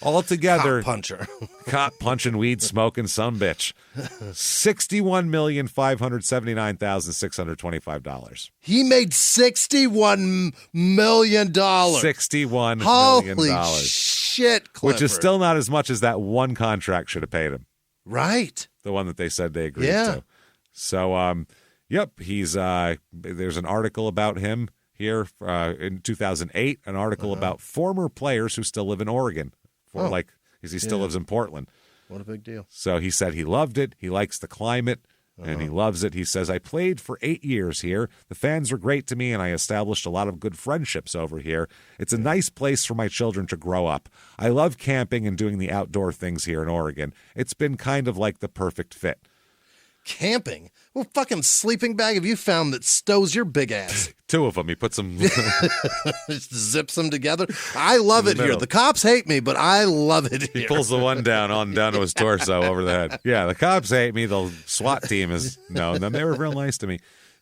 All together. Cop puncher. Cop punching, weed smoking, some bitch. $61,579,625. He made $61 million. $61 million. Holy shit, Clifford. Which is still not as much as that one contract should have paid him. Right. The one that they said they agreed Yeah. to. So, yep, he's there's an article about him here in 2008, an article about former players who still live in Oregon. Because he still lives in Portland. What a big deal. So he said he loved it. He likes the climate, and he loves it. He says, I played for 8 years here. The fans were great to me, and I established a lot of good friendships over here. It's a nice place for my children to grow up. I love camping and doing the outdoor things here in Oregon. It's been kind of like the perfect fit. Camping? What fucking sleeping bag have you found that stows your big ass? 2 of them. He puts them... Just zips them together. I love it here. The cops hate me, but I love it here. He pulls the one down to his torso over the head. Yeah, the cops hate me. The SWAT team is known them. They were real nice to me.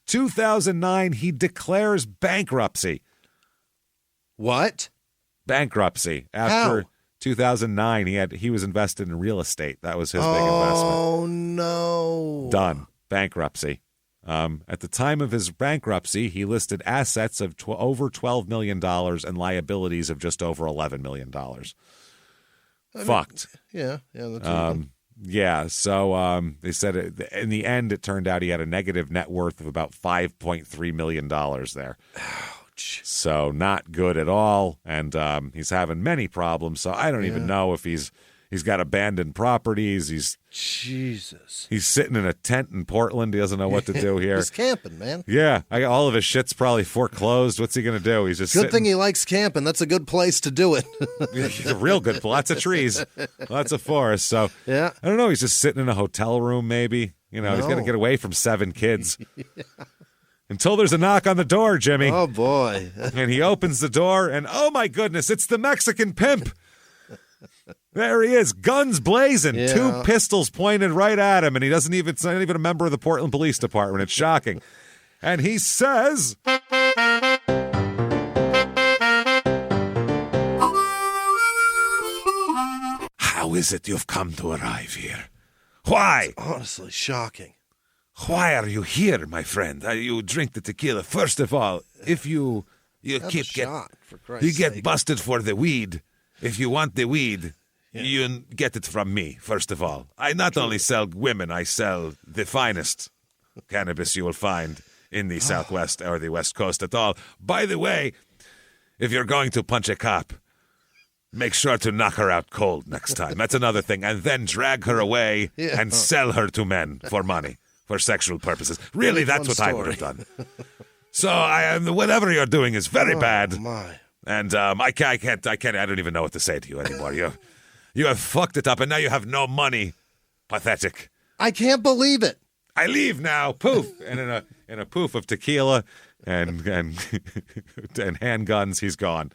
2009, he declares bankruptcy. What? Bankruptcy. After 2009, he was invested in real estate. That was his big investment. Oh, no. Done. Bankruptcy. At the time of his bankruptcy, he listed assets of over $12 million and liabilities of just over $11 million. Fucked. Yeah. That's yeah. So they said in the end, it turned out he had a negative net worth of about $5.3 million there. Ouch. So not good at all. And he's having many problems. So I don't even know if he's got abandoned properties. He's sitting in a tent in Portland. He doesn't know what to do here. He's camping, man. Yeah, all of his shit's probably foreclosed. What's he going to do? He's just good thing he likes camping. That's a good place to do it. A real good, lots of trees, lots of forest. So I don't know. He's just sitting in a hotel room, maybe. He's got to get away from 7 kids. Until there's a knock on the door, Jimmy. Oh boy! And he opens the door, and oh my goodness, it's the Mexican pimp. There he is, guns blazing, 2 pistols pointed right at him, and it's not even a member of the Portland Police Department. It's shocking. And he says, is it you've come to arrive here? Why? It's honestly shocking. Why are you here, my friend? You drink the tequila. First of all, if you get busted for the weed, if you want the weed, you get it from me, first of all. I not only sell women, I sell the finest cannabis you will find in the Southwest or the West Coast at all. By the way, if you're going to punch a cop, make sure to knock her out cold next time. That's another thing. And then drag her away and sell her to men for money, for sexual purposes. Really, that's what I would have done. So whatever you're doing is very bad. My. And I don't even know what to say to you anymore. You have fucked it up, and now you have no money. Pathetic. I can't believe it. I leave now. Poof. And in a poof of tequila and handguns, he's gone.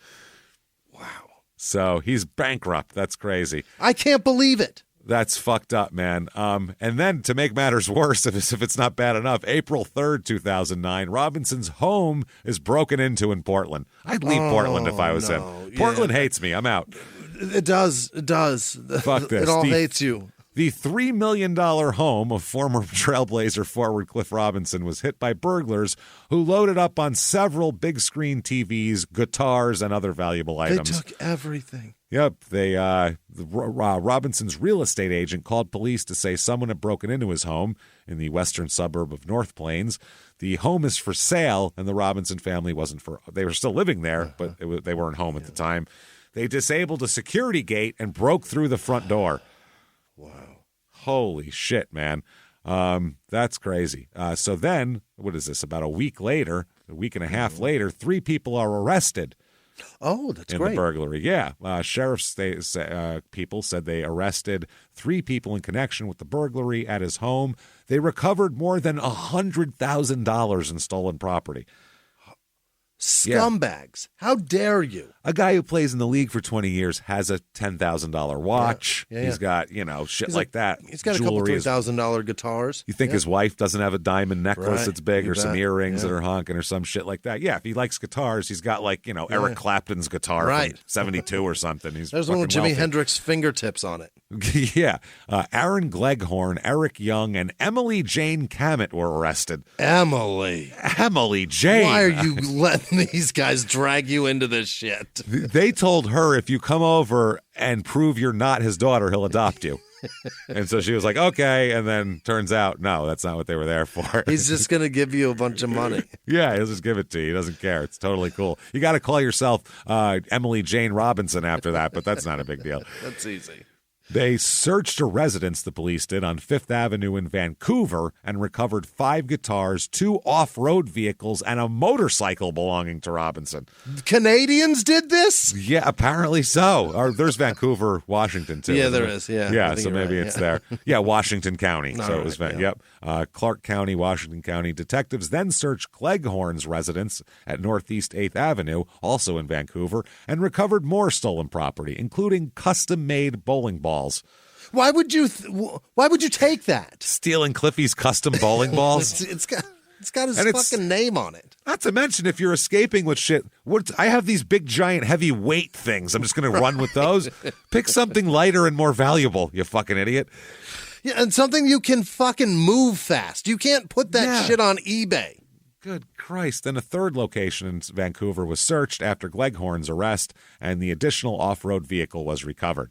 Wow. So he's bankrupt. That's crazy. I can't believe it. That's fucked up, man. And then to make matters worse, if it's not bad enough, April 3rd, 2009, Robinson's home is broken into in Portland. I'd leave Portland if I was him. Portland hates me. I'm out. It does. Fuck this. It all hates you. The $3 million home of former Trailblazer forward Cliff Robinson was hit by burglars who loaded up on several big screen TVs, guitars, and other valuable items. They took everything. Yep. Robinson's real estate agent called police to say someone had broken into his home in the western suburb of North Plains. The home is for sale, and the Robinson family they were still living there, but they weren't home at the time. They disabled a security gate and broke through the front door. Wow. Holy shit, man. That's crazy. So then, what is this? About a week and a half later, 3 people are arrested. Oh, that's in great. the burglary. Yeah. Sheriff's people said they arrested 3 people in connection with the burglary at his home. They recovered more than $100,000 in stolen property. Scumbags. Yeah. How dare you? A guy who plays in the league for 20 years has a $10,000 watch. Yeah. He's got, shit like that. He's got jewelry. A couple $3,000 guitars. You think his wife doesn't have a diamond necklace that's big or some earrings that are honking or some shit like that? Yeah, if he likes guitars, he's got Eric Clapton's guitar from 72 or something. There's one with Jimi Hendrix fingertips on it. Yeah. Aaron Gleghorn, Eric Young, and Emily Jane Cammett were arrested. Emily Jane. Why are you letting these guys drag you into this shit? They told her if you come over and prove you're not his daughter, he'll adopt you. And so she was like, okay. And then turns out, no, that's not what they were there for. He's just going to give you a bunch of money. Yeah, he'll just give it to you. He doesn't care. It's totally cool. You got to call yourself Emily Jane Robinson after that, but that's not a big deal. That's easy. They searched a residence, the police did, on Fifth Avenue in Vancouver and recovered 5 guitars, 2 off-road vehicles, and a motorcycle belonging to Robinson. Canadians did this? Yeah, apparently so. Or there's Vancouver, Washington, too. Yeah, there is. Yeah. Yeah, so maybe it's there. Yeah, Washington County. So it was, yep. Clark County, Washington County. Detectives then searched Gleghorn's residence at Northeast 8th Avenue, also in Vancouver, and recovered more stolen property, including custom-made bowling balls. Why would you take that? Stealing Cliffy's custom bowling balls? It's got his fucking name on it. Not to mention, if you're escaping with shit, I have these big, giant, heavy weight things. I'm just going to run with those. Pick something lighter and more valuable, you fucking idiot. Yeah, and something you can fucking move fast. You can't put that shit on eBay. Good Christ. Then a third location in Vancouver was searched after Gleghorn's arrest, and the additional off-road vehicle was recovered.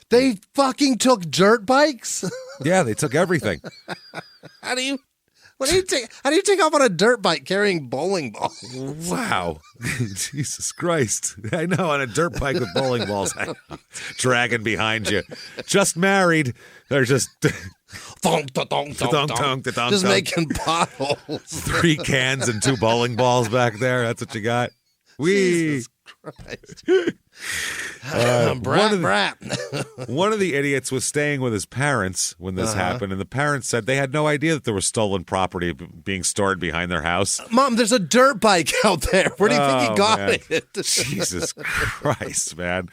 They fucking took dirt bikes? Yeah, they took everything. How do you take off on a dirt bike carrying bowling balls? Wow. Jesus Christ. I know, on a dirt bike with bowling balls dragging behind you. Just married. They're just just making potholes. 3 cans and 2 bowling balls back there. That's what you got. Jesus Christ. Brat. One of the idiots was staying with his parents when this happened, and the parents said they had no idea that there was stolen property being stored behind their house. Mom, there's a dirt bike out there. Where do you think he got it? Jesus Christ, man.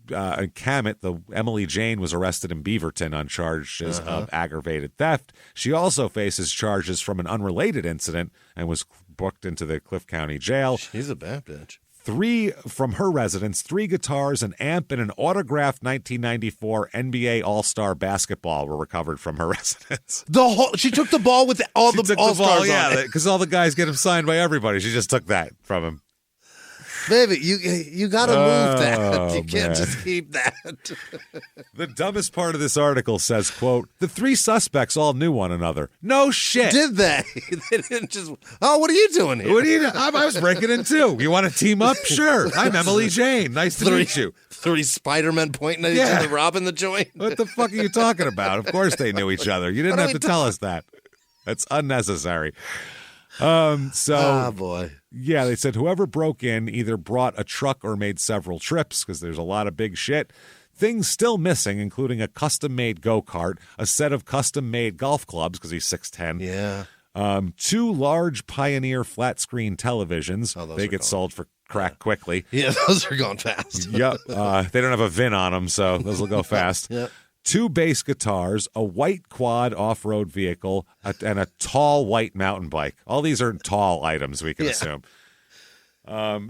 Cammett, Emily Jane, was arrested in Beaverton on charges of aggravated theft. She also faces charges from an unrelated incident and was booked into the Cliff County Jail. She's a bad bitch. 3 from her residence, 3 guitars, an amp, and an autographed 1994 NBA All-Star basketball were recovered from her residence. She took the ball with all the All-Stars on it. Because all the guys get them signed by everybody. She just took that from him. Baby, you got to move that. You can't just keep that. The dumbest part of this article says, quote, the 3 suspects all knew one another. No shit. Did they? They didn't just, what are you doing here? What are you doing? I was breaking in too. You want to team up? Sure. I'm Emily Jane. Nice to meet you. 3 Spider-Men pointing at each other, robbing the joint. What the fuck are you talking about? Of course they knew each other. You didn't have to tell us that. That's unnecessary. Boy. Yeah, they said whoever broke in either brought a truck or made several trips because there's a lot of big shit. Things still missing, including a custom-made go-kart, a set of custom-made golf clubs because he's 6'10". Yeah. 2 large Pioneer flat-screen televisions. They get sold for crack quickly. Yeah, those are going fast. Yep. They don't have a VIN on them, so those will go fast. Yep. 2 bass guitars, a white quad off-road vehicle, and a tall white mountain bike. All these are tall items, we can assume.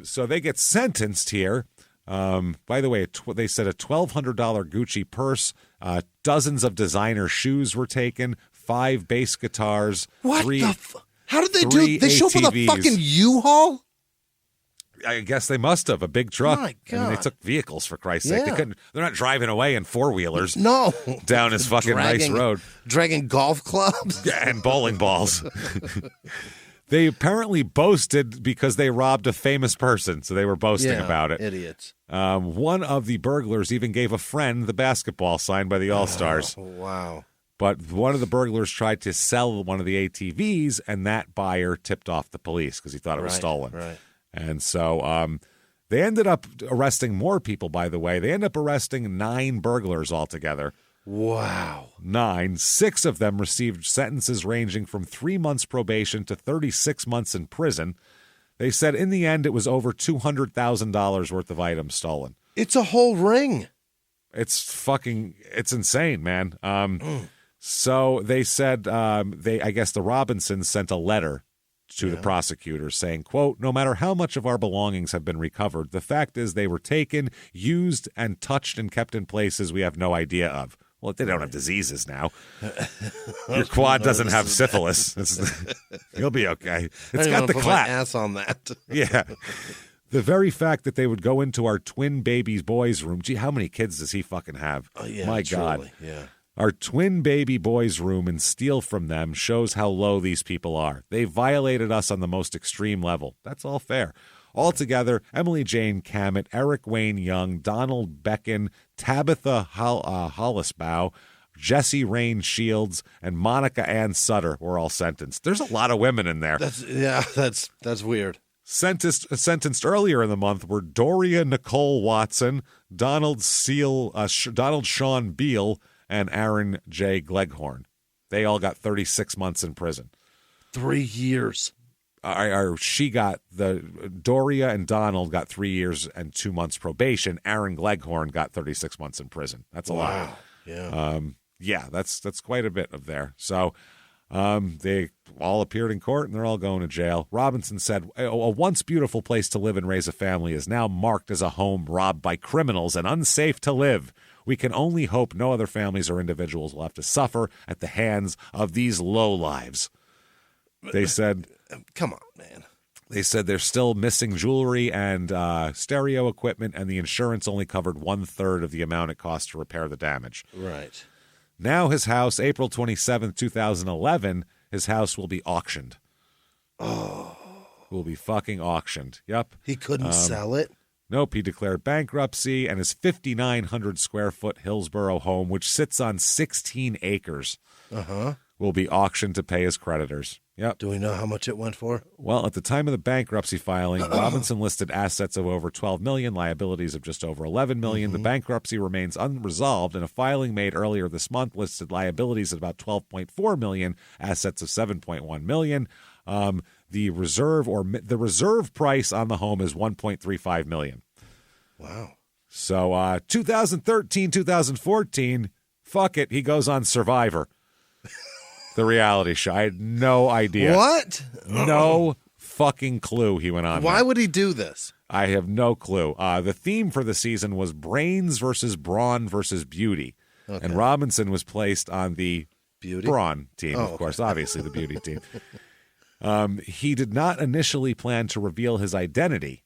So they get sentenced here. By the way, they said a $1,200 Gucci purse, dozens of designer shoes were taken, 5 bass guitars. What 3, how did they do? They show up with a fucking U-Haul? I guess they must have a big truck. My God. I mean, they took vehicles for Christ's sake. They're not driving away in 4-wheelers. No, down his fucking nice road, dragging golf clubs and bowling balls. They apparently boasted because they robbed a famous person, so they were boasting about it. Idiots. One of the burglars even gave a friend the basketball signed by the All-Stars. Oh, wow. But one of the burglars tried to sell one of the ATVs, and that buyer tipped off the police because he thought it was stolen. Right. And so they ended up arresting more people, by the way. They ended up arresting 9 burglars altogether. Wow. 9. 6 of them received sentences ranging from 3 months probation to 36 months in prison. They said in the end it was over $200,000 worth of items stolen. It's a whole ring. It's insane, man. So they said I guess the Robinsons sent a letter to the prosecutors saying, quote, no matter how much of our belongings have been recovered, the fact is they were taken, used, and touched and kept in places we have no idea of. Well, they don't have diseases now. Your quad doesn't have syphilis. You'll be okay. It's got the clap. My ass on that. Yeah. The very fact that they would go into our twin baby boy's room. Gee, how many kids does he fucking have? Oh, yeah, my truly. God. Yeah. Our twin baby boys' room and steal from them shows how low these people are. They violated us on the most extreme level. That's all fair. Altogether, Emily Jane Cammett, Eric Wayne Young, Donald Becken, Tabitha Hollisbaugh, Jesse Rain Shields, and Monica Ann Sutter were all sentenced. There's a lot of women in there. That's weird. Sentenced earlier in the month were Doria Nicole Watson, Donald Sean Beal, and Aaron J. Gleghorn. They all got 36 months in prison. 3 years. She got Doria and Donald got 3 years and 2 months probation. Aaron Gleghorn got 36 months in prison. That's a lot. Yeah. That's quite a bit of there. So they all appeared in court and they're all going to jail. Robinson said, a once beautiful place to live and raise a family is now marked as a home robbed by criminals and unsafe to live. We can only hope no other families or individuals will have to suffer at the hands of these lowlives. They said, come on, man. They said they're still missing jewelry and stereo equipment, and the insurance only covered 1/3 of the amount it cost to repair the damage. Right. Now his house, April 27th, 2011, his house will be auctioned. Oh. Will be fucking auctioned. Yep. He couldn't sell it? Nope, he declared bankruptcy, and his 5,900 square foot Hillsborough home, which sits on 16 acres, will be auctioned to pay his creditors. Yep. Do we know how much it went for? Well, at the time of the bankruptcy filing, Robinson listed assets of over $12 million, liabilities of just over $11 million. The bankruptcy remains unresolved, and a filing made earlier this month listed liabilities at about $12.4 million, assets of $7.1 million. The reserve price on the home is $1.35 million. Wow. So 2013, 2014, fuck it, he goes on Survivor. The reality show. I had no idea. What? No fucking clue he went on. Why would he do this? I have no clue. The theme for the season was brains versus brawn versus beauty. Okay. And Robinson was placed on the Beauty? brawn team, of course, obviously the beauty team. He did not initially plan to reveal his identity.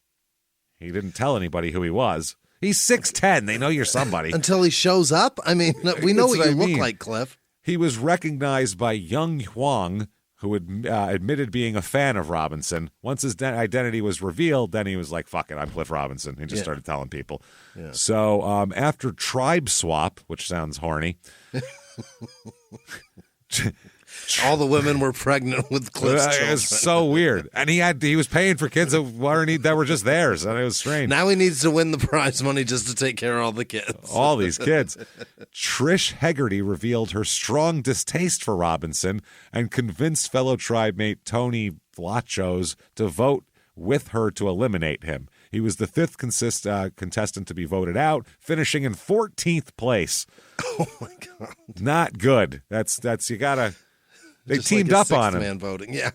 He didn't tell anybody who he was. He's 6'10". They know you're somebody. Until he shows up? I mean, we know That's what you I look mean. like, Cliff. He was recognized by Young Huang, who admitted being a fan of Robinson. Once his identity was revealed, then he was like, fuck it, I'm Cliff Robinson. He just started telling people. Yeah. So after Tribe Swap, which sounds horny... All the women were pregnant with Cliff's children. It was so weird. And he was paying for kids that were just theirs, and it was strange. Now he needs to win the prize money just to take care of all the kids. All these kids. Trish Hegarty revealed her strong distaste for Robinson and convinced fellow tribe mate Tony Vlachos to vote with her to eliminate him. He was the fifth contestant to be voted out, finishing in 14th place. Oh, my God. Not good. That's you got to... They Just teamed like up on him. Six-man voting, yeah.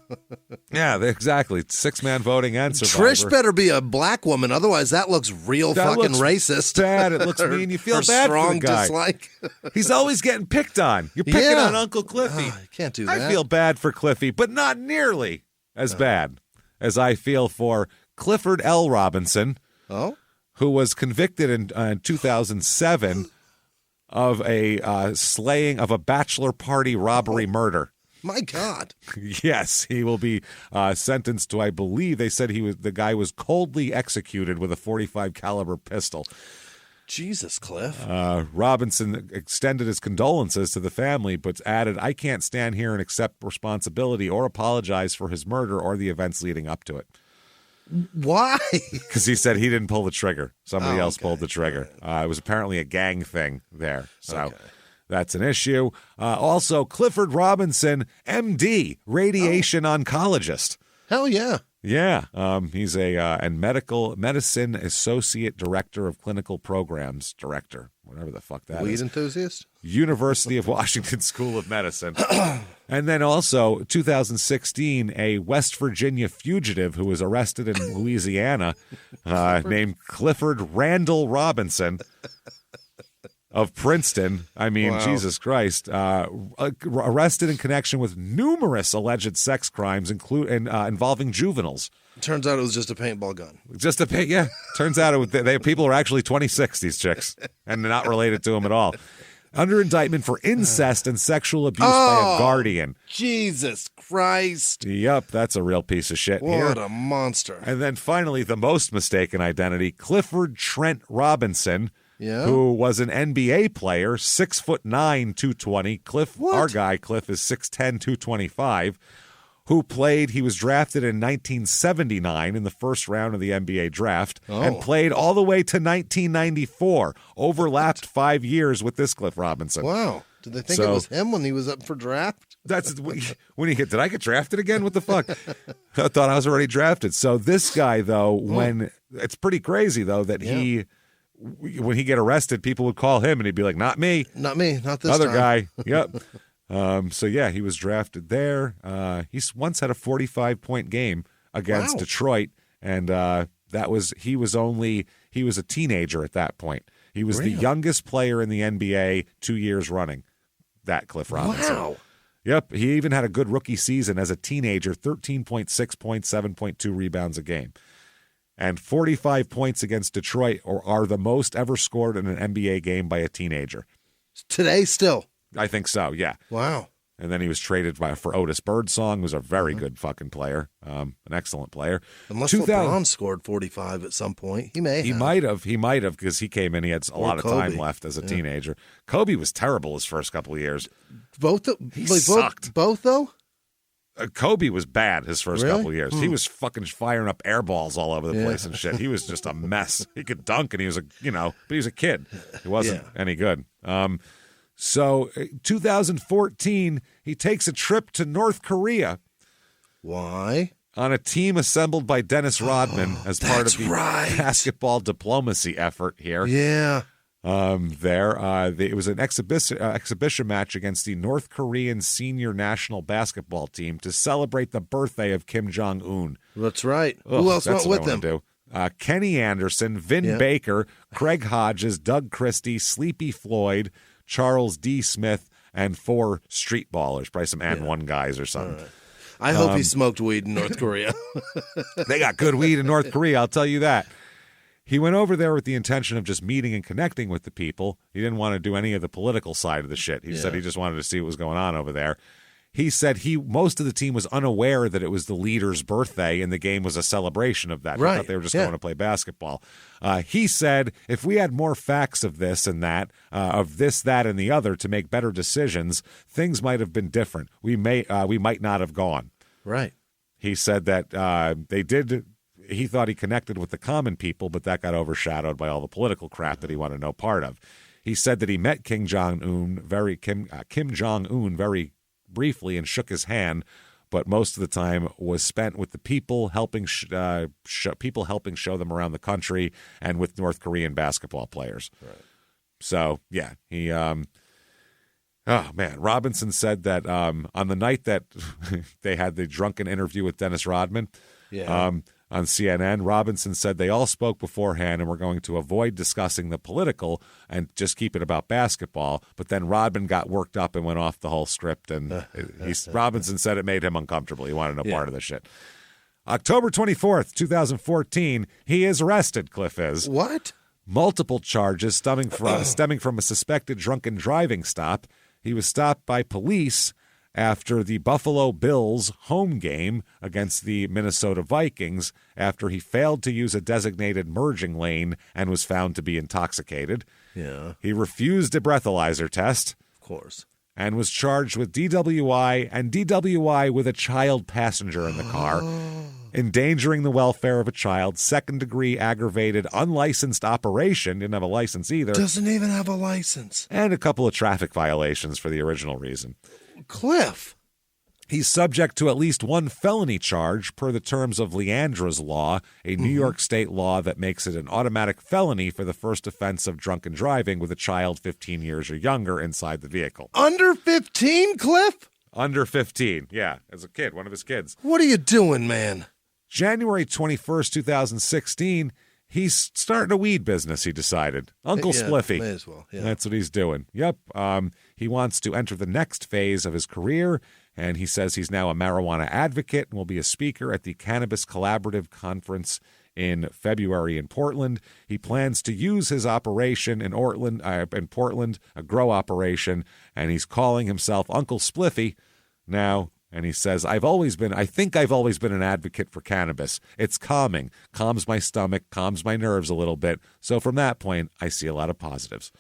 Yeah, exactly. 6-man voting and Survivor. Trish better be a black woman, otherwise that looks real fucking racist. Bad. It looks mean. You feel bad for the guy. Dislike. He's always getting picked on. You're picking on Uncle Cliffy. I can't do that. I feel bad for Cliffy, but not nearly as bad as I feel for Clifford L. Robinson, who was convicted in 2007 of a slaying of a bachelor party robbery murder. My God. Yes, he will be sentenced to, I believe they said the guy was coldly executed with a .45 caliber pistol. Jesus, Cliff. Robinson extended his condolences to the family, but added, I can't stand here and accept responsibility or apologize for his murder or the events leading up to it. Why? Because he said he didn't pull the trigger. Somebody else pulled the trigger. It was apparently a gang thing there. So that's an issue. Also, Clifford Robinson, MD, radiation oncologist. Hell yeah. Yeah. He's and medicine associate director of clinical programs director, whatever the fuck that is. Weed enthusiast? University of Washington School of Medicine. And then also, 2016, a West Virginia fugitive who was arrested in Louisiana named Clifford Randall Robinson of Princeton. I mean, Wow. Jesus Christ. Arrested in connection with numerous alleged sex crimes, involving juveniles. Turns out it was just a paintball gun. Just a paint, yeah. Turns out people are actually 26, these chicks, and they're not related to them at all. Under indictment for incest and sexual abuse by a guardian. Jesus Christ. Yep, that's a real piece of shit here. What a monster. And then finally, the most mistaken identity, Clifford Trent Robinson, who was an NBA player, 6'9", 220. Our guy, Cliff, is 6'10", 225. He was drafted in 1979 in the first round of the NBA draft and played all the way to 1994. Overlapped 5 years with this Cliff Robinson. Wow. Did they think it was him when he was up for draft? That's when did I get drafted again? What the fuck? I thought I was already drafted. So this guy, though, it's pretty crazy, though, that when he get arrested, people would call him and he'd be like, not me. Not me. Not this other time. guy. Yep. So yeah, he was drafted there. He's once had a 45-point game against Detroit, and he was a teenager at that point. He was the youngest player in the NBA 2 years running. That Cliff Robinson. Wow. Yep. He even had a good rookie season as a teenager, 13.6 points, 7.2 rebounds a game. And 45 points against Detroit are the most ever scored in an NBA game by a teenager. Today still? I think so, yeah. Wow. And then he was traded for Otis Birdsong, who's a very good fucking player, an excellent player. Unless LeBron scored 45 at some point. He may have. He might have, because he came in, he had a lot of time left as a teenager. Kobe was terrible his first couple of years. He sucked. Both, though? Kobe was bad his first couple of years. He was fucking firing up air balls all over the place and shit. He was just a mess. He could dunk, and he was but he was a kid. He wasn't any good. So 2014, he takes a trip to North Korea. Why? On a team assembled by Dennis Rodman as part of the basketball diplomacy effort here. Yeah. It was an exhibition match against the North Korean senior national basketball team to celebrate the birthday of Kim Jong-un. That's right. Who else went with them? Kenny Anderson, Vin Baker, Craig Hodges, Doug Christie, Sleepy Floyd, Charles D. Smith, and 4 street ballers, probably some and one guys or something. Right. I hope he smoked weed in North Korea. They got good weed in North Korea, I'll tell you that. He went over there with the intention of just meeting and connecting with the people. He didn't want to do any of the political side of the shit. He said he just wanted to see what was going on over there. He said most of the team was unaware that it was the leader's birthday and the game was a celebration of that. They thought they were just going to play basketball. He said, if we had more facts of this and that, of this, that, and the other to make better decisions, things might have been different. We might not have gone. Right. He said that they did. He thought he connected with the common people, but that got overshadowed by all the political crap that he wanted no part of. He said that he met Kim Jong-un very briefly and shook his hand, but most of the time was spent with the people helping show them around the country and with North Korean basketball players. Right. So yeah, he Robinson said that on the night that they had the drunken interview with Dennis Rodman on CNN, Robinson said they all spoke beforehand and were going to avoid discussing the political and just keep it about basketball. But then Rodman got worked up and went off the whole script, and Robinson said it made him uncomfortable. He wanted no part of the shit. October 24th, 2014, he is arrested, Cliff is. What? Multiple charges stemming from a suspected drunken driving stop. He was stopped by police after the Buffalo Bills home game against the Minnesota Vikings after he failed to use a designated merging lane and was found to be intoxicated. Yeah. He refused a breathalyzer test. Of course. And was charged with DWI and DWI with a child passenger in the car, endangering the welfare of a child, second-degree aggravated unlicensed operation, didn't have a license either. Doesn't even have a license. And a couple of traffic violations for the original reason. Cliff. He's subject to at least one felony charge per the terms of Leandra's Law, a New York state law that makes it an automatic felony for the first offense of drunken driving with a child 15 years or younger inside the vehicle. Under 15, Cliff? Under 15, yeah, as a kid, one of his kids. What are you doing, man? January 21st, 2016, he's starting a weed business, he decided. Uncle Spliffy. May as well, yeah. That's what he's doing. Yep. He wants to enter the next phase of his career, and he says he's now a marijuana advocate and will be a speaker at the Cannabis Collaborative Conference in February in Portland. He plans to use his operation in Portland, a grow operation, and he's calling himself Uncle Spliffy now. And he says, I think I've always been an advocate for cannabis. It's calming, calms my stomach, calms my nerves a little bit. So from that point, I see a lot of positives.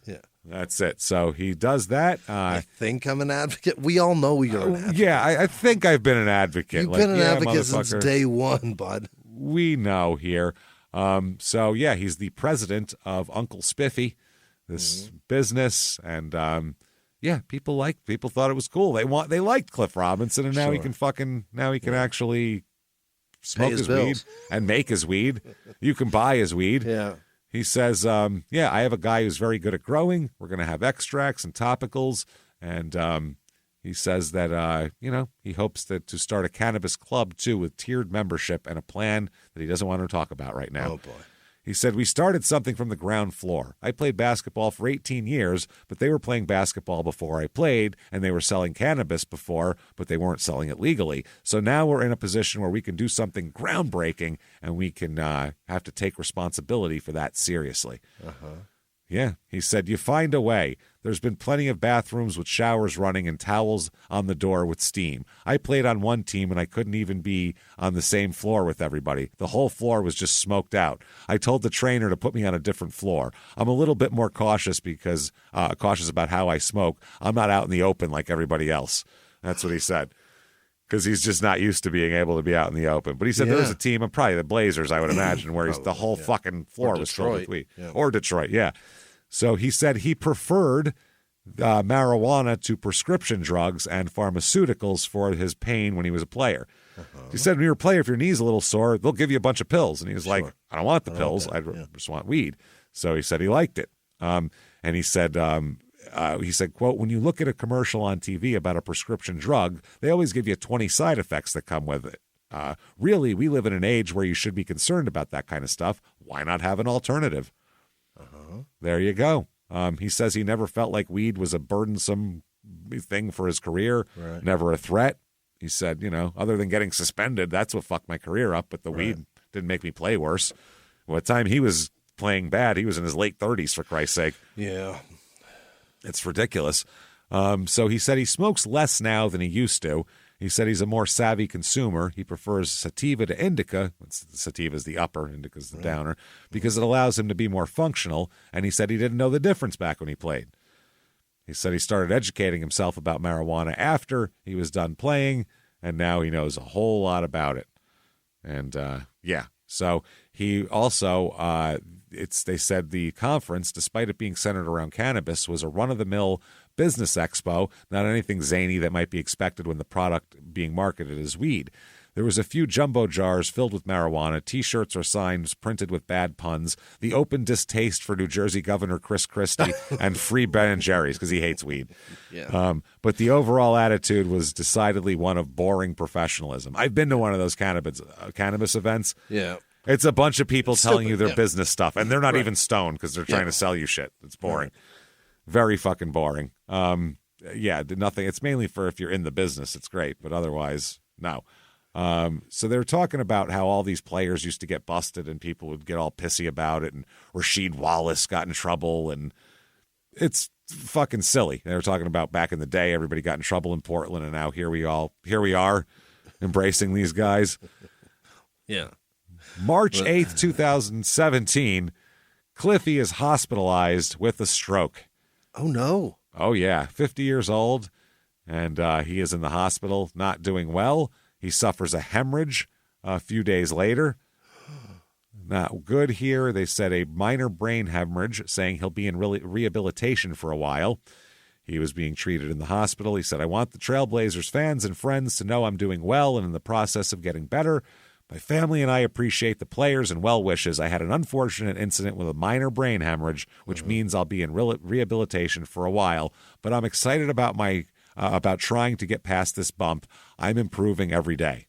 Yeah. That's it. So he does that. I think I'm an advocate. We all know you're an advocate. Yeah, I think I've been an advocate. You've been an advocate since day one, bud. We know here. So, yeah, he's the president of Uncle Spiffy, this business, and yeah, people thought it was cool. They liked Cliff Robinson, and now he can actually smoke his weed and make his weed. You can buy his weed. Yeah. He says, I have a guy who's very good at growing. We're going to have extracts and topicals, and he says that he hopes to start a cannabis club too with tiered membership and a plan that he doesn't want to talk about right now. Oh boy. He said, we started something from the ground floor. I played basketball for 18 years, but they were playing basketball before I played, and they were selling cannabis before, but they weren't selling it legally. So now we're in a position where we can do something groundbreaking, and we can have to take responsibility for that seriously. Uh-huh. Yeah, he said, you find a way. There's been plenty of bathrooms with showers running and towels on the door with steam. I played on one team, and I couldn't even be on the same floor with everybody. The whole floor was just smoked out. I told the trainer to put me on a different floor. I'm a little bit more cautious about how I smoke. I'm not out in the open like everybody else. That's what he said. Because he's just not used to being able to be out in the open. But he said there was a team of probably the Blazers, I would imagine, where the whole fucking floor was filled with weed. Yeah. Or Detroit, yeah. So he said he preferred marijuana to prescription drugs and pharmaceuticals for his pain when he was a player. Uh-huh. He said when you're a player, if your knee's a little sore, they'll give you a bunch of pills. And he was like, I don't want the pills. I just want weed. So he said he liked it. And he said, quote, when you look at a commercial on TV about a prescription drug, they always give you 20 side effects that come with it. Really, we live in an age where you should be concerned about that kind of stuff. Why not have an alternative? There you go. He says he never felt like weed was a burdensome thing for his career, never a threat. He said, other than getting suspended, that's what fucked my career up, but the weed didn't make me play worse. By the time he was playing bad, he was in his late 30s, for Christ's sake. Yeah. It's ridiculous. So he said he smokes less now than he used to. He said he's a more savvy consumer. He prefers sativa to indica. Sativa is the upper, indica is the downer, because it allows him to be more functional. And he said he didn't know the difference back when he played. He said he started educating himself about marijuana after he was done playing, and now he knows a whole lot about it. And so he also, they said the conference, despite it being centered around cannabis, was a run-of-the-mill business expo, not anything zany that might be expected when the product being marketed is weed. There was a few jumbo jars filled with marijuana, T-shirts or signs printed with bad puns, the open distaste for New Jersey Governor Chris Christie, and free Ben & Jerry's because he hates weed. Yeah. But the overall attitude was decidedly one of boring professionalism. I've been to one of those cannabis events. Yeah. It's a bunch of people telling you their yeah. business stuff, and they're not even stoned because they're trying to sell you shit. It's boring. Very fucking boring. Nothing. It's mainly for if you're in the business, it's great, but otherwise, no. So they're talking about how all these players used to get busted and people would get all pissy about it, and Rasheed Wallace got in trouble, and it's fucking silly. They were talking about back in the day, everybody got in trouble in Portland, and now here we are embracing these guys. Yeah. March 8th, 2017, Cliffy is hospitalized with a stroke. Oh, no. Oh, yeah. 50 years old, and he is in the hospital, not doing well. He suffers a hemorrhage a few days later. Not good here. They said a minor brain hemorrhage, saying he'll be in rehabilitation for a while. He was being treated in the hospital. He said, I want the Trailblazers fans and friends to know I'm doing well and in the process of getting better. My family and I appreciate the players and well wishes. I had an unfortunate incident with a minor brain hemorrhage, which means I'll be in rehabilitation for a while. But I'm excited about about trying to get past this bump. I'm improving every day.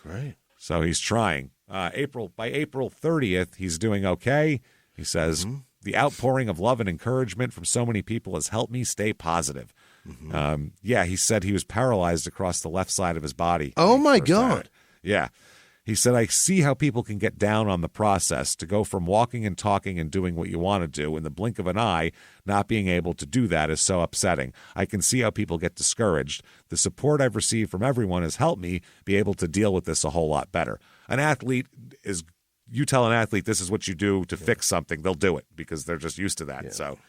Great. So he's trying. By April 30th, he's doing okay. He says, the outpouring of love and encouragement from so many people has helped me stay positive. He said he was paralyzed across the left side of his body. Oh, my God. Yeah. He said, I see how people can get down on the process, to go from walking and talking and doing what you want to do in the blink of an eye. Not being able to do that is so upsetting. I can see how people get discouraged. The support I've received from everyone has helped me be able to deal with this a whole lot better. You tell an athlete this is what you do to fix something, they'll do it because they're just used to that. Yeah. So,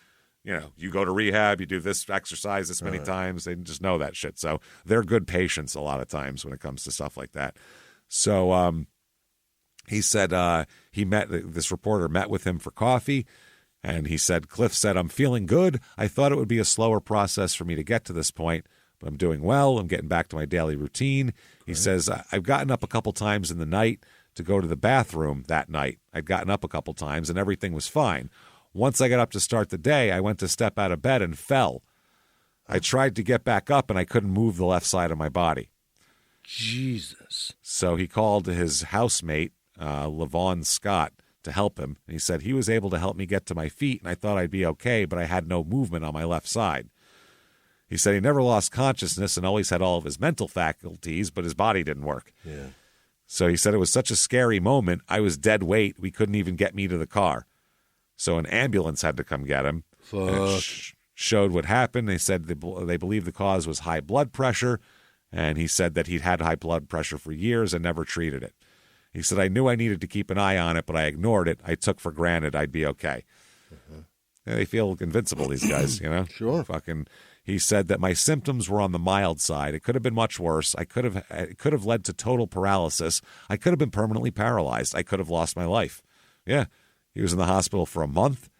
you go to rehab, you do this exercise this many times, they just know that shit. So they're good patients a lot of times when it comes to stuff like that. So he said this reporter met with him for coffee, and he said, Cliff said, I'm feeling good. I thought it would be a slower process for me to get to this point, but I'm doing well. I'm getting back to my daily routine. He says, I've gotten up a couple times in the night to go to the bathroom that night. I'd gotten up a couple times, and everything was fine. Once I got up to start the day, I went to step out of bed and fell. I tried to get back up, and I couldn't move the left side of my body. Jesus. So he called his housemate, Levon Scott, to help him. And he said he was able to help me get to my feet, and I thought I'd be okay, but I had no movement on my left side. He said he never lost consciousness and always had all of his mental faculties, but his body didn't work. Yeah. So he said it was such a scary moment. I was dead weight. We couldn't even get me to the car. So an ambulance had to come get him. Fuck. Showed what happened. They said they believe the cause was high blood pressure. And he said that he'd had high blood pressure for years and never treated it. He said, I knew I needed to keep an eye on it, but I ignored it. I took for granted I'd be okay. Yeah, they feel invincible, these guys, Sure. He said that my symptoms were on the mild side. It could have been much worse. It could have led to total paralysis. I could have been permanently paralyzed. I could have lost my life. Yeah. He was in the hospital for a month.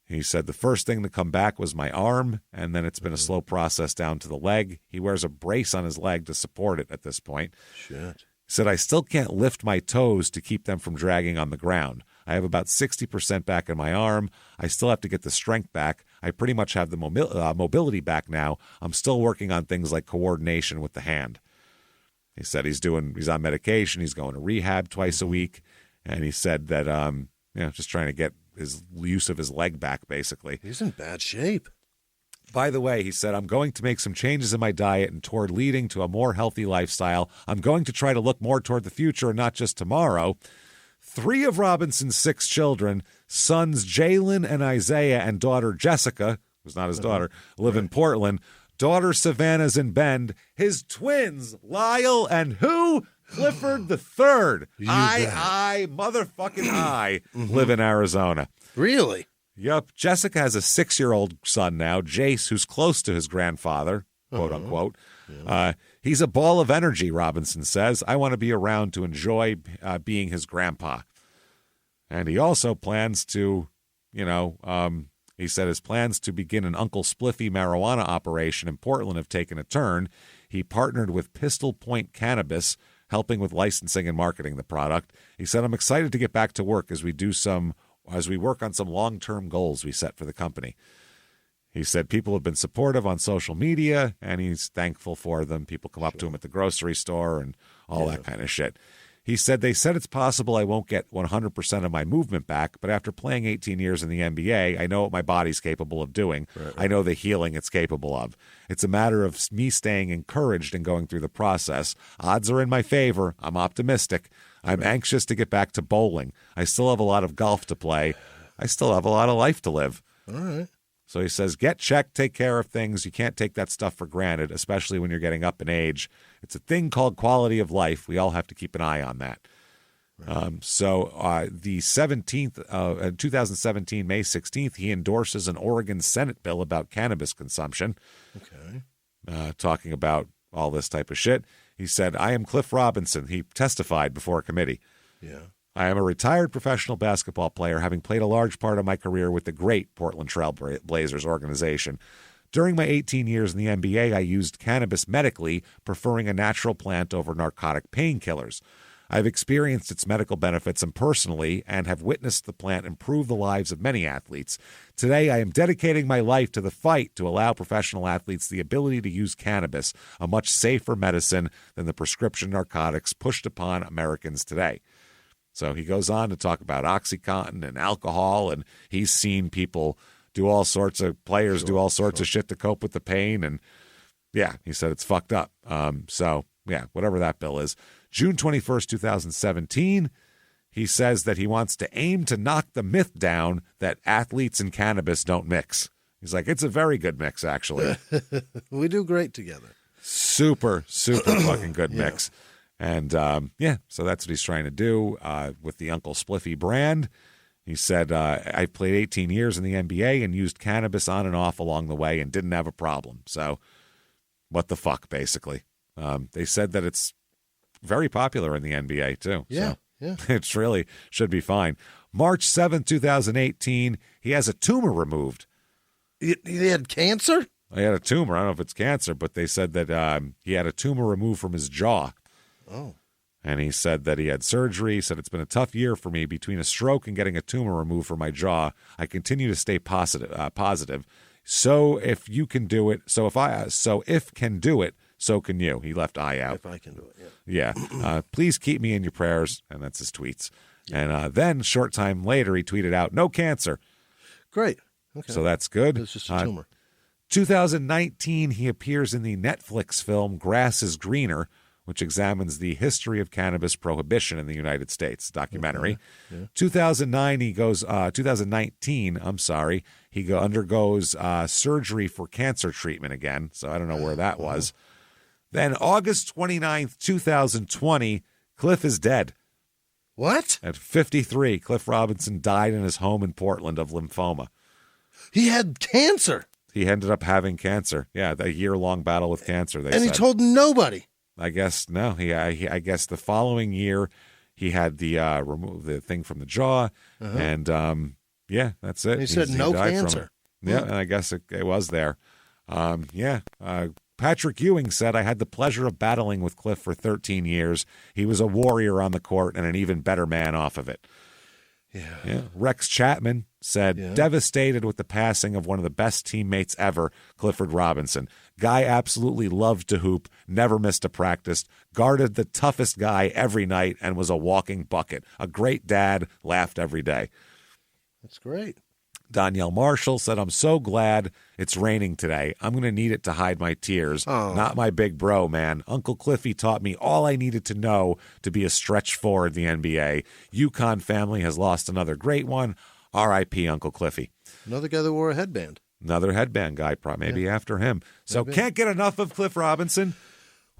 He said the first thing to come back was my arm, and then it's been a slow process down to the leg. He wears a brace on his leg to support it at this point. Shit. He said, I still can't lift my toes to keep them from dragging on the ground. I have about 60% back in my arm. I still have to get the strength back. I pretty much have the mobility back now. I'm still working on things like coordination with the hand. He said he's on medication. He's going to rehab twice a week. And he said that, just trying to get his use of his leg back, basically. He's in bad shape. By the way, he said, I'm going to make some changes in my diet and toward leading to a more healthy lifestyle. I'm going to try to look more toward the future and not just tomorrow. 3 of Robinson's 6 children, sons Jalen and Isaiah and daughter Jessica, who's not his daughter, live in Portland. Daughter Savannah's in Bend. His twins, Lyle and who? Clifford the Third. I live in Arizona. Really? Yep. Jessica has a 6-year-old son now, Jace, who's close to his grandfather, quote unquote. Yeah. He's a ball of energy, Robinson says. I want to be around to enjoy being his grandpa. And he also plans to, he said his plans to begin an Uncle Spliffy marijuana operation in Portland have taken a turn. He partnered with Pistol Point Cannabis, helping with licensing and marketing the product. He said, I'm excited to get back to work as we work on some long-term goals we set for the company. He said people have been supportive on social media, and he's thankful for them. People come up to him at the grocery store and all that kind of shit. He said, they said it's possible I won't get 100% of my movement back, but after playing 18 years in the NBA, I know what my body's capable of doing. Right. I know the healing it's capable of. It's a matter of me staying encouraged and going through the process. Odds are in my favor. I'm optimistic. I'm anxious to get back to bowling. I still have a lot of golf to play. I still have a lot of life to live. All right. So he says, get checked, take care of things. You can't take that stuff for granted, especially when you're getting up in age. It's a thing called quality of life. We all have to keep an eye on that. Right. The 17th, 2017, May 16th, he endorses an Oregon Senate bill about cannabis consumption. Okay. Talking about all this type of shit. He said, I am Cliff Robinson. He testified before a committee. Yeah. I am a retired professional basketball player, having played a large part of my career with the great Portland Trail Blazers organization. During my 18 years in the NBA, I used cannabis medically, preferring a natural plant over narcotic painkillers. I've experienced its medical benefits and personally and have witnessed the plant improve the lives of many athletes. Today, I am dedicating my life to the fight to allow professional athletes the ability to use cannabis, a much safer medicine than the prescription narcotics pushed upon Americans today. So he goes on to talk about OxyContin and alcohol, and he's seen people do all sorts of players do all sorts of shit to cope with the pain. And yeah, he said it's fucked up. Whatever that bill is. June 21st, 2017, he says that he wants to aim to knock the myth down that athletes and cannabis don't mix. He's like, it's a very good mix, actually. We do great together. Super fucking good mix. And, so that's what he's trying to do with the Uncle Spliffy brand. He said, I played 18 years in the NBA and used cannabis on and off along the way and didn't have a problem. So what the fuck, basically. They said that it's very popular in the NBA, too. Yeah, so it really should be fine. March 7th, 2018, he has a tumor removed. He had cancer? He had a tumor. I don't know if it's cancer, but they said that he had a tumor removed from his jaw. Oh. And he said that he had surgery. He said, it's been a tough year for me between a stroke and getting a tumor removed from my jaw. I continue to stay positive. So if you can do it, so if can do it, so can you. He left I out. If I can do it, yeah. Yeah. Please keep me in your prayers. And that's his tweets. Yeah. And then short time later, he tweeted out, no cancer. Great. Okay. So that's good. It's just a tumor. 2019, he appears in the Netflix film Grass is Greener, which examines the history of cannabis prohibition in the United States, documentary. Okay. Yeah. 2019, he undergoes surgery for cancer treatment again, so I don't know where that was. Then August 29th, 2020, Cliff is dead. What? At 53, Cliff Robinson died in his home in Portland of lymphoma. He had cancer. He ended up having cancer. Yeah, a year-long battle with cancer, they said. And he told nobody. I guess no. I guess the following year he had the remove the thing from the jaw, and that's it. He said no cancer. Yeah, and I guess it was there. Patrick Ewing said, I had the pleasure of battling with Cliff for 13 years. He was a warrior on the court and an even better man off of it. Yeah. Rex Chapman said, devastated with the passing of one of the best teammates ever, Clifford Robinson. Guy absolutely loved to hoop, never missed a practice, guarded the toughest guy every night, and was a walking bucket. A great dad, laughed every day. That's great. Danielle Marshall said, I'm so glad it's raining today. I'm going to need it to hide my tears. Not my big bro, man. Uncle Cliffy taught me all I needed to know to be a stretch four in the NBA. UConn family has lost another great one. R.I.P. Uncle Cliffy. Another guy that wore a headband. Another headband guy, maybe after him. So can't get enough of Cliff Robinson.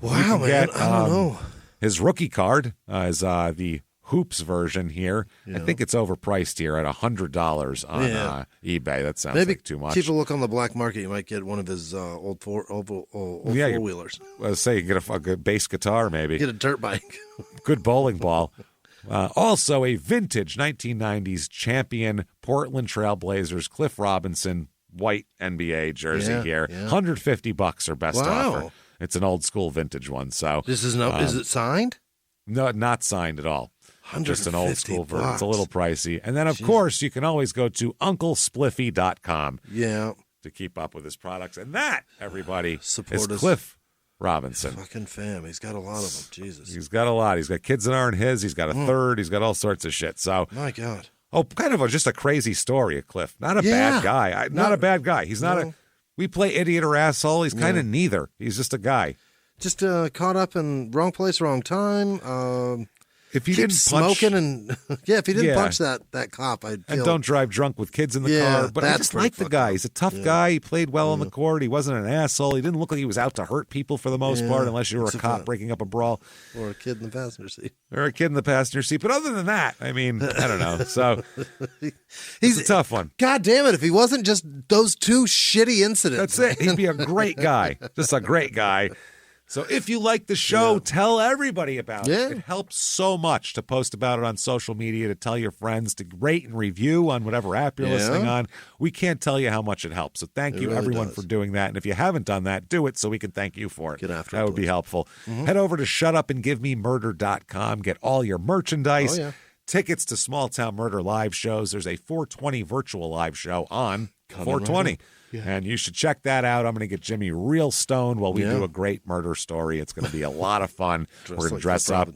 Wow, man. I don't know. His rookie card is the Hoops version here. I think it's overpriced here at $100 on eBay. That sounds like too much. Keep a look on the black market. You might get one of his old four-wheelers. Let's say you get a good bass guitar, maybe. Get a dirt bike. Good bowling ball. Also a vintage 1990s champion Portland Trail Blazers Cliff Robinson white NBA jersey here. Yeah. $150 or best offer. It's an old school vintage one. So this is is it signed? No, not signed at all. Just an old school version. It's a little pricey. And then, of course, you can always go to UncleSpliffy.com to keep up with his products. And that, everybody, is Cliff Robinson. Fucking fam. He's got a lot of them. Jesus. He's got a lot. He's got kids that aren't his. He's got a third. He's got all sorts of shit. So, my God. Oh, kind of just a crazy story of Cliff. Not a bad guy. Not a bad guy. He's not we play idiot or asshole. He's kind of neither. He's just a guy. Just caught up in wrong place, wrong time. If he didn't punch, smoking and if he didn't punch that cop, I'd feel. And don't drive drunk with kids in the car. But I just like the guy. He's a tough guy. He played well on the court. He wasn't an asshole. He didn't look like he was out to hurt people for the most part, unless you were a cop breaking up a brawl. Or a kid in the passenger seat. But other than that, I mean, I don't know. So he's a tough one. God damn it. If he wasn't just those two shitty incidents. That's it. He'd be a great guy. Just a great guy. So if you like the show, tell everybody about it. It helps so much to post about it on social media, to tell your friends, to rate and review on whatever app you're listening on. We can't tell you how much it helps. So thank you, everyone, for doing that. And if you haven't done that, do it so we can thank you for it. Get after that would be helpful. Head over to shutupandgivememurder.com. Get all your merchandise. Tickets to Small Town Murder live shows. There's a 420 virtual live show on 420. And you should check that out. I'm going to get Jimmie real stoned while we do a great murder story. It's going to be a lot of fun. We're going to dress up.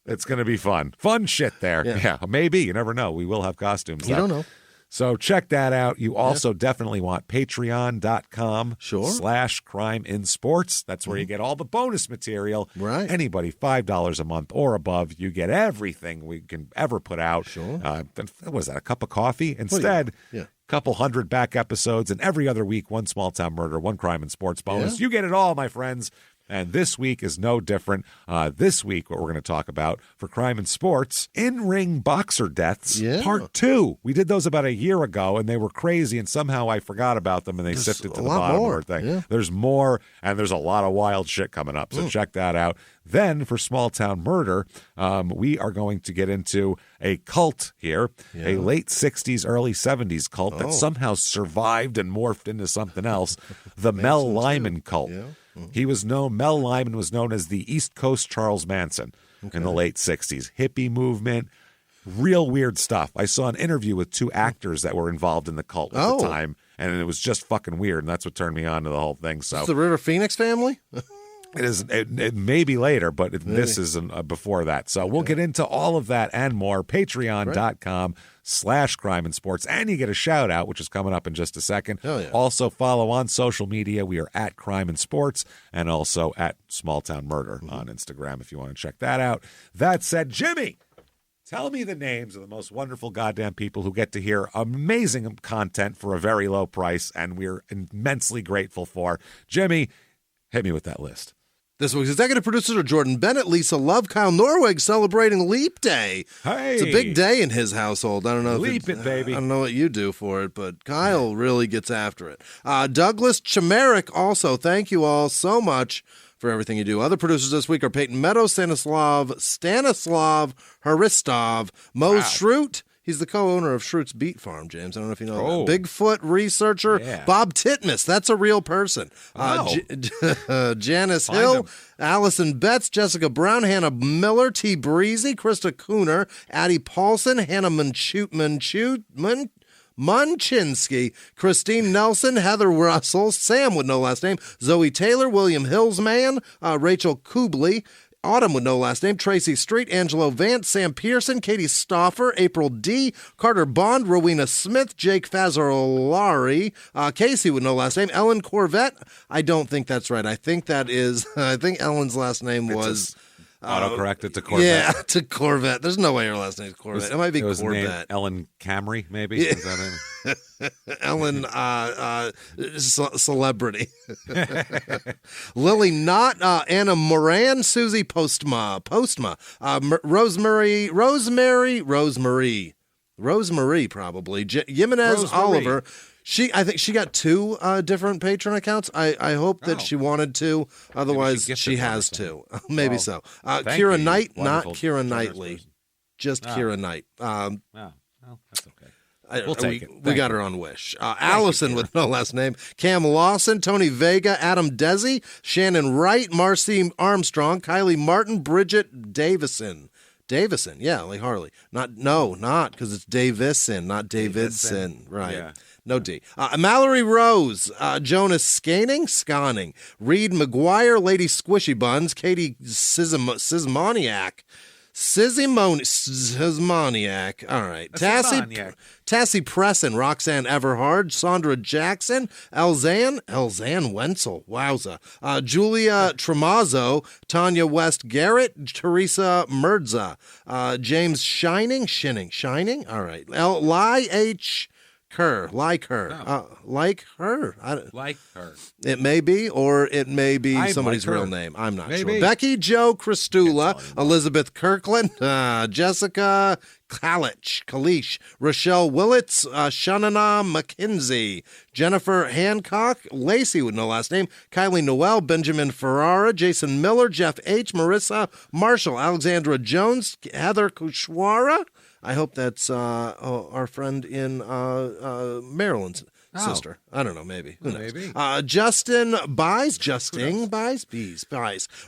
It's going to be fun. Fun shit there. Yeah, maybe. You never know. We will have costumes. You don't know. So check that out. You also definitely want patreon.com/crimeinsports. That's where you get all the bonus material. Right. Anybody, $5 a month or above, you get everything we can ever put out. Sure. What was that, a cup of coffee? Instead, couple hundred back episodes, and every other week, one Small Town Murder, one Crime and Sports bonus. You get it all, my friends. And this week is no different. This week, what we're going to talk about for Crime and Sports, in-ring boxer deaths, part 2. We did those about a year ago, and they were crazy, and somehow I forgot about them, and they sifted to the bottom of our thing. There's more, and there's a lot of wild shit coming up, so check that out. Then, for Small Town Murder, we are going to get into a cult here, a late 60s, early 70s cult that somehow survived and morphed into something else, the Mel Lyman cult. Mel Lyman was known as the East Coast Charles Manson in the late 60s. Hippie movement, real weird stuff. I saw an interview with 2 actors that were involved in the cult at the time, and it was just fucking weird, and that's what turned me on to the whole thing. So it's the River Phoenix family? It is. It may be later, but this is before that. So we'll get into all of that and more. Patreon.com/crimeinsports. And you get a shout out, which is coming up in just a second. Also follow on social media. We are at Crime and Sports and also at Small Town Murder on Instagram if you want to check that out. That said, Jimmie, tell me the names of the most wonderful goddamn people who get to hear amazing content for a very low price, and we're immensely grateful for. Jimmie, hit me with that list. This week's executive producers are Jordan Bennett, Lisa Love, Kyle Norweg celebrating Leap Day. Hey, it's a big day in his household. I don't know. Leap it, baby. I don't know what you do for it, but Kyle really gets after it. Douglas Chimerick also. Thank you all so much for everything you do. Other producers this week are Peyton Meadows, Stanislav Haristov, Mo Shroot, He's the co-owner of Schroot's Beet Farm, James. I don't know if you know that. Bigfoot researcher Bob Titmus. That's a real person. Janice Hill, Allison Betts, Jessica Brown, Hannah Miller, T. Breezy, Krista Cooner, Addie Paulson, Hannah Munchinsky, Christine Nelson, Heather Russell, Sam with no last name, Zoe Taylor, William Hillsman, Rachel Kubley, Autumn with no last name, Tracy Street, Angelo Vance, Sam Pearson, Katie Stoffer, April D., Carter Bond, Rowena Smith, Jake Fazzolari, Casey with no last name, Ellen Corvette. I don't think that's right. I think Ellen's last name was... Autocorrected to Corvette. Yeah, to Corvette. There's no way her last name is Corvette. It might be Corvette. Ellen Camry, maybe? Yeah. Is that it? Ellen, celebrity. Lily Knott, Anna Moran, Susie Postma, Rosemary, probably. Jimenez Oliver. I think she got 2 different patron accounts. I hope that she wanted to. Otherwise, she has 2. Maybe so. Kira Knight, not Kira Knightley. Just Kira Knight. Well, that's okay. We'll take it. We got her on Wish. Allison with no last name. Cam Lawson, Tony Vega, Adam Desi, Shannon Wright, Marcy Armstrong, Kylie Martin, Bridget Davison. Yeah, like Harley. Not because it's Davison, not Davidson. Right. Yeah. No D. Mallory Rose, Jonas Scanning, Reed McGuire, Lady Squishy Buns, Katie Sizmoniak. All right. Tassie Presson, Roxanne Everhard, Sandra Jackson, Elzan Wenzel. Wowza. Julia Tremazzo, Tanya West Garrett, Teresa Merdza, James Shining. All right. Lai H. Kerr, like her. Like her. Like her. It may be, or it may be somebody's real name. I'm not sure. Becky Jo Christula, Elizabeth Kirkland, Jessica Kalish, Rochelle Willits, Shanana McKenzie, Jennifer Hancock, Lacey with no last name, Kylie Noel, Benjamin Ferrara, Jason Miller, Jeff H., Marissa Marshall, Alexandra Jones, Heather Kushwara. I hope that's our friend in Maryland's sister. I don't know, maybe. Who knows? Maybe. Justin Bies,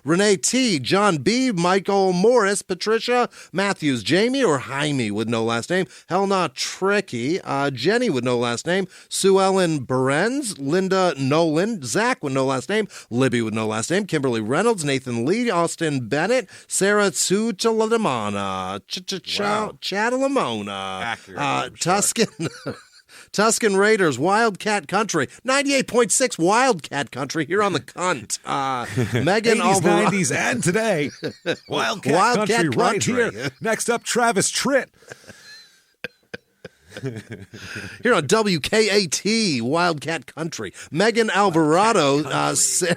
Renee T, John B, Michael Morris, Patricia Matthews, Jamie or Jaime with no last name, Helena Tricky, Jenny with no last name, Sue Ellen Berens, Linda Nolan, Zach with no last name, Libby with no last name, Kimberly Reynolds, Nathan Lee, Austin Bennett, Sarah Tsuchalamana, Chatalamona, Tuscan. Tuscan Raiders, Wildcat Country, 98.6 Wildcat Country here on the cunt. Megan 80s, 90s, and today. Wildcat Country right here. Next up, Travis Tritt. Here on WKAT, Wildcat Country. Megan Alvarado, Sarah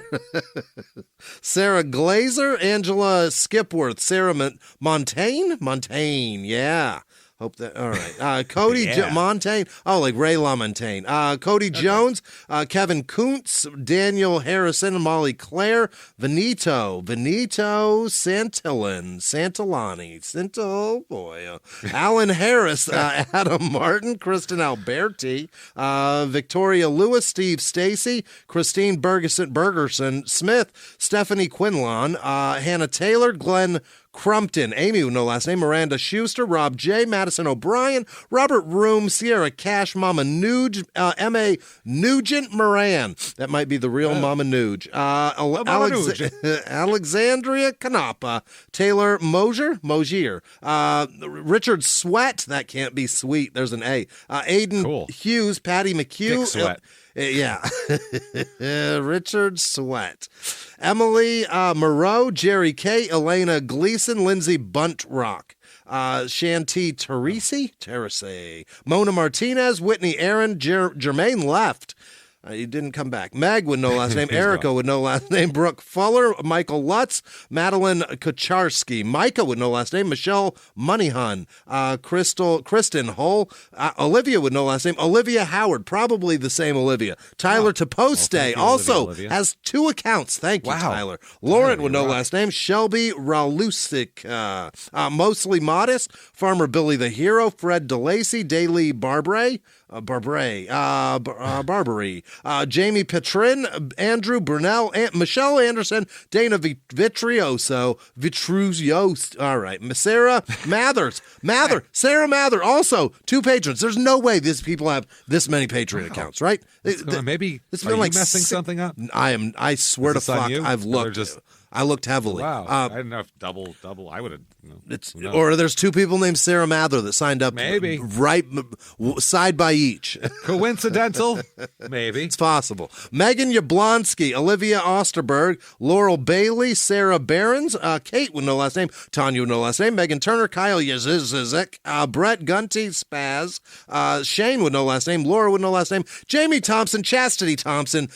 Glazer, Angela Skipworth, Sarah Montaigne, yeah. Hope that, all right. Cody Montaigne. Oh, like Ray LaMontagne. Cody Jones, Kevin Kuntz, Daniel Harrison, Molly Claire, Benito Santillani, oh boy. Alan Harris, Adam Martin, Kristen Alberti, Victoria Lewis, Steve Stacy, Christine Bergerson Smith, Stephanie Quinlan, Hannah Taylor, Glenn Crumpton, Amy with no last name, Miranda Schuster, Rob J, Madison O'Brien, Robert Room, Sierra Cash, Mama Nuge, M.A. Nugent Moran. That might be the real Mama Nuge. Alexandria Canapa, Taylor Mosier, Richard Sweat, that can't be sweet, there's an A. Aiden Hughes, Patty McHugh. Dick Sweat. Yeah. Richard Sweat. Emily Moreau, Jerry K, Elena Gleason, Lindsay Buntrock, Shanti Teresi, Mona Martinez, Whitney Aaron, Jermaine Left, He didn't come back. Meg with no last name. Erica with no last name. Brooke Fuller. Michael Lutz. Madeline Kacharski. Micah with no last name. Michelle Moneyhun. Kristen Hull. Olivia with no last name. Olivia Howard. Probably the same Olivia. Tyler Taposte also has 2 accounts. Thank you, Tyler. Lauren with no last name. Shelby Ralusik. Mostly Modest. Farmer Billy the Hero. Fred DeLacy. Daily Barbary. Jamie Petrin, Andrew Burnell, Michelle Anderson, Dana Vitrioso. All right, Sarah Mathers, Sarah Mather, also 2 patrons. There's no way these people have this many Patreon accounts, right? Maybe it's been like messing something up. I swear to fuck, I've looked. I looked heavily. Wow, I didn't know if double. I would have. Or there's 2 people named Sarah Mather that signed up. Maybe right side by each. Coincidental? Maybe it's possible. Megan Yablonsky, Olivia Osterberg, Laurel Bailey, Sarah Behrens, Kate with no last name, Tanya with no last name, Megan Turner, Kyle Yazizek, Brett Gunty, Spaz, Shane with no last name, Laura with no last name, Jamie Thompson, Chastity Thompson.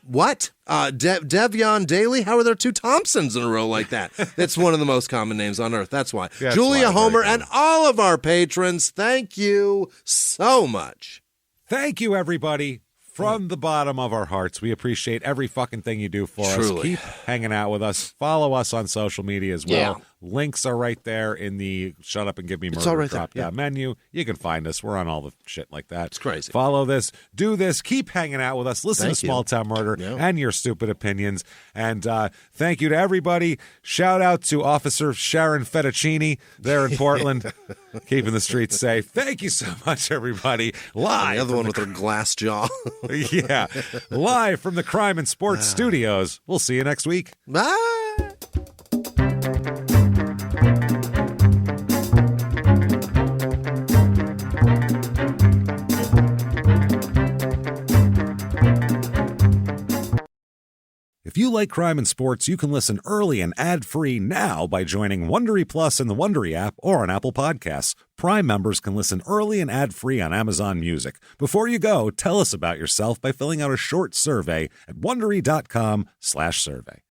What? Devion Daly? How are there 2 Thompsons in a row like that? It's one of the most common names on earth. That's why. Yeah, Julia Homer and all of our patrons, thank you so much. Thank you, everybody. From the bottom of our hearts, we appreciate every fucking thing you do for us. Keep hanging out with us. Follow us on social media as well. Yeah. Links are right there in the Shut Up and Give Me Murder drop-down menu. You can find us. We're on all the shit like that. It's crazy. Follow this. Do this. Keep hanging out with us. Listen to Small Town Murder and your stupid opinions. And thank you to everybody. Shout out to Officer Sharon Fettuccini there in Portland, keeping the streets safe. Thank you so much, everybody. Live. The other one with her glass jaw. Yeah. Live from the Crime and Sports Studios. We'll see you next week. Bye. If you like Crime and Sports, you can listen early and ad-free now by joining Wondery Plus in the Wondery app or on Apple Podcasts. Prime members can listen early and ad-free on Amazon Music. Before you go, tell us about yourself by filling out a short survey at Wondery.com/survey.